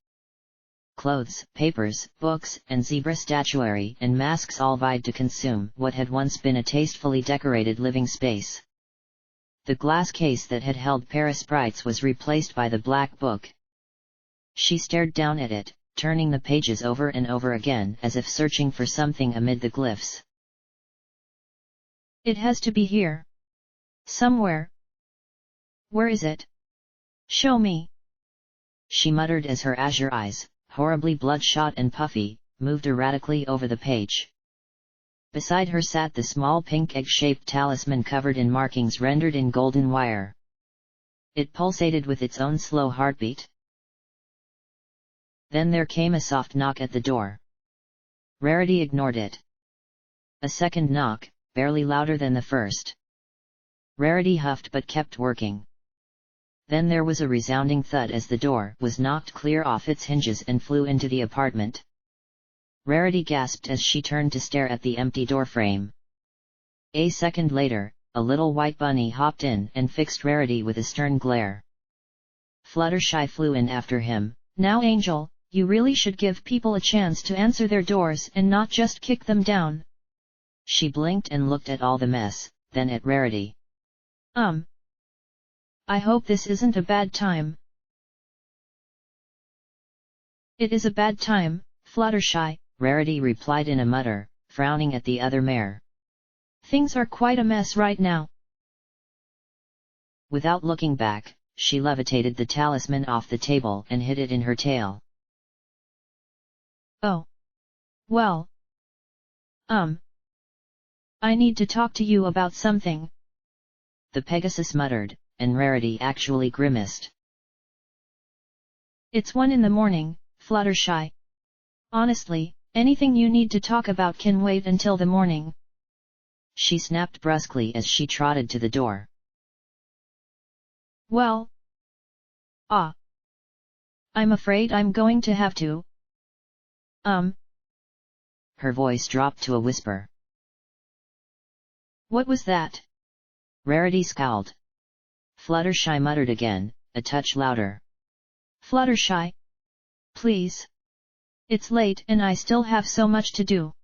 Clothes, papers, books, and zebra statuary and masks all vied to consume what had once been a tastefully decorated living space. The glass case that had held Paris sprites was replaced by the black book. She stared down at it, turning the pages over and over again as if searching for something amid the glyphs. It has to be here. Somewhere. Where is it? Show me. She muttered as her azure eyes, horribly bloodshot and puffy, moved erratically over the page. Beside her sat the small pink egg-shaped talisman covered in markings rendered in golden wire. It pulsated with its own slow heartbeat. Then there came a soft knock at the door. Rarity ignored it. A second knock, barely louder than the first. Rarity huffed but kept working. Then there was a resounding thud as the door was knocked clear off its hinges and flew into the apartment. Rarity gasped as she turned to stare at the empty doorframe. A second later, a little white bunny hopped in and fixed Rarity with a stern glare. Fluttershy flew in after him. Now Angel, you really should give people a chance to answer their doors and not just kick them down. She blinked and looked at all the mess, then at Rarity. I hope this isn't a bad time. It is a bad time, Fluttershy, Rarity replied in a mutter, frowning at the other mare. Things are quite a mess right now. Without looking back, she levitated the talisman off the table and hid it in her tail. Oh. Well. I need to talk to you about something. The Pegasus muttered, and Rarity actually grimaced. It's 1 in the morning, Fluttershy. Honestly, anything you need to talk about can wait until the morning. She snapped brusquely as she trotted to the door. Well. I'm afraid I'm going to have to. Her voice dropped to a whisper. What was that? Rarity scowled. Fluttershy muttered again, a touch louder. Fluttershy. Please. It's late and I still have so much to do.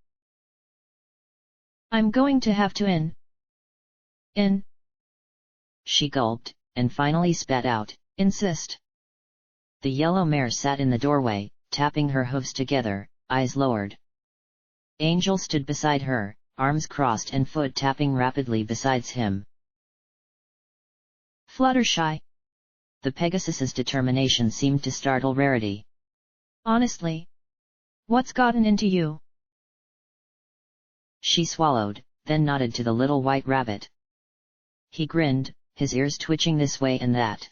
I'm going to have to in. She gulped, and finally spat out, insist. The yellow mare sat in the doorway, tapping her hooves together, eyes lowered. Angel stood beside her, arms crossed and foot tapping rapidly beside him. Fluttershy. The Pegasus's determination seemed to startle Rarity. Honestly. What's gotten into you? She swallowed, then nodded to the little white rabbit. He grinned, his ears twitching this way and that.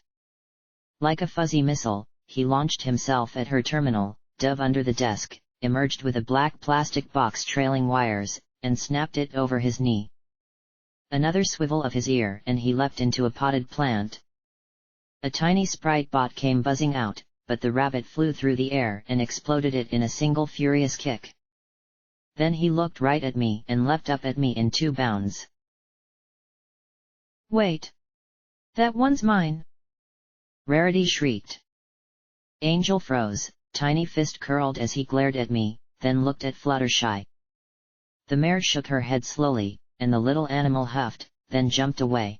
Like a fuzzy missile, he launched himself at her terminal, dove under the desk, emerged with a black plastic box trailing wires, and snapped it over his knee. Another swivel of his ear and he leapt into a potted plant. A tiny sprite bot came buzzing out, but the rabbit flew through the air and exploded it in a single furious kick. Then he looked right at me and leapt up at me in 2 bounds. Wait! That one's mine! Rarity shrieked. Angel froze, tiny fist curled as he glared at me, then looked at Fluttershy. The mare shook her head slowly, and the little animal huffed, then jumped away.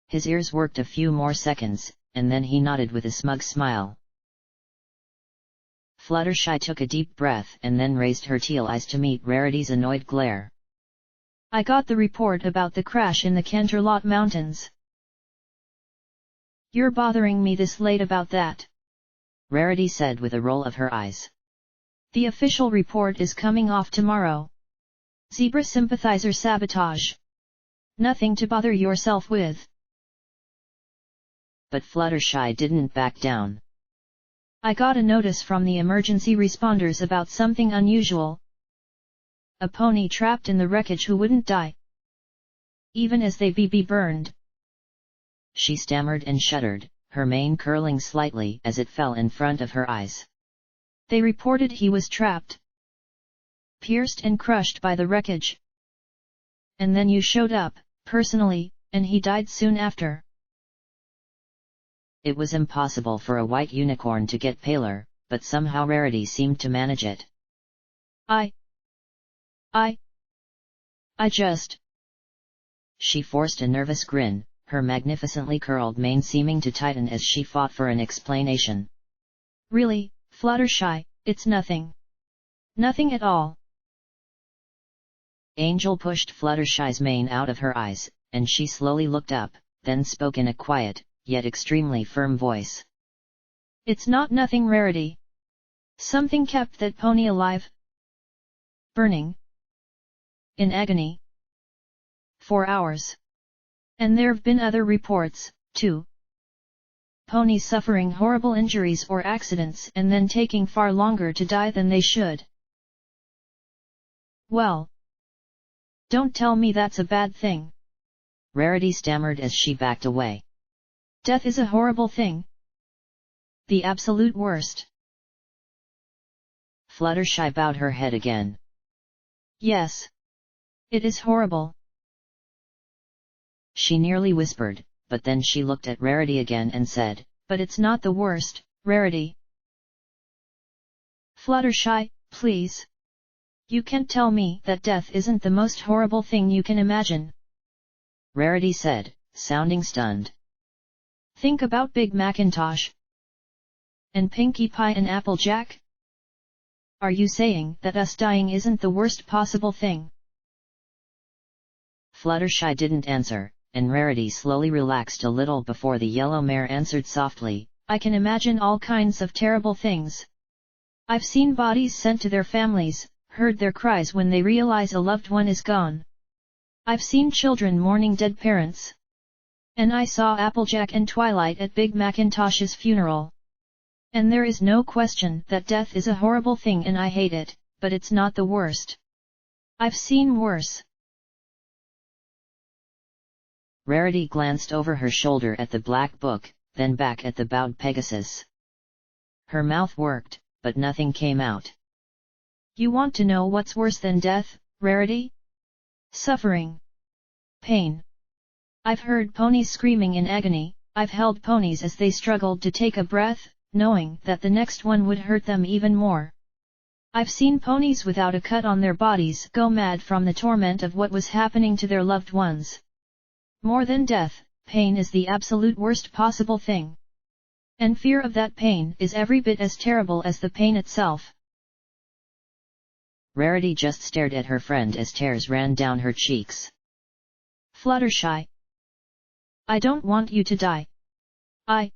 His ears worked a few more seconds, and then he nodded with a smug smile. Fluttershy took a deep breath and then raised her teal eyes to meet Rarity's annoyed glare. I got the report about the crash in the Canterlot Mountains. You're bothering me this late about that? Rarity said with a roll of her eyes. The official report is coming off tomorrow. Zebra sympathizer sabotage. Nothing to bother yourself with. But Fluttershy didn't back down. I got a notice from the emergency responders about something unusual. A pony trapped in the wreckage who wouldn't die, even as they be burned. She stammered and shuddered, her mane curling slightly as it fell in front of her eyes. They reported he was trapped, pierced and crushed by the wreckage. And then you showed up, personally, and he died soon after. It was impossible for a white unicorn to get paler, but somehow Rarity seemed to manage it. I just... She forced a nervous grin, her magnificently curled mane seeming to tighten as she fought for an explanation. Really, Fluttershy, it's nothing. Nothing at all. Angel pushed Fluttershy's mane out of her eyes, and she slowly looked up, then spoke in a quiet, yet extremely firm voice. It's not nothing, Rarity. Something kept that pony alive. Burning. In agony. For hours. And there've been other reports, too. Ponies suffering horrible injuries or accidents and then taking far longer to die than they should. Well. Don't tell me that's a bad thing. Rarity stammered as she backed away. Death is a horrible thing. The absolute worst. Fluttershy bowed her head again. Yes. It is horrible. She nearly whispered, but then she looked at Rarity again and said, But it's not the worst, Rarity. Fluttershy, please. You can't tell me that death isn't the most horrible thing you can imagine. Rarity said, sounding stunned. Think about Big Macintosh. And Pinkie Pie and Applejack? Are you saying that us dying isn't the worst possible thing? Fluttershy didn't answer, and Rarity slowly relaxed a little before the yellow mare answered softly, I can imagine all kinds of terrible things. I've seen bodies sent to their families, heard their cries when they realize a loved one is gone. I've seen children mourning dead parents. And I saw Applejack and Twilight at Big Macintosh's funeral. And there is no question that death is a horrible thing and I hate it, but it's not the worst. I've seen worse. Rarity glanced over her shoulder at the black book, then back at the bowed Pegasus. Her mouth worked, but nothing came out. You want to know what's worse than death, Rarity? Suffering. Pain. I've heard ponies screaming in agony, I've held ponies as they struggled to take a breath, knowing that the next one would hurt them even more. I've seen ponies without a cut on their bodies go mad from the torment of what was happening to their loved ones. More than death, pain is the absolute worst possible thing. And fear of that pain is every bit as terrible as the pain itself. Rarity just stared at her friend as tears ran down her cheeks. Fluttershy. I don't want you to die. I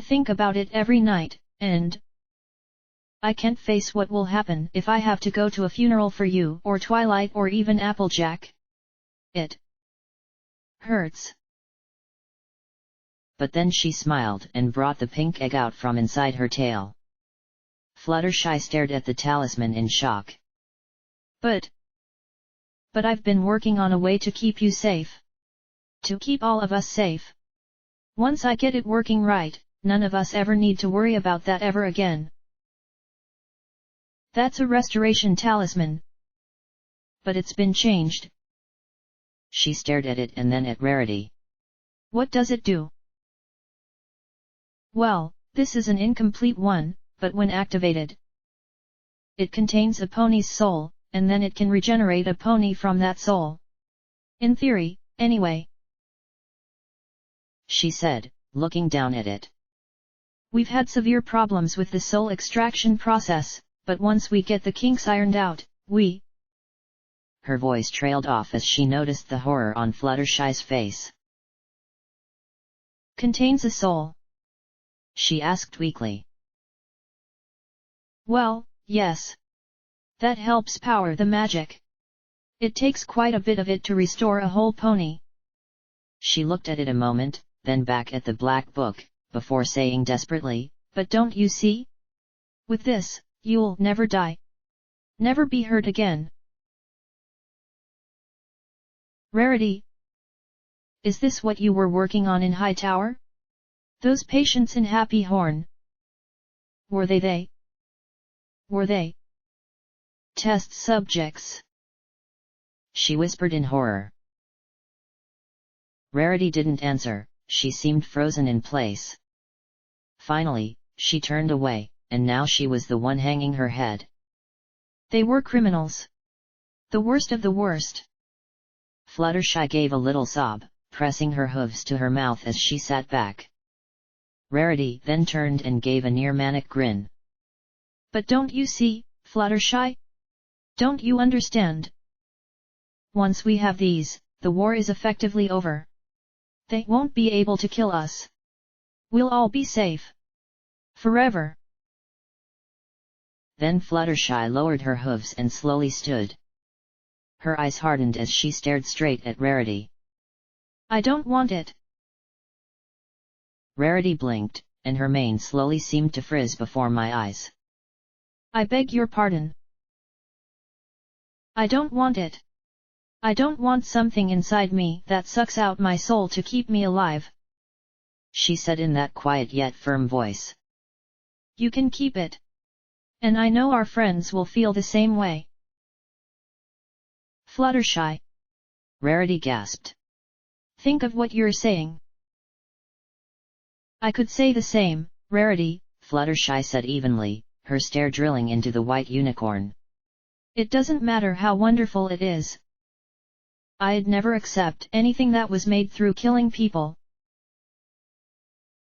think about it every night, and I can't face what will happen if I have to go to a funeral for you or Twilight or even Applejack. It hurts. But then she smiled and brought the pink egg out from inside her tail. Fluttershy stared at the talisman in shock. But I've been working on a way to keep you safe. To keep all of us safe. Once I get it working right, none of us ever need to worry about that ever again. That's a restoration talisman. But it's been changed. She stared at it and then at Rarity. What does it do? Well, this is an incomplete one, but when activated, it contains a pony's soul, and then it can regenerate a pony from that soul. In theory, anyway. She said, looking down at it. We've had severe problems with the soul extraction process, but once we get the kinks ironed out, we... Her voice trailed off as she noticed the horror on Fluttershy's face. Contains a soul? She asked weakly. Well, yes. That helps power the magic. It takes quite a bit of it to restore a whole pony. She looked at it a moment, then back at the black book, before saying desperately, But don't you see? With this, you'll never die. Never be hurt again. Rarity. Is this what you were working on in Hightower? Those patients in Happy Horn? Were they? Were they test subjects? She whispered in horror. Rarity didn't answer, she seemed frozen in place. Finally, she turned away, and now she was the one hanging her head. They were criminals. The worst of the worst. Fluttershy gave a little sob, pressing her hooves to her mouth as she sat back. Rarity then turned and gave a near-manic grin. But don't you see, Fluttershy? Don't you understand? Once we have these, the war is effectively over. They won't be able to kill us. We'll all be safe. Forever. Then Fluttershy lowered her hooves and slowly stood. Her eyes hardened as she stared straight at Rarity. I don't want it. Rarity blinked, and her mane slowly seemed to frizz before my eyes. I beg your pardon. I don't want it. I don't want something inside me that sucks out my soul to keep me alive, she said in that quiet yet firm voice. You can keep it. And I know our friends will feel the same way. Fluttershy. Rarity gasped. Think of what you're saying. I could say the same, Rarity, Fluttershy said evenly, her stare drilling into the white unicorn. It doesn't matter how wonderful it is. I'd never accept anything that was made through killing people.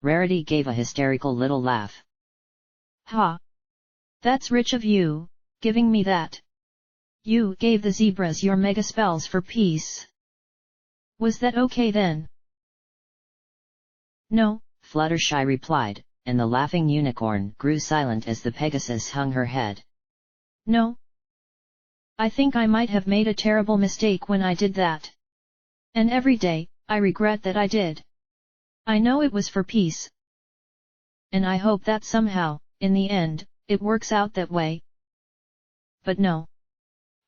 Rarity gave a hysterical little laugh. Ha! That's rich of you, giving me that. You gave the zebras your mega spells for peace. Was that okay then? No, Fluttershy replied, and the laughing unicorn grew silent as the Pegasus hung her head. No. I think I might have made a terrible mistake when I did that. And every day, I regret that I did. I know it was for peace. And I hope that somehow, in the end, it works out that way. But no.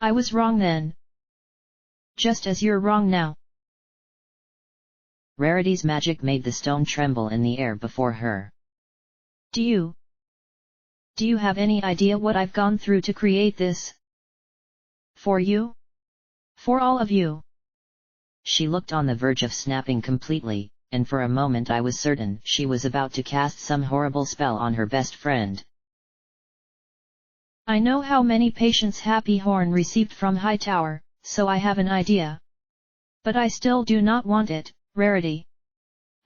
I was wrong then. Just as you're wrong now. Rarity's magic made the stone tremble in the air before her. Do you have any idea what I've gone through to create this? For you? For all of you? She looked on the verge of snapping completely, and for a moment I was certain she was about to cast some horrible spell on her best friend. I know how many patients Happy Horn received from Hightower, so I have an idea. But I still do not want it, Rarity.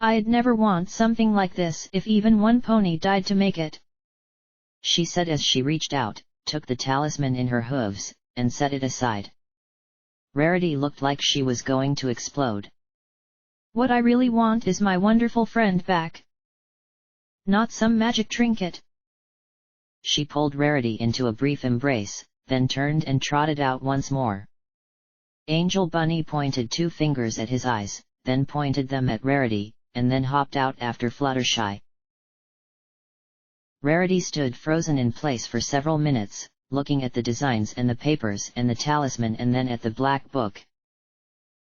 I'd never want something like this if even one pony died to make it. She said as she reached out, took the talisman in her hooves, and set it aside. Rarity looked like she was going to explode. What I really want is my wonderful friend back. Not some magic trinket. She pulled Rarity into a brief embrace, then turned and trotted out once more. Angel Bunny pointed 2 fingers at his eyes, then pointed them at Rarity, and then hopped out after Fluttershy. Rarity stood frozen in place for several minutes, looking at the designs and the papers and the talisman and then at the black book.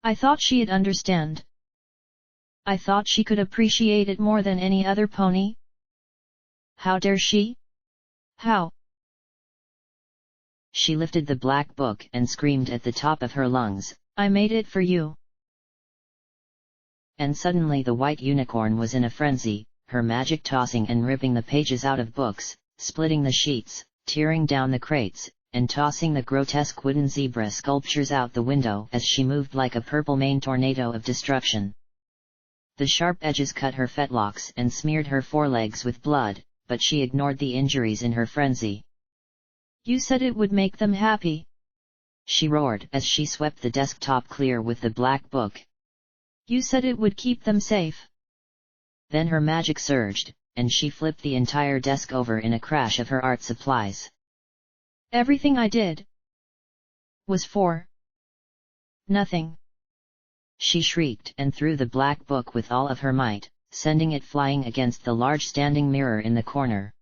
I thought she'd understand. I thought she could appreciate it more than any other pony. How dare she? How? She lifted the black book and screamed at the top of her lungs, I made it for you. And suddenly the white unicorn was in a frenzy, her magic tossing and ripping the pages out of books, splitting the sheets, tearing down the crates, and tossing the grotesque wooden zebra sculptures out the window as she moved like a purple-maned tornado of destruction. The sharp edges cut her fetlocks and smeared her forelegs with blood, but she ignored the injuries in her frenzy. You said it would make them happy, she roared as she swept the desktop clear with the black book. You said it would keep them safe. Then her magic surged, and she flipped the entire desk over in a crash of her art supplies. Everything I did was for nothing. She shrieked and threw the black book with all of her might, sending it flying against the large standing mirror in the corner.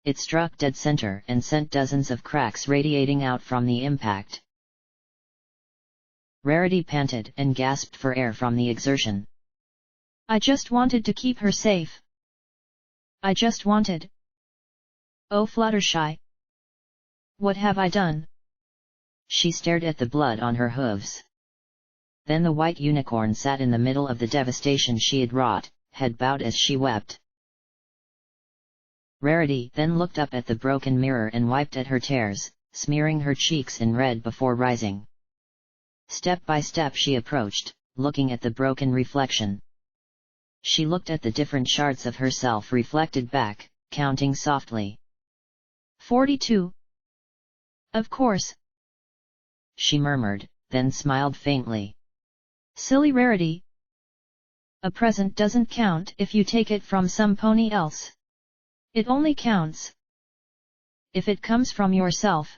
It struck dead center and sent dozens of cracks radiating out from the impact. Rarity panted and gasped for air from the exertion. I just wanted to keep her safe. I just wanted. Oh Fluttershy! What have I done? She stared at the blood on her hooves. Then the white unicorn sat in the middle of the devastation she had wrought, head bowed as she wept. Rarity then looked up at the broken mirror and wiped at her tears, smearing her cheeks in red before rising. Step by step she approached, looking at the broken reflection. She looked at the different shards of herself reflected back, counting softly. 42. Of course, she murmured, then smiled faintly. Silly Rarity. A present doesn't count if you take it from some pony else. It only counts if it comes from yourself.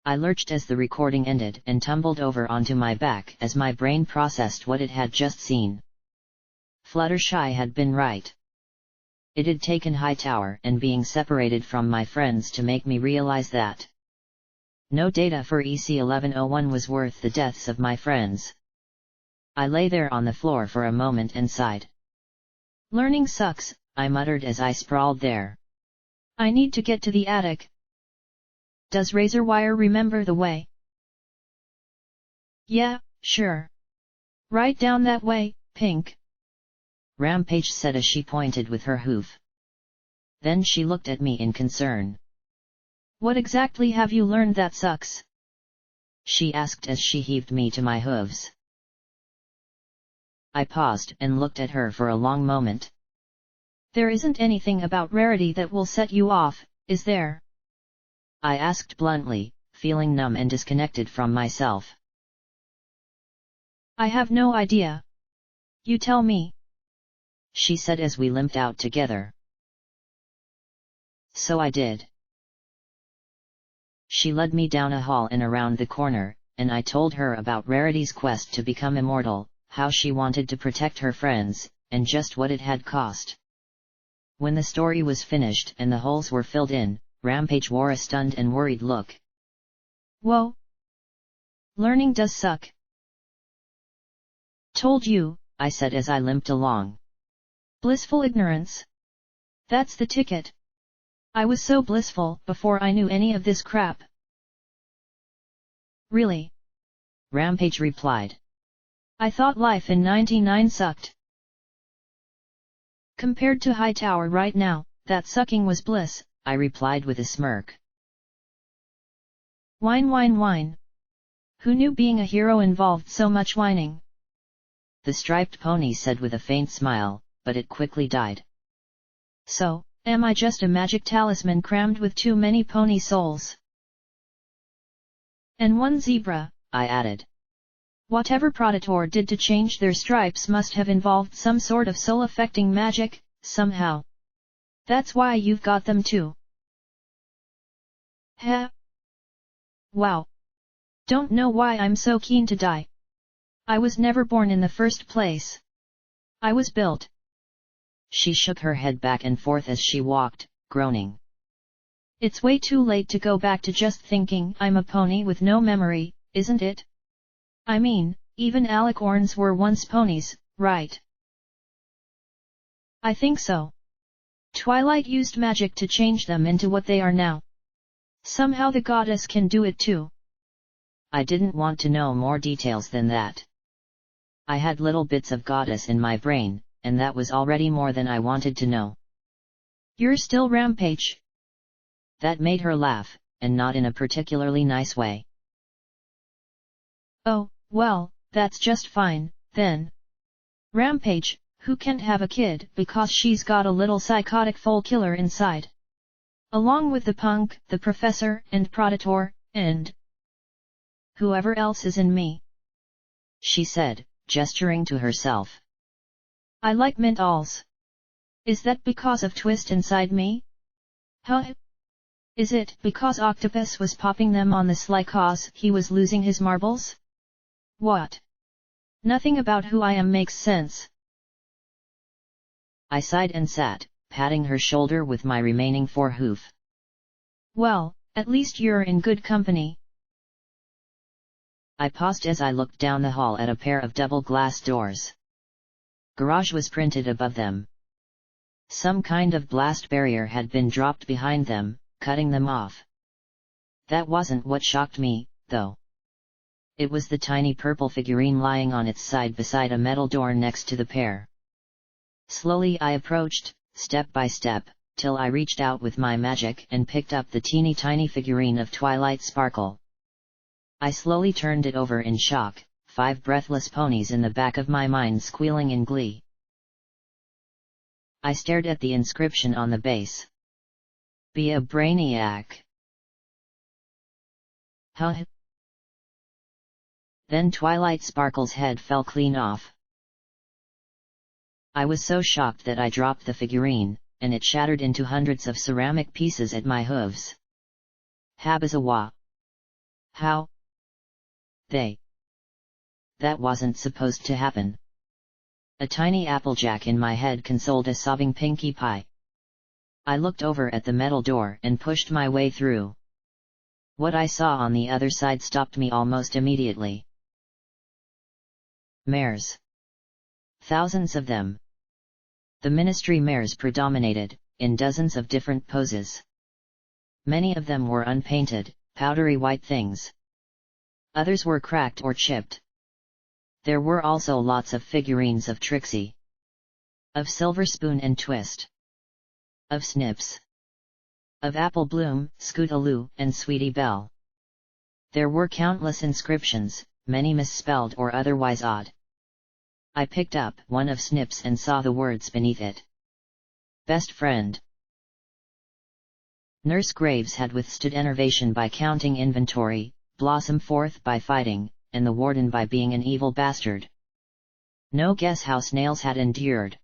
I lurched as the recording ended and tumbled over onto my back as my brain processed what it had just seen. Fluttershy had been right. It had taken Hightower and being separated from my friends to make me realize that no data for EC1101 was worth the deaths of my friends. I lay there on the floor for a moment and sighed. Learning sucks, I muttered as I sprawled there. I need to get to the attic. Does Razorwire remember the way? Yeah, sure. Right down that way, Pink. Rampage said as she pointed with her hoof. Then she looked at me in concern. What exactly have you learned that sucks? She asked as she heaved me to my hooves. I paused and looked at her for a long moment. There isn't anything about Rarity that will set you off, is there? I asked bluntly, feeling numb and disconnected from myself. I have no idea. You tell me, she said as we limped out together. So I did. She led me down a hall and around the corner, and I told her about Rarity's quest to become immortal, how she wanted to protect her friends, and just what it had cost. When the story was finished and the holes were filled in, Rampage wore a stunned and worried look. Whoa! Learning does suck. Told you, I said as I limped along. Blissful ignorance. That's the ticket. I was so blissful before I knew any of this crap. Really? Rampage replied. I thought life in 99 sucked. Compared to Hightower right now, that sucking was bliss, I replied with a smirk. Whine whine whine. Who knew being a hero involved so much whining? The striped pony said with a faint smile, but it quickly died. So, am I just a magic talisman crammed with too many pony souls? And one zebra, I added. Whatever Predator did to change their stripes must have involved some sort of soul-affecting magic, somehow. That's why you've got them too. Heh. Wow. Don't know why I'm so keen to die. I was never born in the first place. I was built. She shook her head back and forth as she walked, groaning. It's way too late to go back to just thinking I'm a pony with no memory, isn't it? I mean, even alicorns were once ponies, right? I think so. Twilight used magic to change them into what they are now. Somehow the goddess can do it too. I didn't want to know more details than that. I had little bits of goddess in my brain, and that was already more than I wanted to know. You're still Rampage. That made her laugh, and not in a particularly nice way. Oh, well, that's just fine, then. Rampage, who can't have a kid because she's got a little psychotic foal killer inside. Along with the punk, the professor, and Predator, and whoever else is in me. She said, gesturing to herself. I like mentals. Is that because of Twist inside me? Huh? Is it because Octopus was popping them on the sly cause he was losing his marbles? What? Nothing about who I am makes sense. I sighed and sat, patting her shoulder with my remaining forehoof. Well, at least you're in good company. I paused as I looked down the hall at a pair of double glass doors. Garage was printed above them. Some kind of blast barrier had been dropped behind them, cutting them off. That wasn't what shocked me, though. It was the tiny purple figurine lying on its side beside a metal door next to the pair. Slowly I approached, step by step, till I reached out with my magic and picked up the teeny tiny figurine of Twilight Sparkle. I slowly turned it over in shock, 5 breathless ponies in the back of my mind squealing in glee. I stared at the inscription on the base. Be a brainiac. Huh? Then Twilight Sparkle's head fell clean off. I was so shocked that I dropped the figurine, and it shattered into hundreds of ceramic pieces at my hooves. Habazawa. How? That wasn't supposed to happen. A tiny Applejack in my head consoled a sobbing Pinkie Pie. I looked over at the metal door and pushed my way through. What I saw on the other side stopped me almost immediately. Mares. Thousands of them. The ministry mares predominated, in dozens of different poses. Many of them were unpainted, powdery white things. Others were cracked or chipped. There were also lots of figurines of Trixie, of Silver Spoon and Twist, of Snips, of Apple Bloom, Scootaloo, and Sweetie Belle. There were countless inscriptions, many misspelled or otherwise odd. I picked up one of Snips and saw the words beneath it. Best friend. Nurse Graves had withstood enervation by counting inventory, Blossom Fourth by fighting, and the Warden by being an evil bastard. No guess how Snails had endured.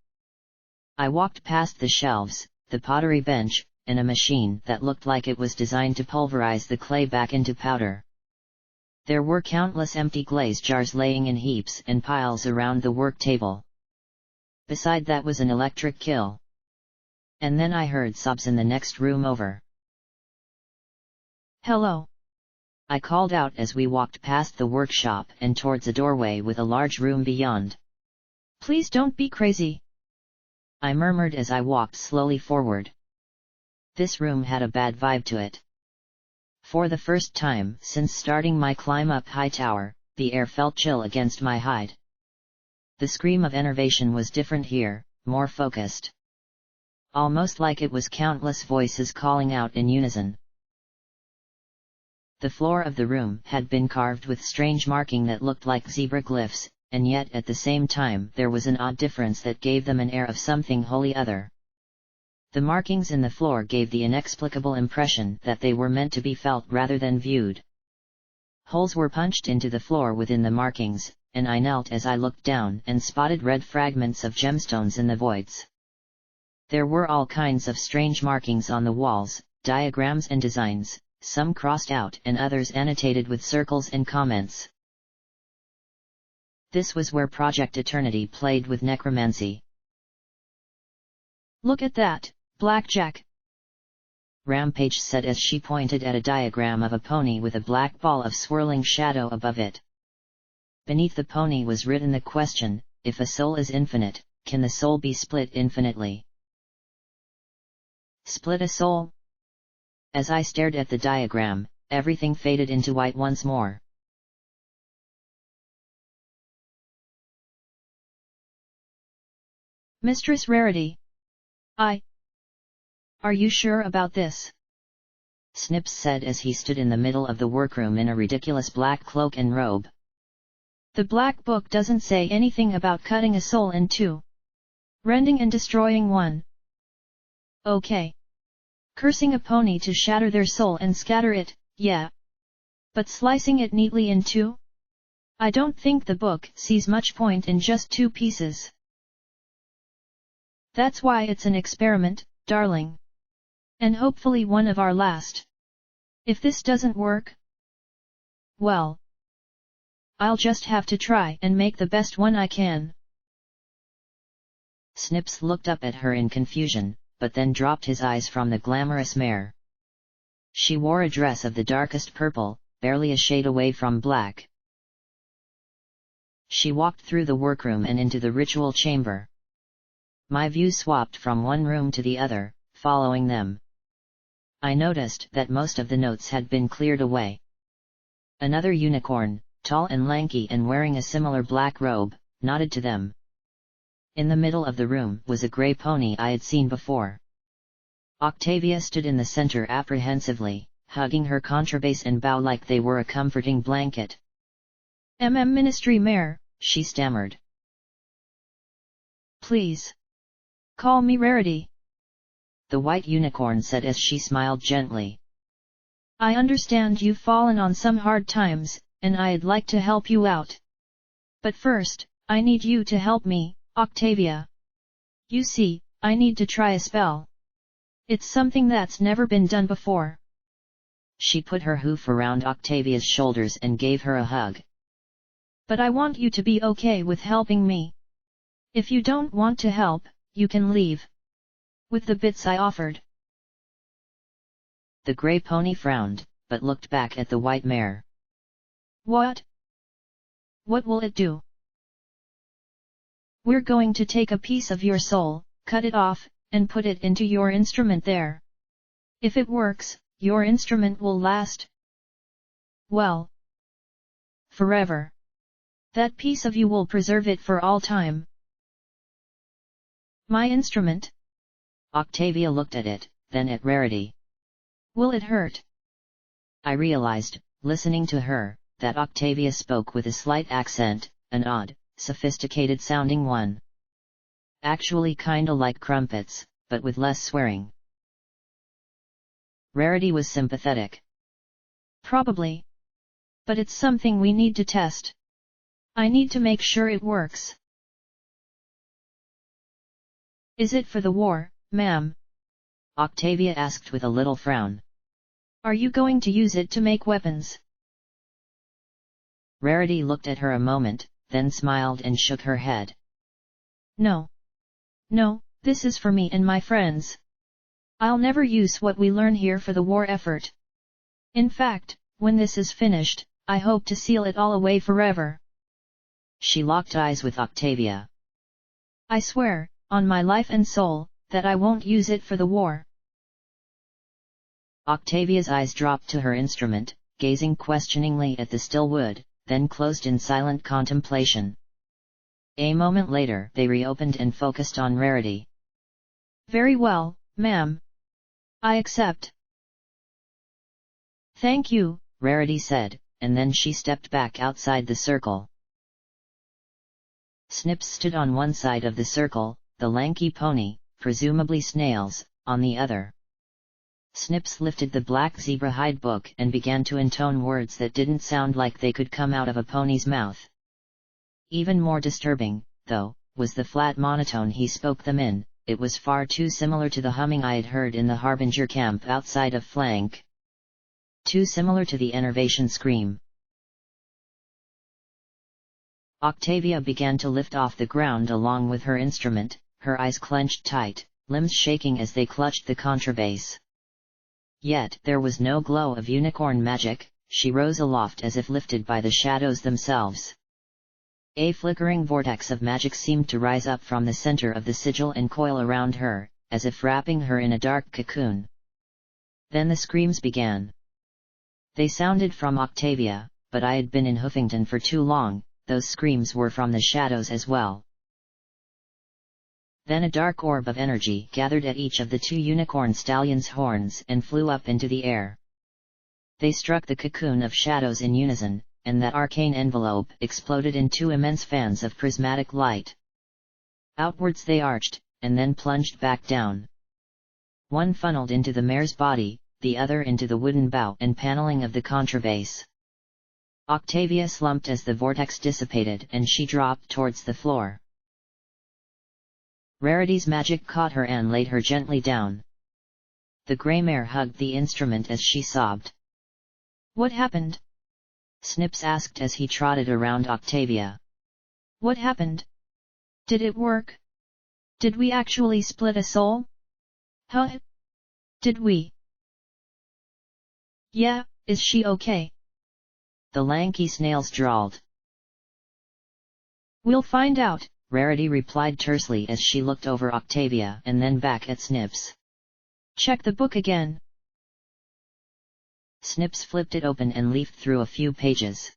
I walked past the shelves, the pottery bench, and a machine that looked like it was designed to pulverize the clay back into powder. There were countless empty glaze jars laying in heaps and piles around the work table. Beside that was an electric kill. And then I heard sobs in the next room over. Hello. I called out as we walked past the workshop and towards a doorway with a large room beyond. Please don't be crazy, I murmured as I walked slowly forward. This room had a bad vibe to it. For the first time since starting my climb up high tower, the air felt chill against my hide. The scream of enervation was different here, more focused. Almost like it was countless voices calling out in unison. The floor of the room had been carved with strange marking that looked like zebra glyphs, and yet at the same time there was an odd difference that gave them an air of something wholly other. The markings in the floor gave the inexplicable impression that they were meant to be felt rather than viewed. Holes were punched into the floor within the markings, and I knelt as I looked down and spotted red fragments of gemstones in the voids. There were all kinds of strange markings on the walls, diagrams and designs, some crossed out and others annotated with circles and comments. This was where Project Eternity played with necromancy. Look at that, Blackjack, Rampage said as she pointed at a diagram of a pony with a black ball of swirling shadow above it. Beneath the pony was written the question, if a soul is infinite, can the soul be split infinitely? Split a soul? As I stared at the diagram, everything faded into white once more. Mistress Rarity. Are you sure about this? Snips said as he stood in the middle of the workroom in a ridiculous black cloak and robe. The Black Book doesn't say anything about cutting a soul in two. Rending and destroying one. Okay. Cursing a pony to shatter their soul and scatter it, yeah. But slicing it neatly in two? I don't think the book sees much point in just 2 pieces. That's why it's an experiment, darling. And hopefully one of our last. If this doesn't work, well, I'll just have to try and make the best one I can. Snips looked up at her in confusion, but then dropped his eyes from the glamorous mare. She wore a dress of the darkest purple, barely a shade away from black. She walked through the workroom and into the ritual chamber. My view swapped from one room to the other, following them. I noticed that most of the notes had been cleared away. Another unicorn, tall and lanky and wearing a similar black robe, nodded to them. In the middle of the room was a grey pony I had seen before. Octavia stood in the center apprehensively, hugging her contrabass and bow like they were a comforting blanket. Ministry Mare, she stammered. Please. Call me Rarity. The white unicorn said as she smiled gently. I understand you've fallen on some hard times, and I'd like to help you out. But first, I need you to help me, Octavia. You see, I need to try a spell. It's something that's never been done before. She put her hoof around Octavia's shoulders and gave her a hug. But I want you to be okay with helping me. If you don't want to help, you can leave. With the bits I offered. The grey pony frowned, but looked back at the white mare. What? What will it do? We're going to take a piece of your soul, cut it off, and put it into your instrument there. If it works, your instrument will last, well, forever. That piece of you will preserve it for all time. My instrument? Octavia looked at it, then at Rarity. Will it hurt? I realized, listening to her, that Octavia spoke with a slight accent, an odd, sophisticated-sounding one. Actually kinda like crumpets, but with less swearing. Rarity was sympathetic. Probably. But it's something we need to test. I need to make sure it works. Is it for the war, ma'am? Octavia asked with a little frown. Are you going to use it to make weapons? Rarity looked at her a moment, then smiled and shook her head. No. No, this is for me and my friends. I'll never use what we learn here for the war effort. In fact, when this is finished, I hope to seal it all away forever. She locked eyes with Octavia. I swear, on my life and soul, that I won't use it for the war. Octavia's eyes dropped to her instrument, gazing questioningly at the still wood, then closed in silent contemplation. A moment later they reopened and focused on Rarity. Very well, ma'am. I accept. Thank you, Rarity said, and then she stepped back outside the circle. Snips stood on one side of the circle, the lanky pony, presumably Snails, on the other. Snips lifted the black zebra hide book and began to intone words that didn't sound like they could come out of a pony's mouth. Even more disturbing, though, was the flat monotone he spoke them in. It was far too similar to the humming I had heard in the Harbinger camp outside of Flank. Too similar to the enervation scream. Octavia began to lift off the ground along with her instrument, her eyes clenched tight, limbs shaking as they clutched the contrabass. Yet there was no glow of unicorn magic, she rose aloft as if lifted by the shadows themselves. A flickering vortex of magic seemed to rise up from the center of the sigil and coil around her, as if wrapping her in a dark cocoon. Then the screams began. They sounded from Octavia, but I had been in Hoofington for too long, those screams were from the shadows as well. Then a dark orb of energy gathered at each of the two unicorn stallions' horns and flew up into the air. They struck the cocoon of shadows in unison, and that arcane envelope exploded in two immense fans of prismatic light. Outwards they arched, and then plunged back down. One funneled into the mare's body, the other into the wooden bow and paneling of the contrabass. Octavia slumped as the vortex dissipated and she dropped towards the floor. Rarity's magic caught her and laid her gently down. The grey mare hugged the instrument as she sobbed. What happened? Snips asked as he trotted around Octavia. What happened? Did it work? Did we actually split a soul? How did we? Yeah, is she okay? The lanky Snails drawled. We'll find out, Rarity replied tersely as she looked over Octavia and then back at Snips. Check the book again. Snips flipped it open and leafed through a few pages.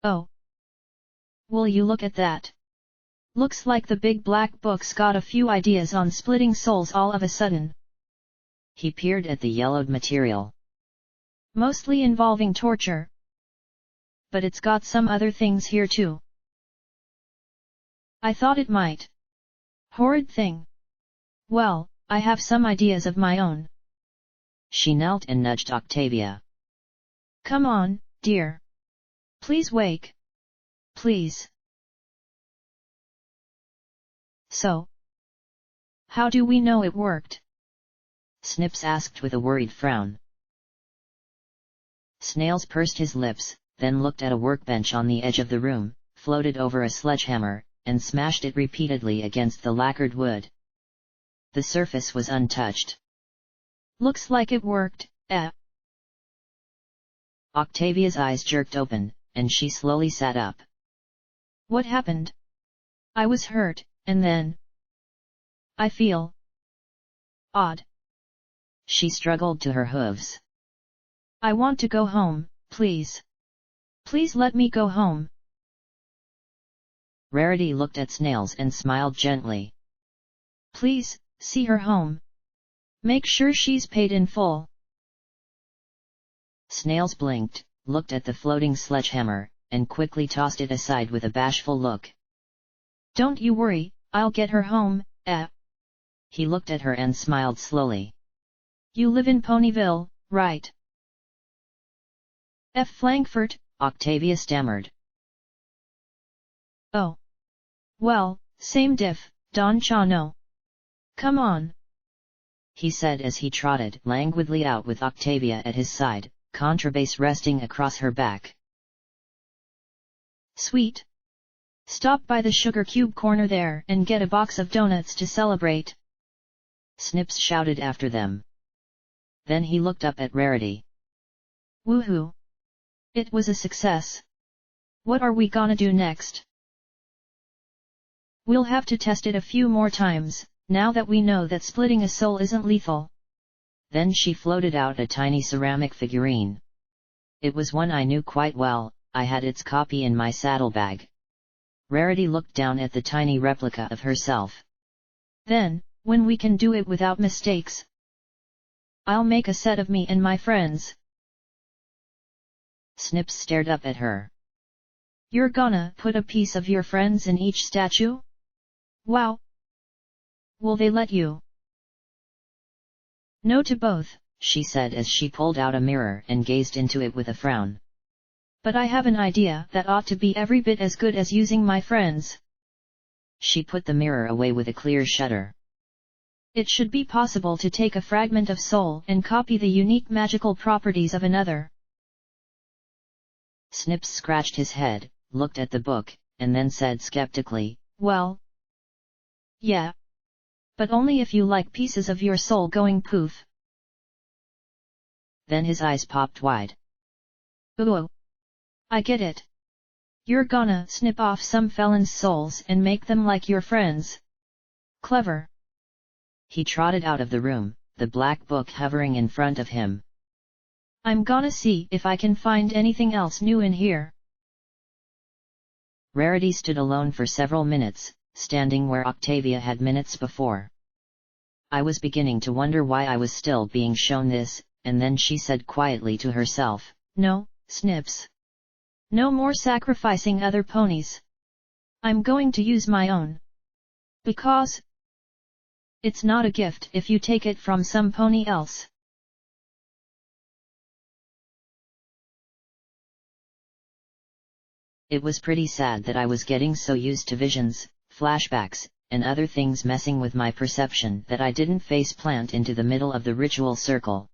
Oh! Will you look at that? Looks like the big black book's got a few ideas on splitting souls all of a sudden. He peered at the yellowed material. Mostly involving torture. But it's got some other things here too. I thought it might. Horrid thing. Well, I have some ideas of my own. She knelt and nudged Octavia. Come on, dear. Please wake. Please. So, how do we know it worked? Snips asked with a worried frown. Snails pursed his lips, then looked at a workbench on the edge of the room, floated over a sledgehammer, and smashed it repeatedly against the lacquered wood. The surface was untouched. Looks like it worked, eh? Octavia's eyes jerked open, and she slowly sat up. What happened? I was hurt, and then I feel odd. She struggled to her hooves. I want to go home, please. Please let me go home. Rarity looked at Snails and smiled gently. Please, see her home. Make sure she's paid in full. Snails blinked, looked at the floating sledgehammer, and quickly tossed it aside with a bashful look. Don't you worry, I'll get her home, eh? He looked at her and smiled slowly. You live in Ponyville, right? F. Frankfurt, Octavia stammered. Oh. Well, same diff, Don Chano. Come on. He said as he trotted languidly out with Octavia at his side, contrabass resting across her back. Sweet. Stop by the sugar cube corner there and get a box of donuts to celebrate. Snips shouted after them. Then he looked up at Rarity. Woohoo! It was a success. What are we gonna do next? We'll have to test it a few more times, now that we know that splitting a soul isn't lethal. Then she floated out a tiny ceramic figurine. It was one I knew quite well, I had its copy in my saddlebag. Rarity looked down at the tiny replica of herself. Then, when we can do it without mistakes, I'll make a set of me and my friends. Snips stared up at her. You're gonna put a piece of your friends in each statue? Wow! Will they let you? No to both, she said as she pulled out a mirror and gazed into it with a frown. But I have an idea that ought to be every bit as good as using my friends. She put the mirror away with a clear shudder. It should be possible to take a fragment of soul and copy the unique magical properties of another. Snips scratched his head, looked at the book, and then said skeptically, Well, yeah. But only if you like pieces of your soul going poof. Then his eyes popped wide. Ooh! I get it. You're gonna snip off some felons' souls and make them like your friends. Clever. He trotted out of the room, the black book hovering in front of him. I'm gonna see if I can find anything else new in here. Rarity stood alone for several minutes, standing where Octavia had minutes before. I was beginning to wonder why I was still being shown this, and then she said quietly to herself, No, Snips. No more sacrificing other ponies. I'm going to use my own. Because it's not a gift if you take it from some pony else. It was pretty sad that I was getting so used to visions, flashbacks, and other things messing with my perception that I didn't face plant into the middle of the ritual circle.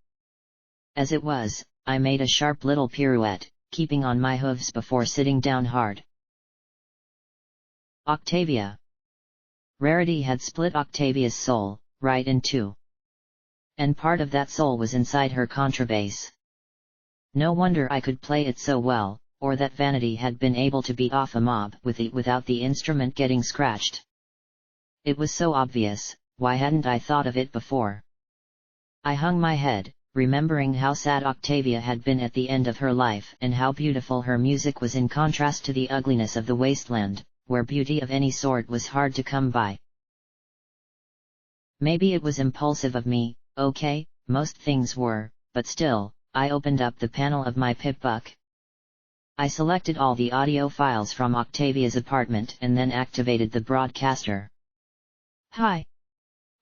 As it was, I made a sharp little pirouette, keeping on my hooves before sitting down hard. Octavia. Rarity had split Octavia's soul, right in two. And part of that soul was inside her contrabass. No wonder I could play it so well, or that Vanity had been able to beat off a mob with it without the instrument getting scratched. It was so obvious, why hadn't I thought of it before? I hung my head, remembering how sad Octavia had been at the end of her life and how beautiful her music was in contrast to the ugliness of the wasteland, where beauty of any sort was hard to come by. Maybe it was impulsive of me, okay, most things were, but still, I opened up the panel of my pipbook. I selected all the audio files from Octavia's apartment and then activated the broadcaster. Hi.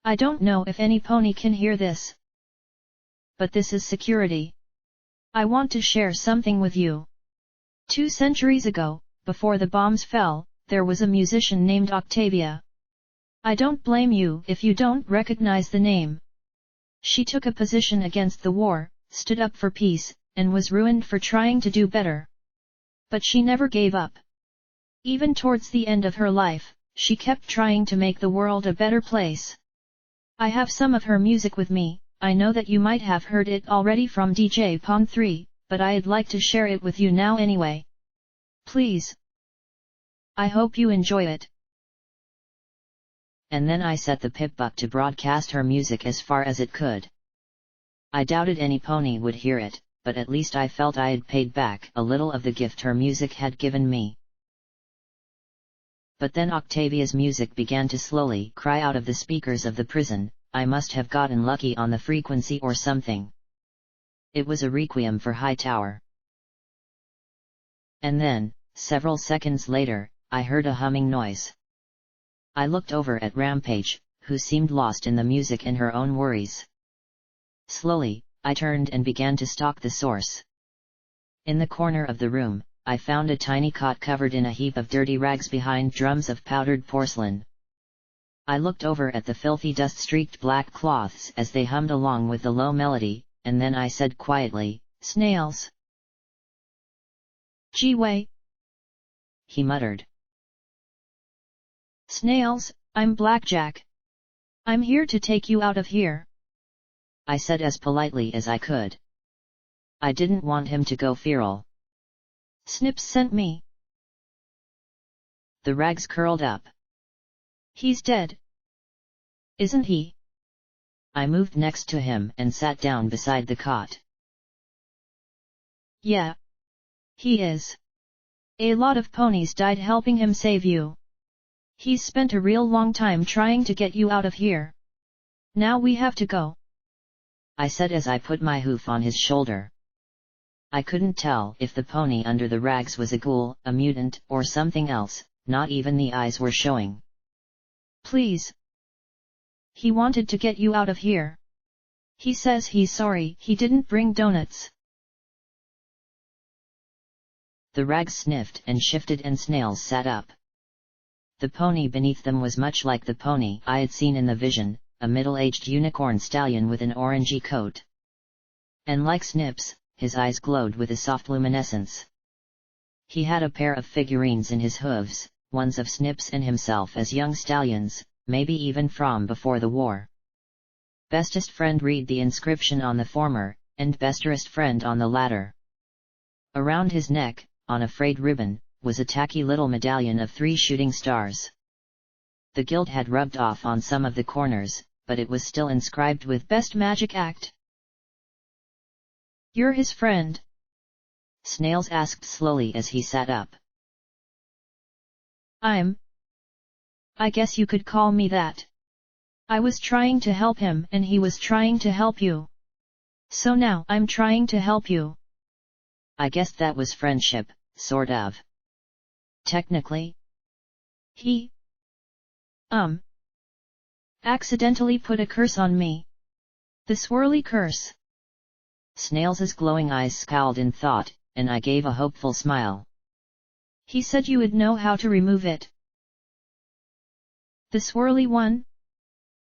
I don't know if any pony can hear this. But this is security. I want to share something with you. 2 centuries ago, before the bombs fell, there was a musician named Octavia. I don't blame you if you don't recognize the name. She took a position against the war, stood up for peace, and was ruined for trying to do better. But she never gave up. Even towards the end of her life, she kept trying to make the world a better place. I have some of her music with me. I know that you might have heard it already from DJ Pong 3, but I'd like to share it with you now anyway. Please. I hope you enjoy it. And then I set the pipbook to broadcast her music as far as it could. I doubted any pony would hear it, but at least I felt I had paid back a little of the gift her music had given me. But then Octavia's music began to slowly cry out of the speakers of the prison. I must have gotten lucky on the frequency or something. It was a requiem for Hightower. And then, several seconds later, I heard a humming noise. I looked over at Rampage, who seemed lost in the music and her own worries. Slowly, I turned and began to stalk the source. In the corner of the room, I found a tiny cot covered in a heap of dirty rags behind drums of powdered porcelain. I looked over at the filthy dust-streaked black cloths as they hummed along with the low melody, and then I said quietly, "Snails." "Gee Wei," he muttered. "Snails, I'm Blackjack. I'm here to take you out of here," I said as politely as I could. I didn't want him to go feral. "Snips sent me." The rags curled up. "He's dead. Isn't he?" I moved next to him and sat down beside the cot. "Yeah. He is. A lot of ponies died helping him save you. He's spent a real long time trying to get you out of here. Now we have to go," I said as I put my hoof on his shoulder. I couldn't tell if the pony under the rags was a ghoul, a mutant, or something else, not even the eyes were showing. "Please. He wanted to get you out of here. He says he's sorry he didn't bring donuts." The rags sniffed and shifted and Snails sat up. The pony beneath them was much like the pony I had seen in the vision, a middle-aged unicorn stallion with an orangey coat. And like Snips, his eyes glowed with a soft luminescence. He had a pair of figurines in his hooves, ones of Snips and himself as young stallions, maybe even from before the war. Bestest friend, read the inscription on the former, and besterest friend on the latter. Around his neck, on a frayed ribbon, was a tacky little medallion of 3 shooting stars. The gilt had rubbed off on some of the corners, but it was still inscribed with "Best Magic Act." "You're his friend?" Snails asked slowly as he sat up. I guess you could call me that. I was trying to help him and he was trying to help you. So now I'm trying to help you." I guess that was friendship, sort of. Technically. He accidentally put a curse on me. The swirly curse." Snails's glowing eyes scowled in thought, and I gave a hopeful smile. "He said you would know how to remove it." "The swirly one?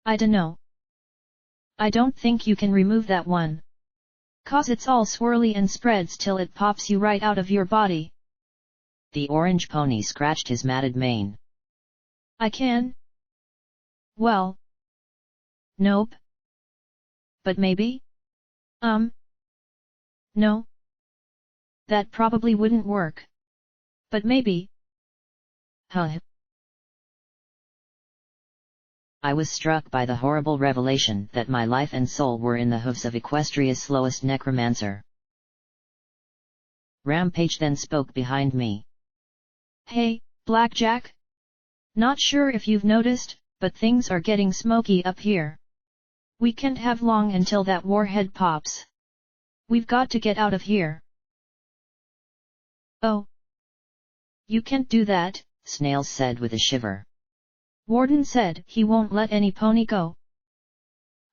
I dunno. I don't think you can remove that one. 'Cause it's all swirly and spreads till it pops you right out of your body." The orange pony scratched his matted mane. "I can? Well. Nope. But maybe? No. That probably wouldn't work. But maybe. Huh. I was struck by the horrible revelation that my life and soul were in the hooves of Equestria's slowest necromancer. Rampage then spoke behind me. Hey, Blackjack? Not sure if you've noticed, but things are getting smoky up here. We can't have long until that warhead pops. We've got to get out of here. Oh. You can't do that, Snails said with a shiver. Warden said he won't let any pony go.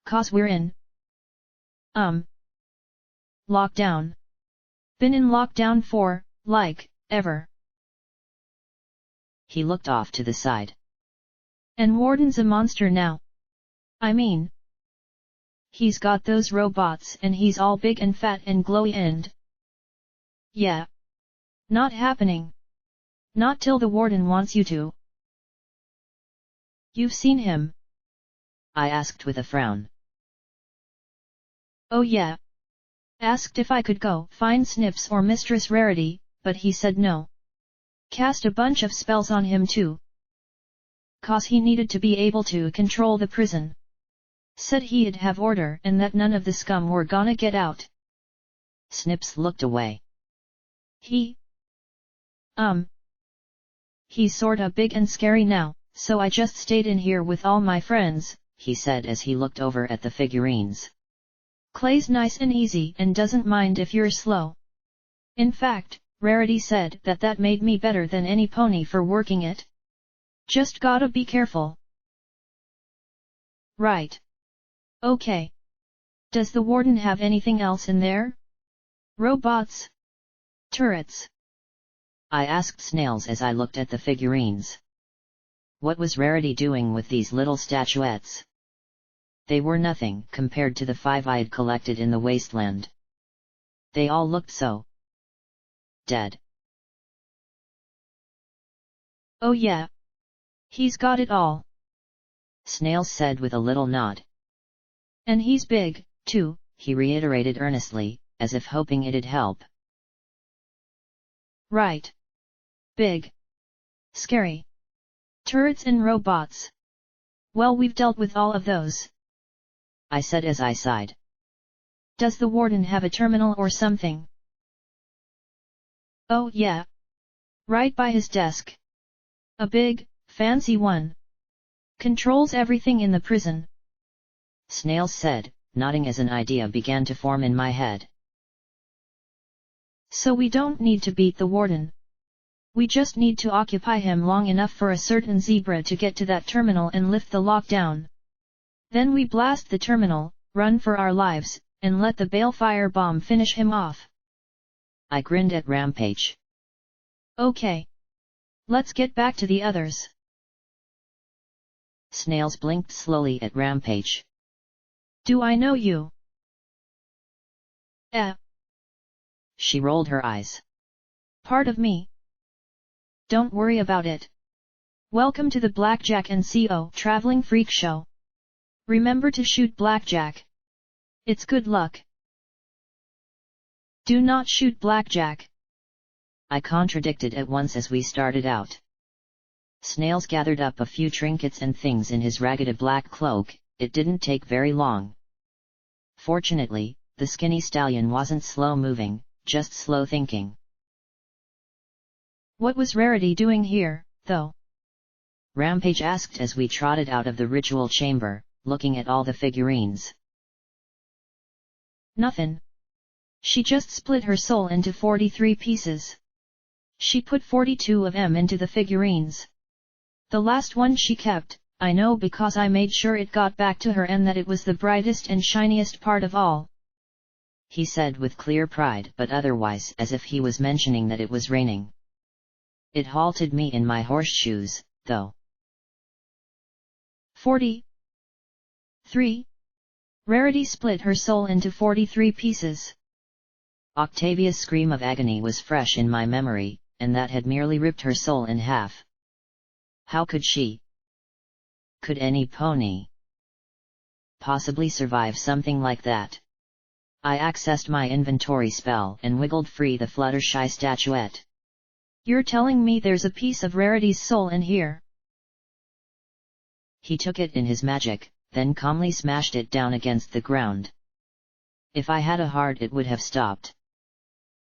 'Cause we're in lockdown. Been in lockdown for, like, ever. He looked off to the side. And Warden's a monster now. I mean, he's got those robots and he's all big and fat and glowy and... Yeah. Not happening. Not till the Warden wants you to. You've seen him? I asked with a frown. Oh yeah. Asked if I could go find Snips or Mistress Rarity, but he said no. Cast a bunch of spells on him too. 'Cause he needed to be able to control the prison. Said he'd have order and that none of the scum were gonna get out. Snips looked away. He's sorta big and scary now, so I just stayed in here with all my friends, he said as he looked over at the figurines. Clay's nice and easy and doesn't mind if you're slow. In fact, Rarity said that made me better than any pony for working it. Just gotta be careful. Right. Okay. Does the Warden have anything else in there? Robots? Turrets? I asked Snails as I looked at the figurines. What was Rarity doing with these little statuettes? They were nothing compared to the 5 I'd collected in the wasteland. They all looked so dead. Oh yeah. He's got it all. Snails said with a little nod. And he's big, too, he reiterated earnestly, as if hoping it'd help. Right. Big. Scary. Turrets and robots. Well, we've dealt with all of those. I said as I sighed. Does the Warden have a terminal or something? Oh yeah. Right by his desk. A big, fancy one. Controls everything in the prison. Snails said, nodding as an idea began to form in my head. So we don't need to beat the Warden. We just need to occupy him long enough for a certain zebra to get to that terminal and lift the lockdown. Then we blast the terminal, run for our lives, and let the balefire bomb finish him off. I grinned at Rampage. Okay. Let's get back to the others. Snails blinked slowly at Rampage. Do I know you? She rolled her eyes. Part of me. Don't worry about it. Welcome to the Blackjack and CO Traveling Freak Show. Remember to shoot Blackjack. It's good luck. Do not shoot Blackjack. I contradicted at once as we started out. Snails gathered up a few trinkets and things in his ragged black cloak. It didn't take very long. Fortunately, the skinny stallion wasn't slow moving, just slow thinking. What was Rarity doing here, though? Rampage asked as we trotted out of the ritual chamber, looking at all the figurines. Nothing. She just split her soul into 43 pieces. She put 42 of them into the figurines. The last one she kept, I know because I made sure it got back to her and that it was the brightest and shiniest part of all. He said with clear pride but otherwise as if he was mentioning that it was raining. It halted me in my horseshoes, though. 43. Rarity split her soul into 43 pieces. Octavia's scream of agony was fresh in my memory, and that had merely ripped her soul in half. How could she? Could any pony possibly survive something like that? I accessed my inventory spell and wiggled free the Fluttershy statuette. You're telling me there's a piece of Rarity's soul in here? He took it in his magic, then calmly smashed it down against the ground. If I had a heart it would have stopped.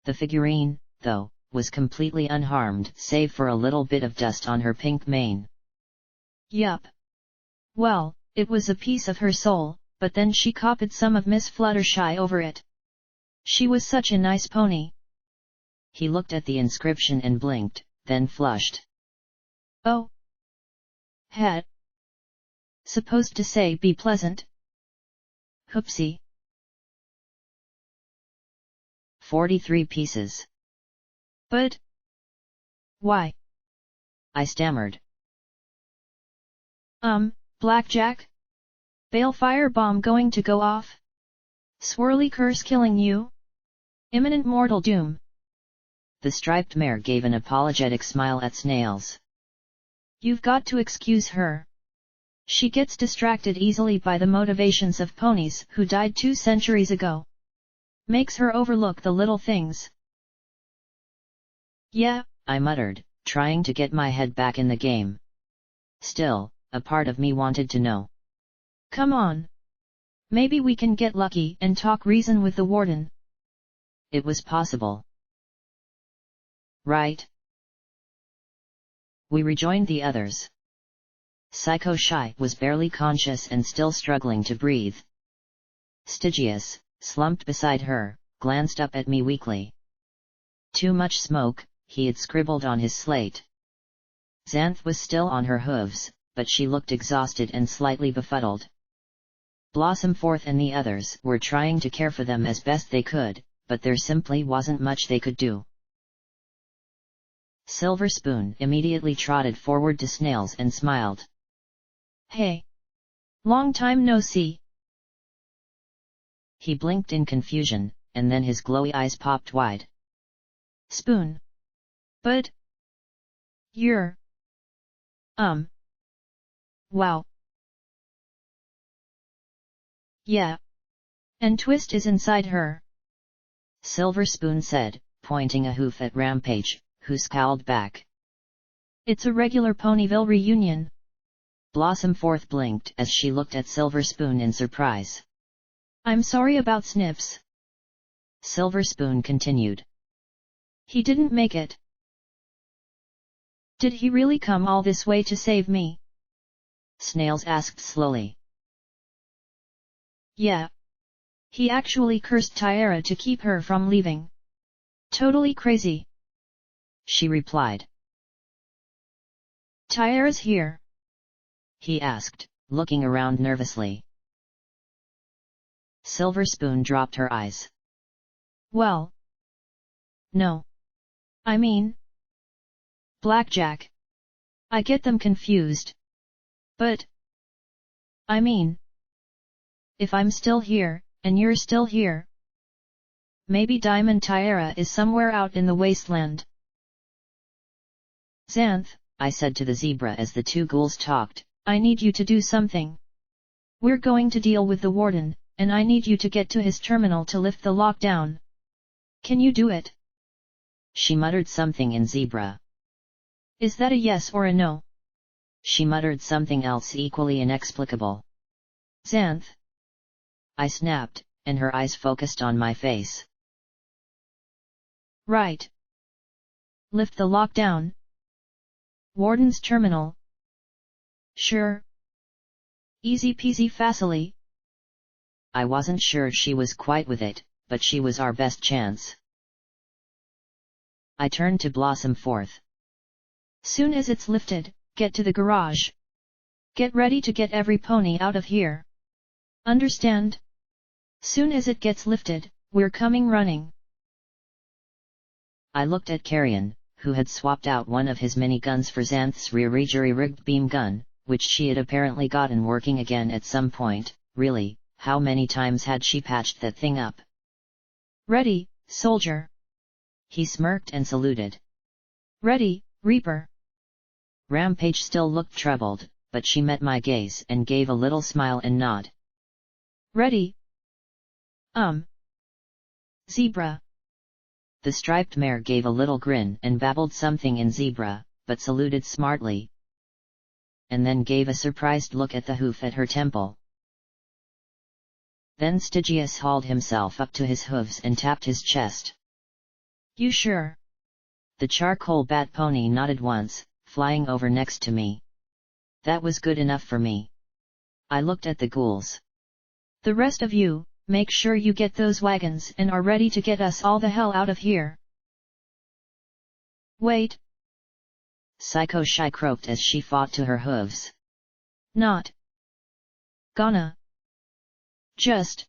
The figurine, though, was completely unharmed save for a little bit of dust on her pink mane. Yup. Well, it was a piece of her soul, but then she copied some of Miss Fluttershy over it. She was such a nice pony. He looked at the inscription and blinked, then flushed. Oh. Het. Supposed to say be pleasant. Hoopsie. 43 pieces. But... why? I stammered. Blackjack? Balefire bomb going to go off? Swirly curse killing you? Imminent mortal doom. The striped mare gave an apologetic smile at Snails. You've got to excuse her. She gets distracted easily by the motivations of ponies who died 2 centuries ago. Makes her overlook the little things. Yeah, I muttered, trying to get my head back in the game. Still, a part of me wanted to know. Come on. Maybe we can get lucky and talk reason with the warden. It was possible. Right? We rejoined the others. Psycho Shy was barely conscious and still struggling to breathe. Stygius, slumped beside her, glanced up at me weakly. Too much smoke, he had scribbled on his slate. Xanth was still on her hooves, but she looked exhausted and slightly befuddled. Blossomforth and the others were trying to care for them as best they could, but there simply wasn't much they could do. Silver Spoon immediately trotted forward to Snails and smiled. Hey! Long time no see! He blinked in confusion, and then his glowy eyes popped wide. Spoon! But... you're... wow! Yeah. And Twist is inside her. Silver Spoon said, pointing a hoof at Rampage, who scowled back. It's a regular Ponyville reunion. Blossomforth blinked as she looked at Silver Spoon in surprise. I'm sorry about Snips. Silver Spoon continued. He didn't make it. Did he really come all this way to save me? Snails asked slowly. Yeah. He actually cursed Tyara to keep her from leaving. Totally crazy. She replied. Tyara's here? He asked, looking around nervously. Silver Spoon dropped her eyes. Well. No. I mean... Blackjack. I get them confused. But... I mean... if I'm still here, and you're still here... maybe Diamond Tyara is somewhere out in the wasteland. Xanth, I said to the zebra as the 2 ghouls talked, I need you to do something. We're going to deal with the warden, and I need you to get to his terminal to lift the lockdown. Can you do it? She muttered something in zebra. Is that a yes or a no? She muttered something else equally inexplicable. Xanth. I snapped, and her eyes focused on my face. Right. Lift the lockdown. Warden's terminal. Sure. Easy peasy facily. I wasn't sure she was quite with it, but she was our best chance. I turned to Blossomforth. Soon as it's lifted, get to the garage. Get ready to get every pony out of here. Understand? Soon as it gets lifted, we're coming running. I looked at Carrion, who had swapped out one of his miniguns for Xanth's rear-jury-rigged beam gun, which she had apparently gotten working again at some point. Really, how many times had she patched that thing up? Ready, soldier. He smirked and saluted. Ready, Reaper. Rampage still looked troubled, but she met my gaze and gave a little smile and nod. Ready. Zebra. The striped mare gave a little grin and babbled something in zebra, but saluted smartly. and then gave a surprised look at the hoof at her temple. Then Stygius hauled himself up to his hooves and tapped his chest. You sure? The charcoal bat pony nodded once, flying over next to me. That was good enough for me. I looked at the ghouls. The rest of you, make sure you get those wagons and are ready to get us all the hell out of here. Wait. Psycho Shy croaked as she fought to her hooves. Not gonna just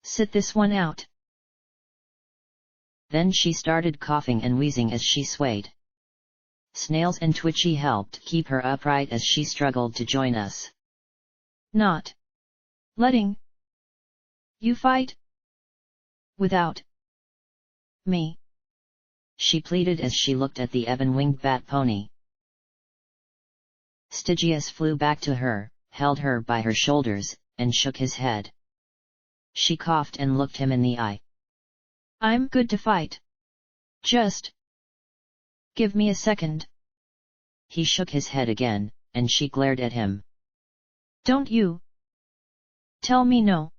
sit this one out. Then she started coughing and wheezing as she swayed. Snails and Twitchy helped keep her upright as she struggled to join us. Not letting you fight without me, she pleaded as she looked at the ebon-winged bat pony. Stygius flew back to her, held her by her shoulders, and shook his head. She coughed and looked him in the eye. I'm good to fight. Just give me a second. He shook his head again, and she glared at him. Don't you tell me no.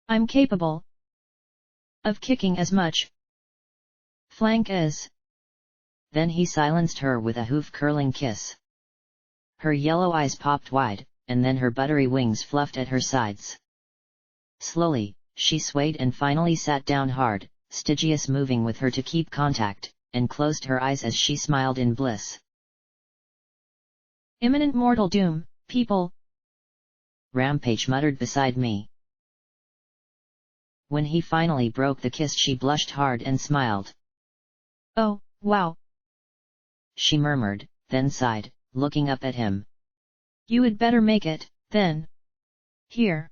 I'm capable of kicking as much flank as. Then he silenced her with a hoof-curling kiss. Her yellow eyes popped wide, and then her buttery wings fluffed at her sides. Slowly, she swayed and finally sat down hard, Stygius moving with her to keep contact, and closed her eyes as she smiled in bliss. Imminent mortal doom, people! Rampage muttered beside me. When he finally broke the kiss, she blushed hard and smiled. Oh, wow! She murmured, then sighed, looking up at him. You had better make it, then. Here.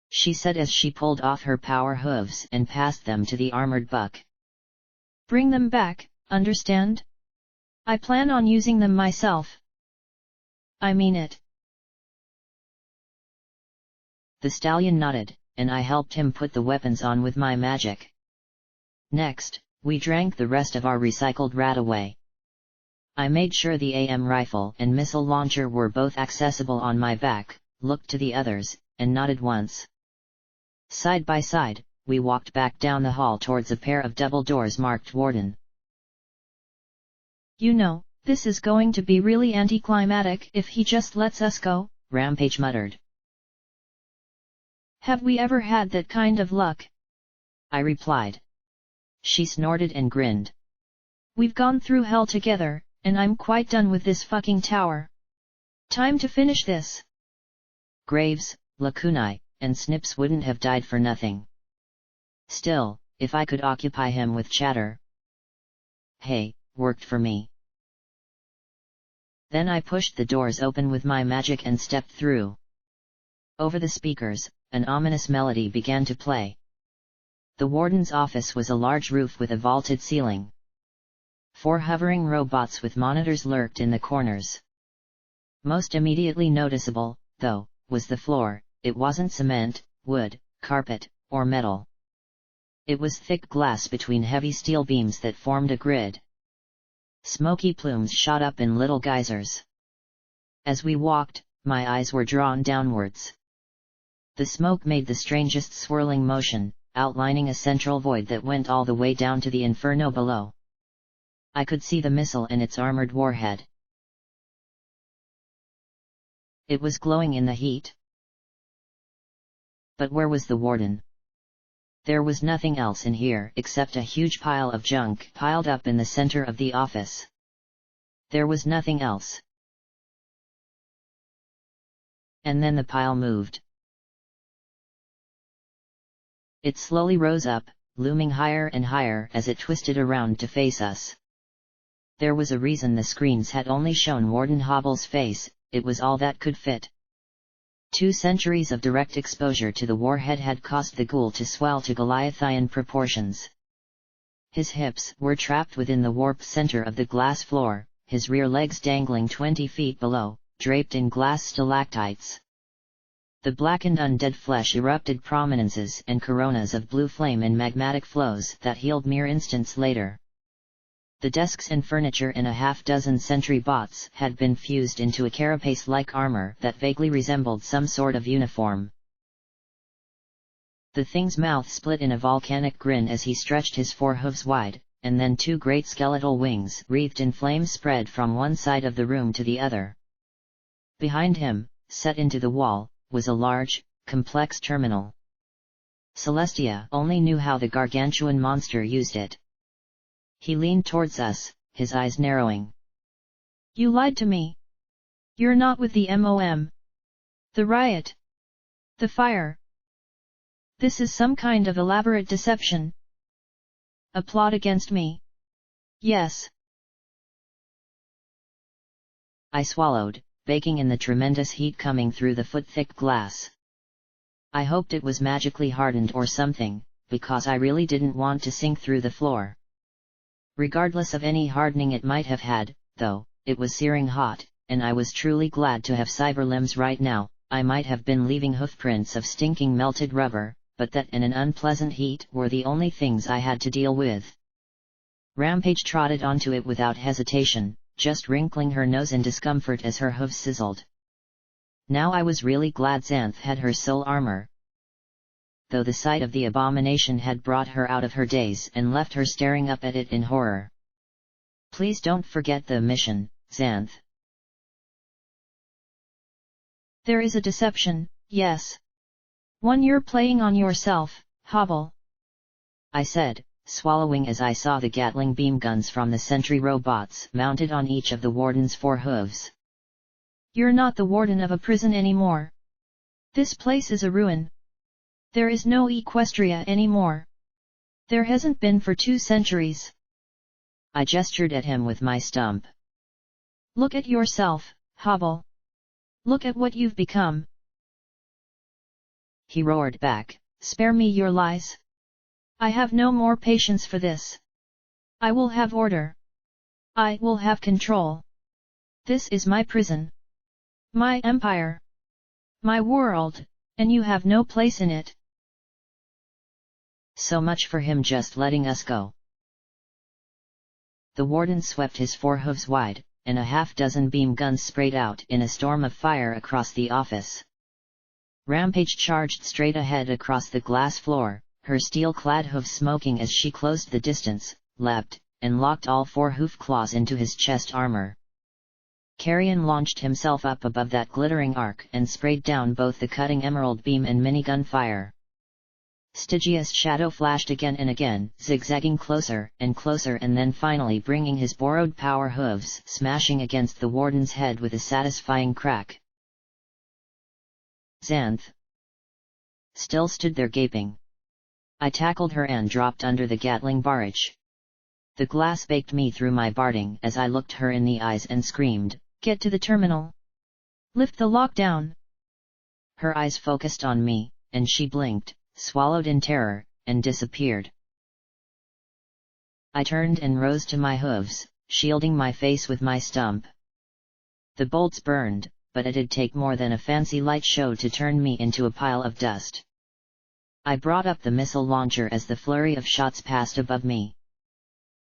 She said as she pulled off her power hooves and passed them to the armored buck. Bring them back, understand? I plan on using them myself. I mean it. The stallion nodded, and I helped him put the weapons on with my magic. Next, we drank the rest of our recycled rat away. I made sure the AM rifle and missile launcher were both accessible on my back, looked to the others, and nodded once. Side by side, we walked back down the hall towards a pair of double doors marked Warden. You know, this is going to be really anticlimactic if he just lets us go, Rampage muttered. Have we ever had that kind of luck? I replied. She snorted and grinned. We've gone through hell together, and I'm quite done with this fucking tower. Time to finish this. Graves, Lacunae, and Snips wouldn't have died for nothing. Still, if I could occupy him with chatter. Hey, worked for me. Then I pushed the doors open with my magic and stepped through. Over the speakers, an ominous melody began to play. The warden's office was a large roof with a vaulted ceiling. 4 hovering robots with monitors lurked in the corners. Most immediately noticeable, though, was the floor. It wasn't cement, wood, carpet, or metal. It was thick glass between heavy steel beams that formed a grid. Smoky plumes shot up in little geysers. As we walked, my eyes were drawn downwards. The smoke made the strangest swirling motion, outlining a central void that went all the way down to the inferno below. I could see the missile and its armored warhead. It was glowing in the heat. But where was the warden? There was nothing else in here except a huge pile of junk piled up in the center of the office. There was nothing else. And then the pile moved. It slowly rose up, looming higher and higher as it twisted around to face us. There was a reason the screens had only shown Warden Hobble's face, it was all that could fit. 2 centuries of direct exposure to the warhead had caused the ghoul to swell to Goliathian proportions. His hips were trapped within the warped center of the glass floor, his rear legs dangling 20 feet below, draped in glass stalactites. The blackened undead flesh erupted prominences and coronas of blue flame in magmatic flows that healed mere instants later. The desks and furniture in a half-dozen sentry bots had been fused into a carapace-like armor that vaguely resembled some sort of uniform. The thing's mouth split in a volcanic grin as he stretched his forehooves wide, and then two great skeletal wings wreathed in flames spread from one side of the room to the other. Behind him, set into the wall, was a large, complex terminal. Celestia only knew how the gargantuan monster used it. He leaned towards us, his eyes narrowing. You lied to me. You're not with the MOM. The riot. The fire. This is some kind of elaborate deception. A plot against me. Yes. I swallowed, baking in the tremendous heat coming through the foot-thick glass. I hoped it was magically hardened or something, because I really didn't want to sink through the floor. Regardless of any hardening it might have had, though, it was searing hot, and I was truly glad to have cyber limbs right now. I might have been leaving hoofprints of stinking melted rubber, but that and an unpleasant heat were the only things I had to deal with. Rampage trotted onto it without hesitation, just wrinkling her nose in discomfort as her hooves sizzled. Now I was really glad Xanth had her soul armor, though the sight of the abomination had brought her out of her daze and left her staring up at it in horror. Please don't forget the mission, Xanth. There is a deception, yes. One you're playing on yourself, Hobble. I said, swallowing as I saw the Gatling beam guns from the sentry robots mounted on each of the warden's four hooves. You're not the warden of a prison anymore. This place is a ruin. There is no Equestria anymore. There hasn't been for 2 centuries. I gestured at him with my stump. Look at yourself, Hobble. Look at what you've become. He roared back, Spare me your lies. I have no more patience for this. I will have order. I will have control. This is my prison. My empire. My world, and you have no place in it. So much for him just letting us go. The warden swept his forehooves wide, and a half-dozen beam guns sprayed out in a storm of fire across the office. Rampage charged straight ahead across the glass floor, her steel-clad hooves smoking as she closed the distance, leapt, and locked all 4 hoof claws into his chest armor. Carrion launched himself up above that glittering arc and sprayed down both the cutting emerald beam and minigun fire. Stygius' shadow flashed again and again, zigzagging closer and closer and then finally bringing his borrowed power hooves smashing against the warden's head with a satisfying crack. Xanth still stood there gaping. I tackled her and dropped under the Gatling barrage. The glass baked me through my barding as I looked her in the eyes and screamed, Get to the terminal. Lift the lockdown. Her eyes focused on me, and she blinked, swallowed in terror, and disappeared. I turned and rose to my hooves, shielding my face with my stump. The bolts burned, but it'd take more than a fancy light show to turn me into a pile of dust. I brought up the missile launcher as the flurry of shots passed above me.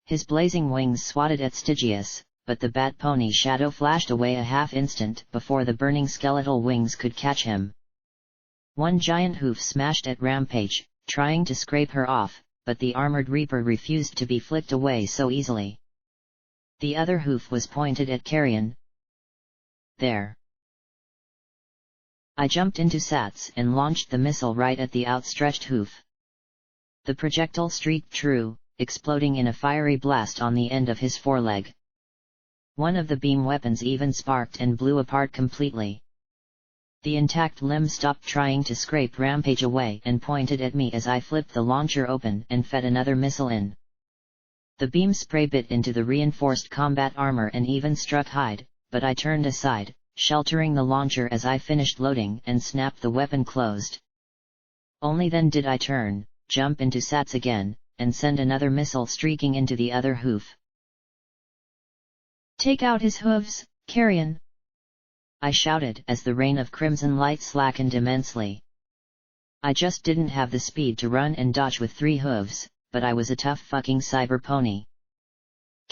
His blazing wings swatted at Stygius, but the bat pony shadow flashed away a half-instant before the burning skeletal wings could catch him. One giant hoof smashed at Rampage, trying to scrape her off, but the armored reaper refused to be flicked away so easily. The other hoof was pointed at Carrion. There. I jumped into Sats and launched the missile right at the outstretched hoof. The projectile streaked true, exploding in a fiery blast on the end of his foreleg. One of the beam weapons even sparked and blew apart completely. The intact limb stopped trying to scrape Rampage away and pointed at me as I flipped the launcher open and fed another missile in. The beam spray bit into the reinforced combat armor and even struck hide, but I turned aside, sheltering the launcher as I finished loading and snapped the weapon closed. Only then did I turn, jump into Sats again, and send another missile streaking into the other hoof. Take out his hooves, Carrion! I shouted as the rain of crimson light slackened immensely. I just didn't have the speed to run and dodge with 3 hooves, but I was a tough fucking cyber pony.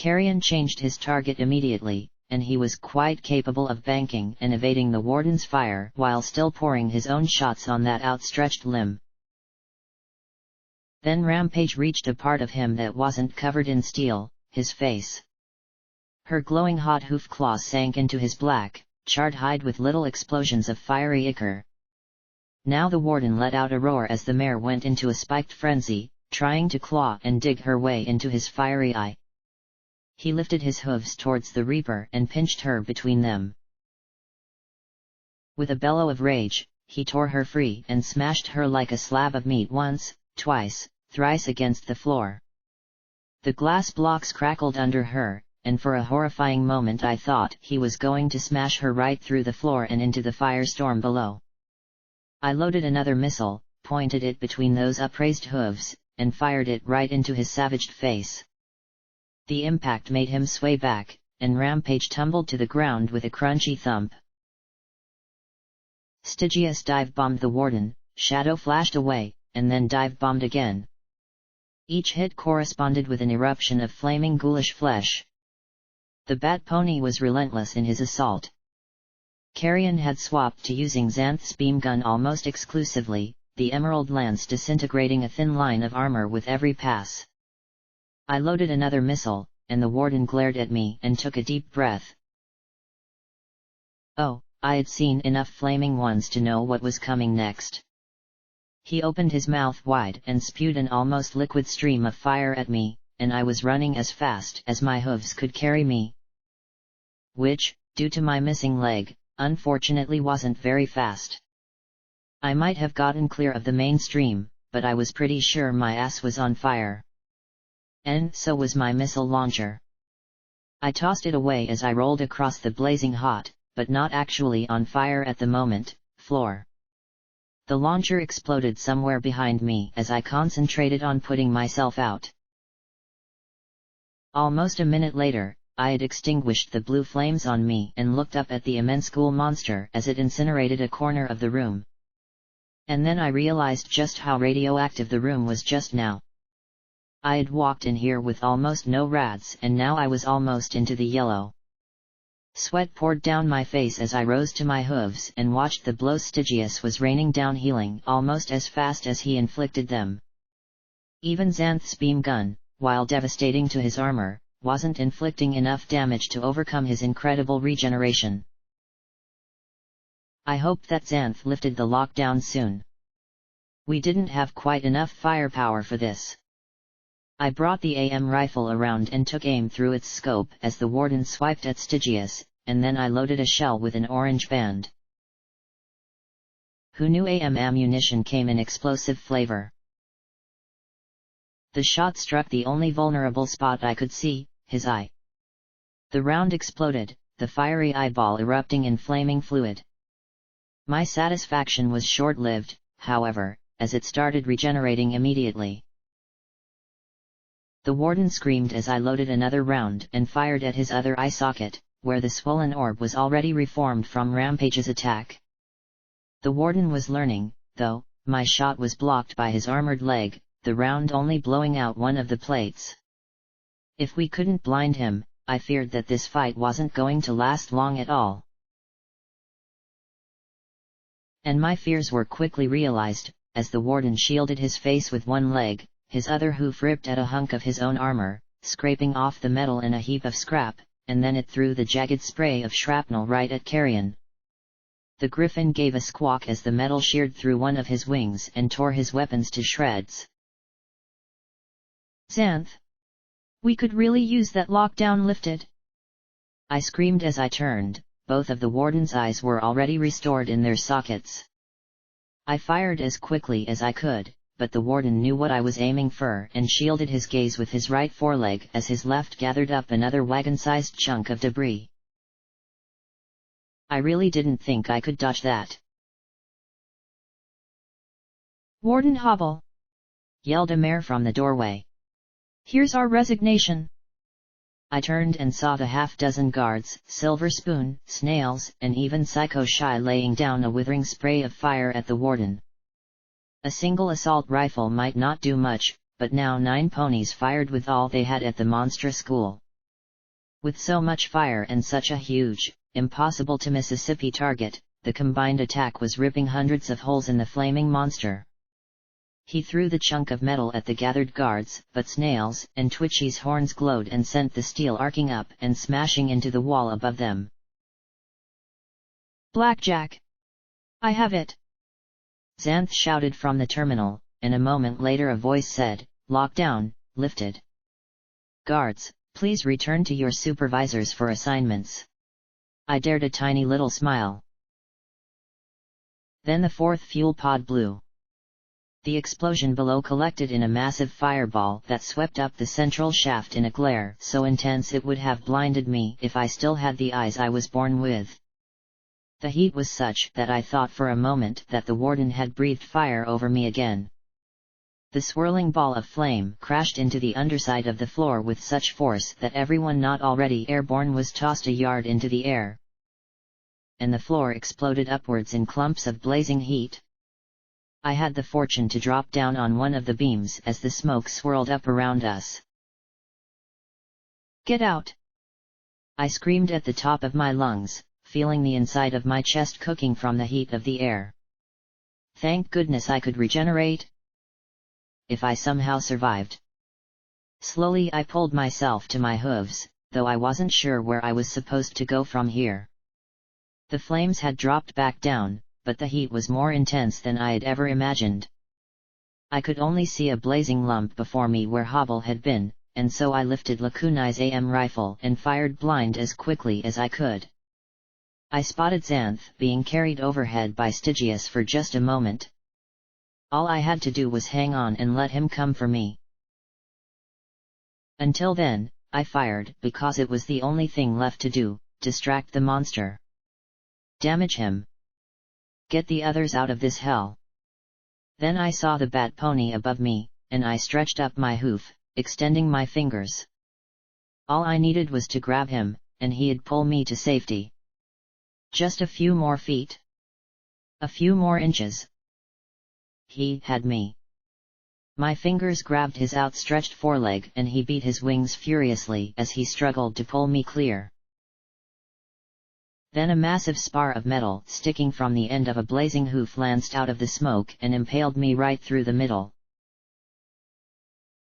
Carrion changed his target immediately, and he was quite capable of banking and evading the warden's fire while still pouring his own shots on that outstretched limb. Then Rampage reached a part of him that wasn't covered in steel, his face. Her glowing hot hoof claws sank into his black, charred hide with little explosions of fiery ichor. Now the warden let out a roar as the mare went into a spiked frenzy, trying to claw and dig her way into his fiery eye. He lifted his hooves towards the Reaper and pinched her between them. With a bellow of rage, he tore her free and smashed her like a slab of meat once, twice, thrice against the floor. The glass blocks crackled under her, and for a horrifying moment I thought he was going to smash her right through the floor and into the firestorm below. I loaded another missile, pointed it between those upraised hooves, and fired it right into his savaged face. The impact made him sway back, and Rampage tumbled to the ground with a crunchy thump. Stygius dive-bombed the warden, Shadow flashed away, and then dive-bombed again. Each hit corresponded with an eruption of flaming ghoulish flesh. The Bat Pony was relentless in his assault. Carrion had swapped to using Xanth's beam gun almost exclusively, the emerald lance disintegrating a thin line of armor with every pass. I loaded another missile, and the warden glared at me and took a deep breath. Oh, I had seen enough flaming ones to know what was coming next. He opened his mouth wide and spewed an almost liquid stream of fire at me, and I was running as fast as my hooves could carry me. Which, due to my missing leg, unfortunately wasn't very fast. I might have gotten clear of the main stream, but I was pretty sure my ass was on fire. And so was my missile launcher. I tossed it away as I rolled across the blazing hot, but not actually on fire at the moment, floor. The launcher exploded somewhere behind me as I concentrated on putting myself out. Almost a minute later, I had extinguished the blue flames on me and looked up at the immense ghoul monster as it incinerated a corner of the room. And then I realized just how radioactive the room was just now. I had walked in here with almost no rats and now I was almost into the yellow. Sweat poured down my face as I rose to my hooves and watched the blows Stygius was raining down, healing almost as fast as he inflicted them. Even Xanth's beam gun, while devastating to his armor, wasn't inflicting enough damage to overcome his incredible regeneration. I hoped that Xanth lifted the lockdown soon. We didn't have quite enough firepower for this. I brought the AM rifle around and took aim through its scope as the warden swiped at Stygius, and then I loaded a shell with an orange band. Who knew AM ammunition came in explosive flavor? The shot struck the only vulnerable spot I could see, his eye. The round exploded, the fiery eyeball erupting in flaming fluid. My satisfaction was short-lived, however, as it started regenerating immediately. The warden screamed as I loaded another round and fired at his other eye socket, where the swollen orb was already reformed from Rampage's attack. The warden was learning, though, my shot was blocked by his armored leg, the round only blowing out one of the plates. If we couldn't blind him, I feared that this fight wasn't going to last long at all. And my fears were quickly realized, as the warden shielded his face with one leg, his other hoof ripped at a hunk of his own armor, scraping off the metal in a heap of scrap, and then it threw the jagged spray of shrapnel right at Carrion. The griffin gave a squawk as the metal sheared through one of his wings and tore his weapons to shreds. Xanth! We could really use that lockdown lifted! I screamed as I turned, both of the warden's eyes were already restored in their sockets. I fired as quickly as I could, but the warden knew what I was aiming for and shielded his gaze with his right foreleg as his left gathered up another wagon-sized chunk of debris. I really didn't think I could dodge that. Warden hobble! Yelled a mare from the doorway. Here's our resignation. I turned and saw the half-dozen guards, Silver Spoon, Snails, and even Psycho Shy laying down a withering spray of fire at the warden. A single assault rifle might not do much, but now 9 ponies fired with all they had at the monstrous ghoul. With so much fire and such a huge, impossible to Mississippi target, the combined attack was ripping hundreds of holes in the flaming monster. He threw the chunk of metal at the gathered guards, but Snail's and Twitchy's horns glowed and sent the steel arcing up and smashing into the wall above them. "Blackjack! I have it!" Xanth shouted from the terminal, and a moment later a voice said, "Lockdown lifted. Guards, please return to your supervisors for assignments." I dared a tiny little smile. Then the fourth fuel pod blew. The explosion below collected in a massive fireball that swept up the central shaft in a glare so intense it would have blinded me if I still had the eyes I was born with. The heat was such that I thought for a moment that the warden had breathed fire over me again. The swirling ball of flame crashed into the underside of the floor with such force that everyone not already airborne was tossed a yard into the air. And the floor exploded upwards in clumps of blazing heat. I had the fortune to drop down on one of the beams as the smoke swirled up around us. "Get out!" I screamed at the top of my lungs, feeling the inside of my chest cooking from the heat of the air. Thank goodness I could regenerate. If I somehow survived. Slowly I pulled myself to my hooves, though I wasn't sure where I was supposed to go from here. The flames had dropped back down, but the heat was more intense than I had ever imagined. I could only see a blazing lump before me where Hobble had been, and so I lifted Lakunai's AM rifle and fired blind as quickly as I could. I spotted Xanth being carried overhead by Stygius for just a moment. All I had to do was hang on and let him come for me. Until then, I fired because it was the only thing left to do, distract the monster. Damage him. Get the others out of this hell. Then I saw the bat pony above me, and I stretched up my hoof, extending my fingers. All I needed was to grab him, and he'd pull me to safety. Just a few more feet. A few more inches. He had me. My fingers grabbed his outstretched foreleg and he beat his wings furiously as he struggled to pull me clear. Then a massive spar of metal sticking from the end of a blazing hoof lanced out of the smoke and impaled me right through the middle.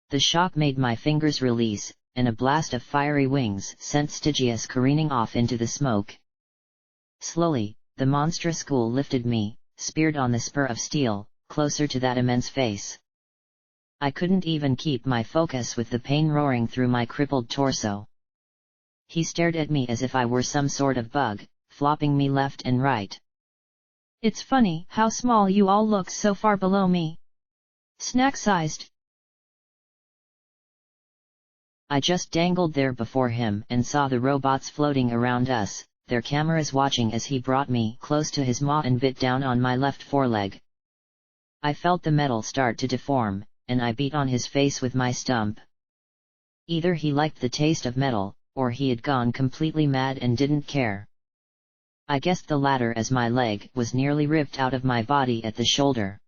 The shock made my fingers release, and a blast of fiery wings sent Stygius careening off into the smoke. Slowly, the monstrous ghoul lifted me, speared on the spur of steel, closer to that immense face. I couldn't even keep my focus with the pain roaring through my crippled torso. He stared at me as if I were some sort of bug, flopping me left and right. "It's funny how small you all look so far below me. Snack-sized." I just dangled there before him and saw the robots floating around us, their cameras watching as he brought me close to his maw and bit down on my left foreleg. I felt the metal start to deform, and I beat on his face with my stump. Either he liked the taste of metal, or he had gone completely mad and didn't care. I guessed the latter as my leg was nearly ripped out of my body at the shoulder.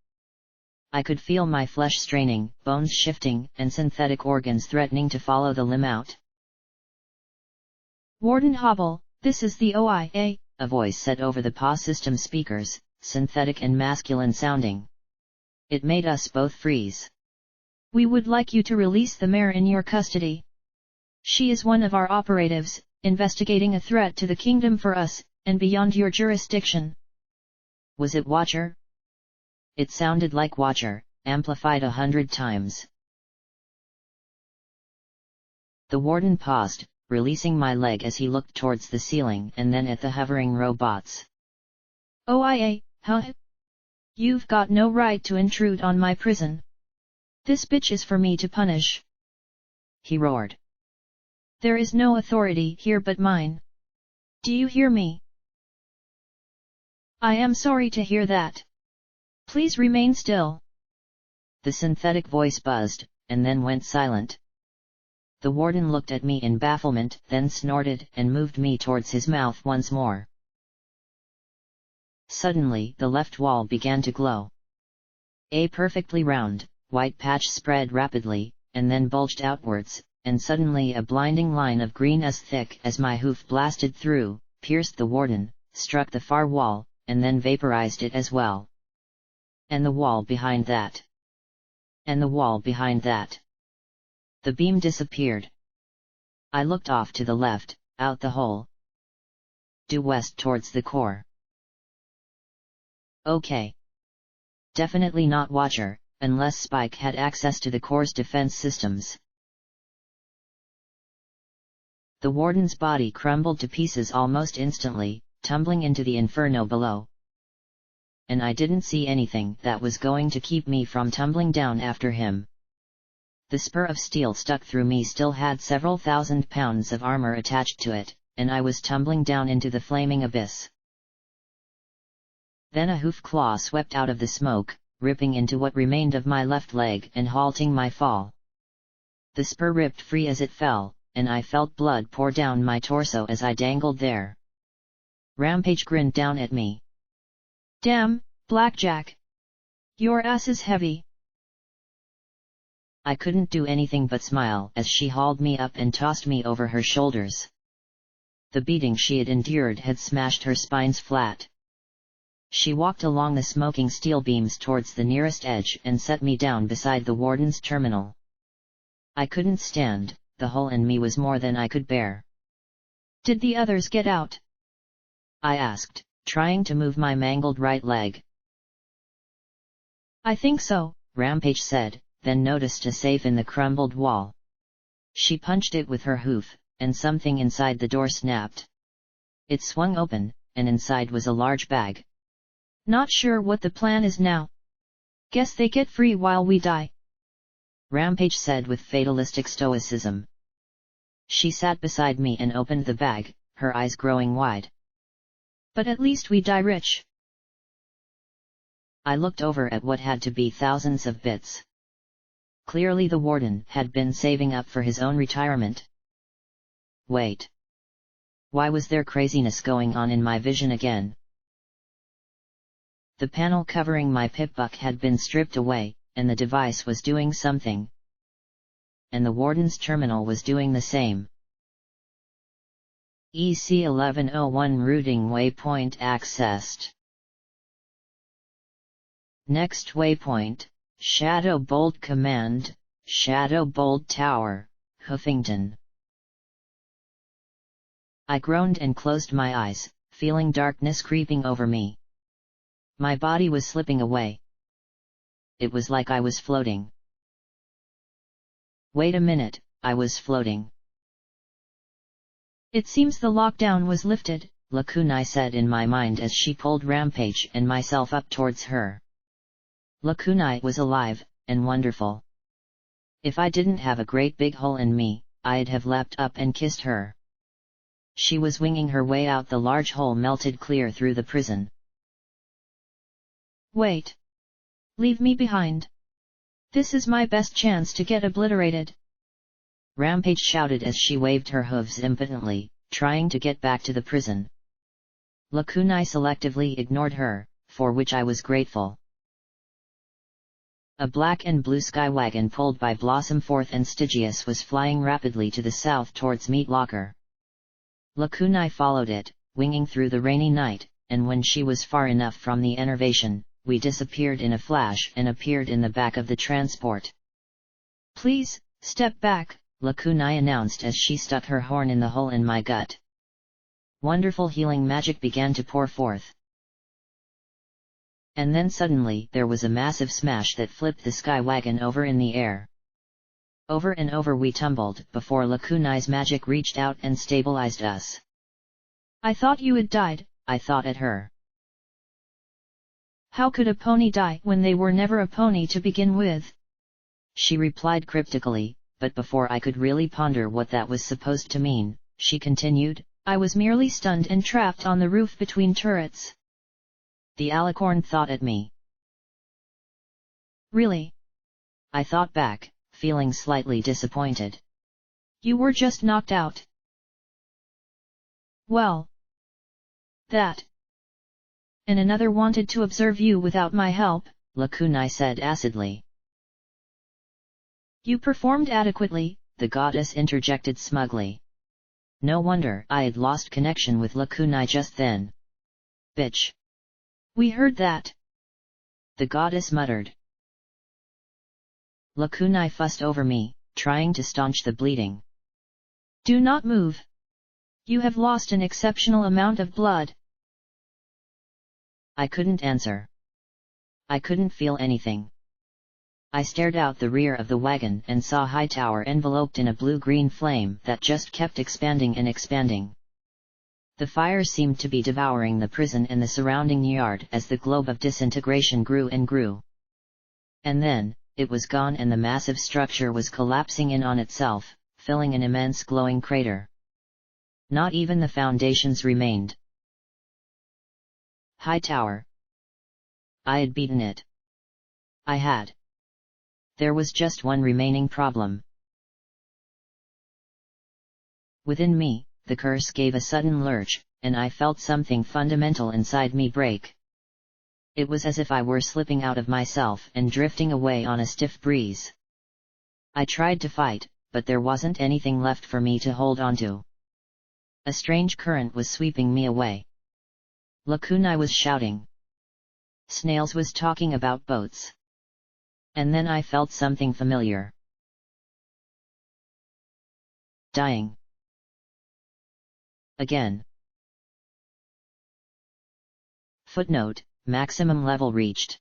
I could feel my flesh straining, bones shifting, and synthetic organs threatening to follow the limb out. "Warden Hobble, this is the OIA," a voice said over the PA system speakers, synthetic and masculine sounding. It made us both freeze. "We would like you to release the mare in your custody. She is one of our operatives, investigating a threat to the kingdom for us, and beyond your jurisdiction." Was it Watcher? It sounded like Watcher, amplified 100 times. The warden paused, releasing my leg as he looked towards the ceiling and then at the hovering robots. "OIA, huh? You've got no right to intrude on my prison. This bitch is for me to punish," he roared. "There is no authority here but mine. Do you hear me?" "I am sorry to hear that. Please remain still." The synthetic voice buzzed, and then went silent. The warden looked at me in bafflement, then snorted and moved me towards his mouth once more. Suddenly the left wall began to glow. A perfectly round, white patch spread rapidly, and then bulged outwards, and suddenly a blinding line of green as thick as my hoof blasted through, pierced the warden, struck the far wall, and then vaporized it as well. And the wall behind that. And the wall behind that. The beam disappeared. I looked off to the left, out the hole. Due west towards the core. Okay. Definitely not Watcher, unless Spike had access to the core's defense systems. The warden's body crumbled to pieces almost instantly, tumbling into the inferno below. And I didn't see anything that was going to keep me from tumbling down after him. The spur of steel stuck through me still had several thousand pounds of armor attached to it, and I was tumbling down into the flaming abyss. Then a hoof claw swept out of the smoke, ripping into what remained of my left leg and halting my fall. The spur ripped free as it fell, and I felt blood pour down my torso as I dangled there. Rampage grinned down at me. Damn, Blackjack! Your ass is heavy. I couldn't do anything but smile as she hauled me up and tossed me over her shoulders. The beating she had endured had smashed her spines flat. She walked along the smoking steel beams towards the nearest edge and set me down beside the warden's terminal. I couldn't stand, the hole in me was more than I could bear. Did the others get out? I asked, trying to move my mangled right leg. I think so, Rampage said, then noticed a safe in the crumbled wall. She punched it with her hoof, and something inside the door snapped. It swung open, and inside was a large bag. Not sure what the plan is now. Guess they get free while we die, Rampage said with fatalistic stoicism. She sat beside me and opened the bag, her eyes growing wide. But at least we die rich. I looked over at what had to be thousands of bits. Clearly the warden had been saving up for his own retirement. Wait. Why was there craziness going on in my vision again? The panel covering my pip-buck had been stripped away, and the device was doing something. And the warden's terminal was doing the same. EC 1101 routing waypoint accessed. Next waypoint, Shadow Bolt Command, Shadow Bolt Tower, Huffington. I groaned and closed my eyes, feeling darkness creeping over me. My body was slipping away. It was like I was floating. Wait a minute, I was floating. It seems the lockdown was lifted, Lakunai said in my mind as she pulled Rampage and myself up towards her. Lakunai was alive, and wonderful. If I didn't have a great big hole in me, I'd have leapt up and kissed her. She was winging her way out. The large hole melted clear through the prison. Wait. Leave me behind. This is my best chance to get obliterated, Rampage shouted as she waved her hooves impotently, trying to get back to the prison. Lakunai selectively ignored her, for which I was grateful. A black and blue sky wagon pulled by Blossom Fourth and Stygius was flying rapidly to the south towards Meat Locker. Lakunai followed it, winging through the rainy night, and when she was far enough from the enervation, we disappeared in a flash and appeared in the back of the transport. Please, step back, Lakunai announced as she stuck her horn in the hole in my gut. Wonderful healing magic began to pour forth. And then suddenly there was a massive smash that flipped the sky wagon over in the air. Over and over we tumbled before Lakunai's magic reached out and stabilized us. I thought you had died, I thought at her. How could a pony die when they were never a pony to begin with? She replied cryptically, but before I could really ponder what that was supposed to mean, she continued, I was merely stunned and trapped on the roof between turrets. The alicorn thought at me. Really? I thought back, feeling slightly disappointed. You were just knocked out. Well. That. And another wanted to observe you without my help, Lakunai said acidly. You performed adequately, the goddess interjected smugly. No wonder I had lost connection with Lakunai just then. Bitch! We heard that, the goddess muttered. Lakunai fussed over me, trying to staunch the bleeding. Do not move. You have lost an exceptional amount of blood. I couldn't answer. I couldn't feel anything. I stared out the rear of the wagon and saw Hightower enveloped in a blue-green flame that just kept expanding and expanding. The fire seemed to be devouring the prison and the surrounding yard as the globe of disintegration grew and grew. And then, it was gone and the massive structure was collapsing in on itself, filling an immense glowing crater. Not even the foundations remained. Hightower. I had beaten it. I had. There was just one remaining problem. Within me, the curse gave a sudden lurch, and I felt something fundamental inside me break. It was as if I were slipping out of myself and drifting away on a stiff breeze. I tried to fight, but there wasn't anything left for me to hold onto. A strange current was sweeping me away. Lakunai was shouting. Snails was talking about boats. And then I felt something familiar. Dying. Again. Footnote, maximum level reached.